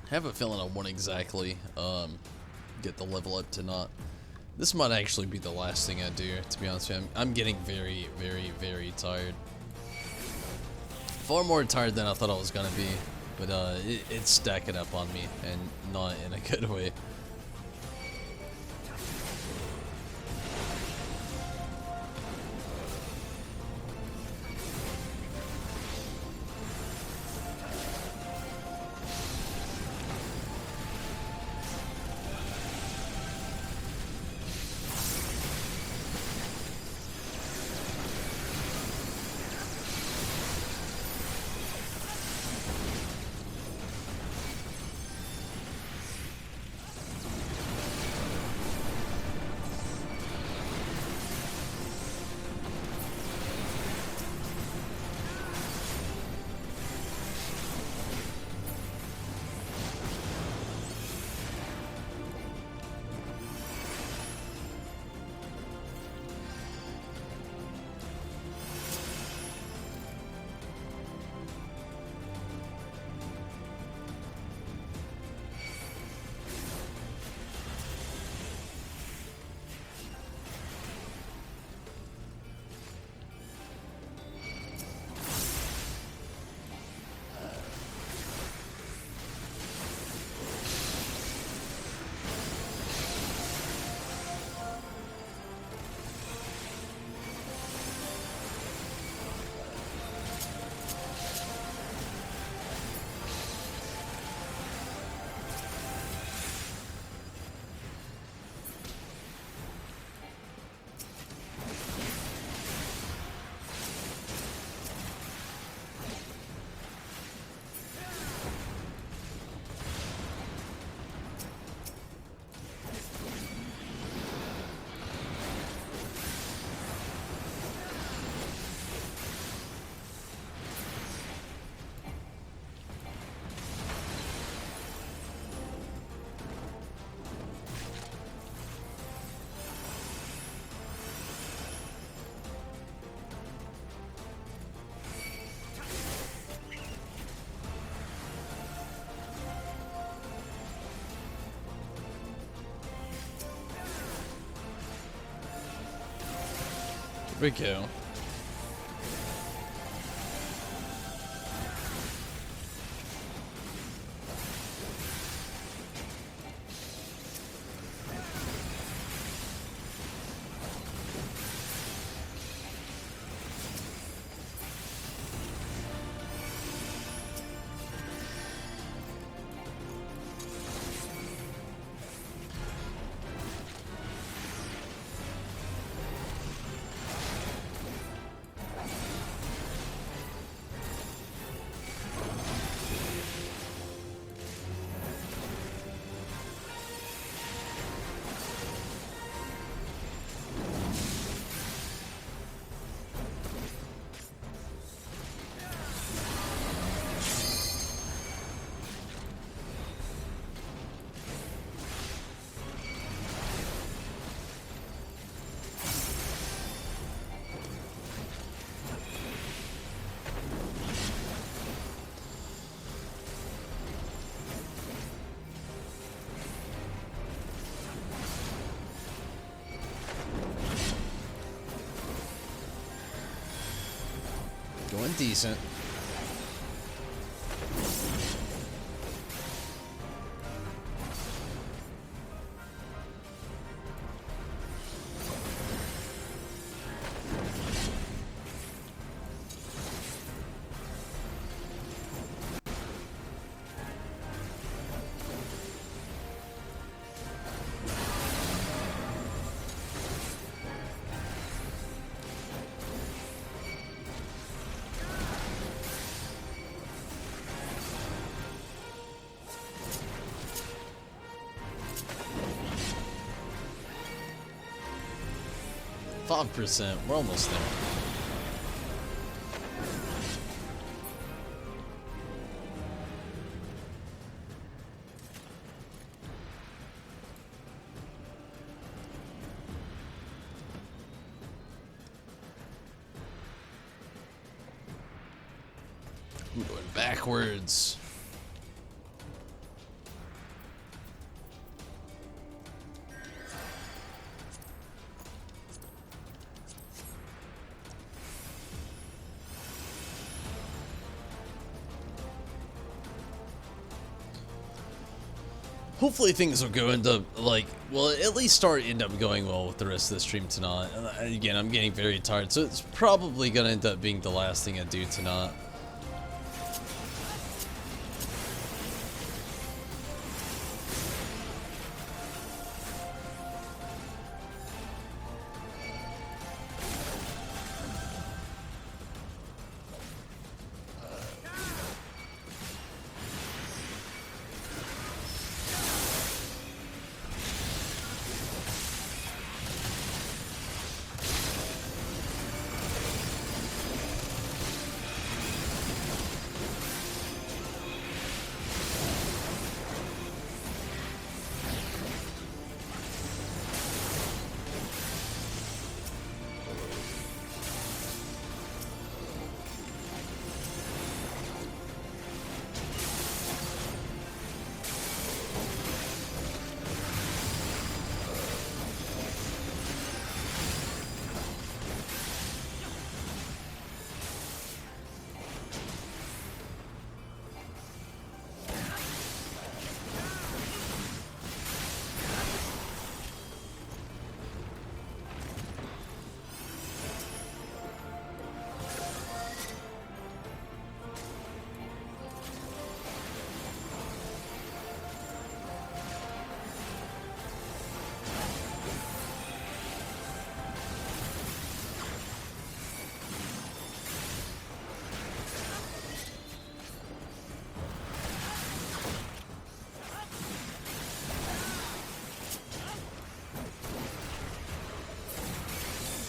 I have a feeling I won't exactly get the level up to not. This might actually be the last thing I do, to be honest with you. I'm getting very, very, very tired. Far more tired than I thought I was gonna be, but it's stacking up on me, and not in a good way. Here we go. looking decent. %. We're almost there. I'm going backwards. Hopefully things will go into, like, well, at least end up going well with the rest of the stream tonight. Again, I'm getting very tired, so it's probably going to end up being the last thing I do tonight.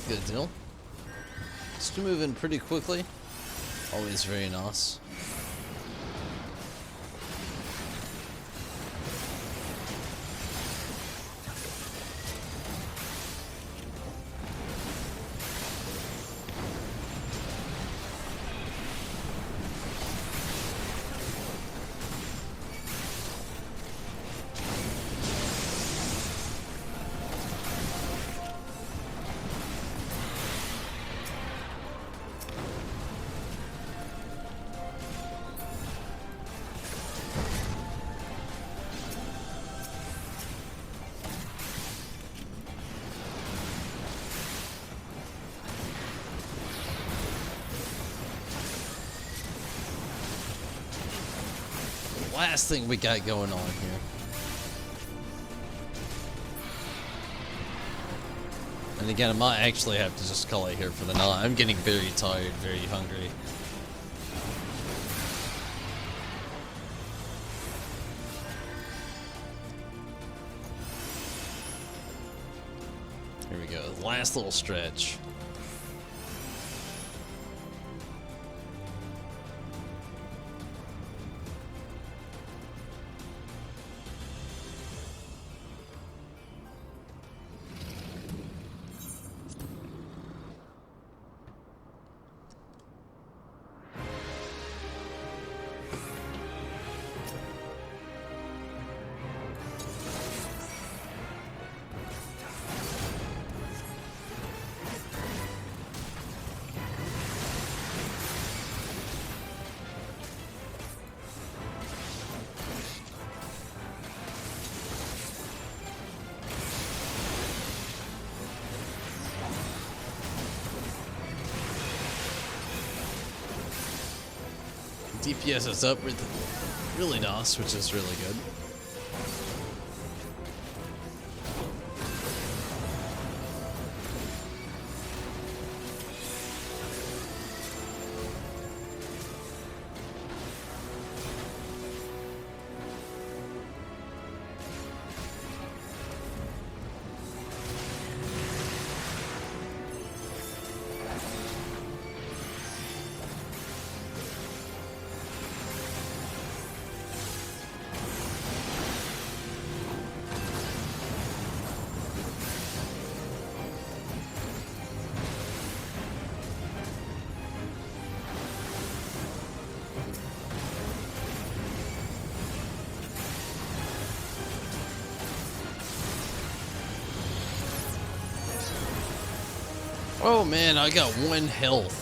Good deal. Still moving pretty quickly. Always very nice. Last thing we got going on here. And again, I might actually have to just call it here for the night. I'm getting very tired, very hungry. Here we go. Last little stretch. DPS is up with really nice, which is really good. Oh man, I got 1 health.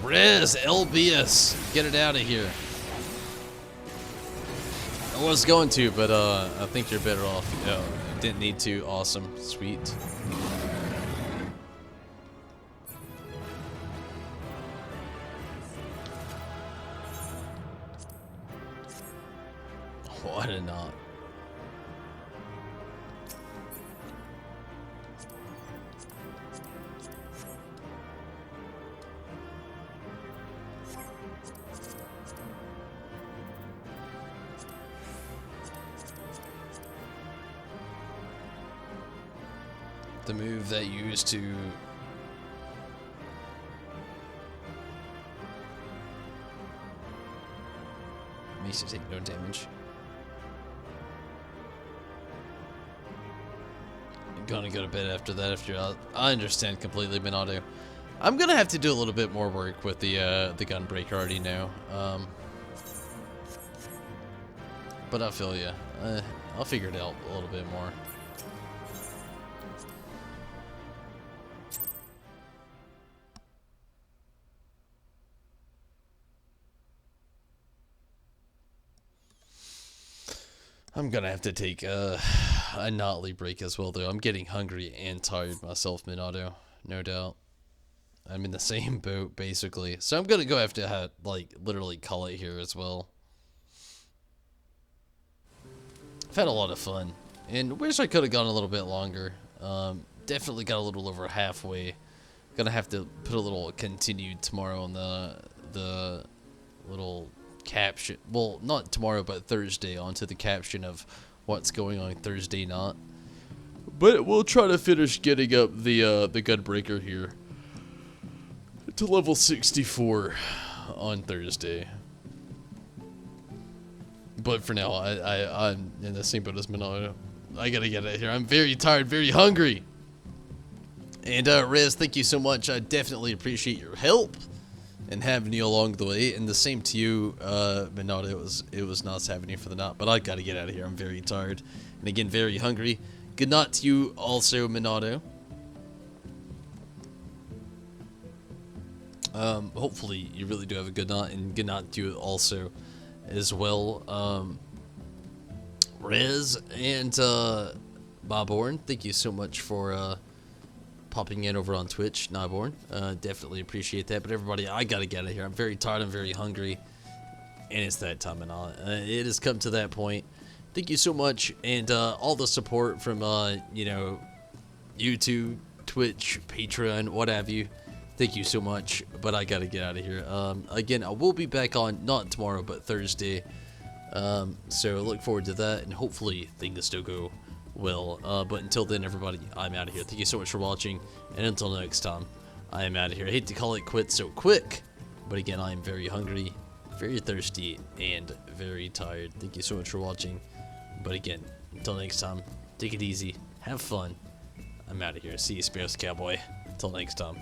Rez, LBS, get it out of here. I was going to, but I think you're better off. Didn't need to. Awesome, sweet. Oh, I did not. The move that used to makes you take no damage. You're gonna go to bed after that if you're out. I understand completely, Minato. I'm gonna have to do a little bit more work with the gunbreaker already now. But I feel ya. I'll figure it out a little bit more. I'm gonna have to take a nightly break as well, though. I'm getting hungry and tired myself, Minato, no doubt. I'm in the same boat, basically. So I'm gonna go have to, like, literally call it here as well. I've had a lot of fun, and wish I could have gone a little bit longer. Definitely got a little over halfway. Gonna have to put a little continued tomorrow on the little caption, well, not tomorrow but Thursday, onto the caption of what's going on Thursday night. But we'll try to finish getting up the gunbreaker here to level 64 on Thursday. But for now, I'm in the same boat as Minato. I gotta get out of here. I'm very tired, very hungry. And Rez, thank you so much. I definitely appreciate your help and having you along the way, and the same to you, Minato. It was nice having you for the night, but I gotta get out of here. I'm very tired, and again, very hungry. Good night to you also, Minato. Hopefully you really do have a good night, and good night to you also as well. Rez and Boborn, thank you so much for popping in over on Twitch, Nyborn. Definitely appreciate that. But everybody, I gotta get out of here. I'm very tired. I'm very hungry, and it's that time and all. It has come to that point. Thank you so much, and all the support from you know, YouTube, Twitch, Patreon, what have you. Thank you so much. But I gotta get out of here. Again, I will be back on not tomorrow but Thursday. So I look forward to that, and hopefully things still go well. But until then, everybody, I'm out of here. Thank you so much for watching, and until next time, I am out of here. I hate to call it quits so quick, but again, I am very hungry, very thirsty, and very tired. Thank you so much for watching. But again, until next time, take it easy, have fun. I'm out of here. See you, Spears Cowboy. Until next time.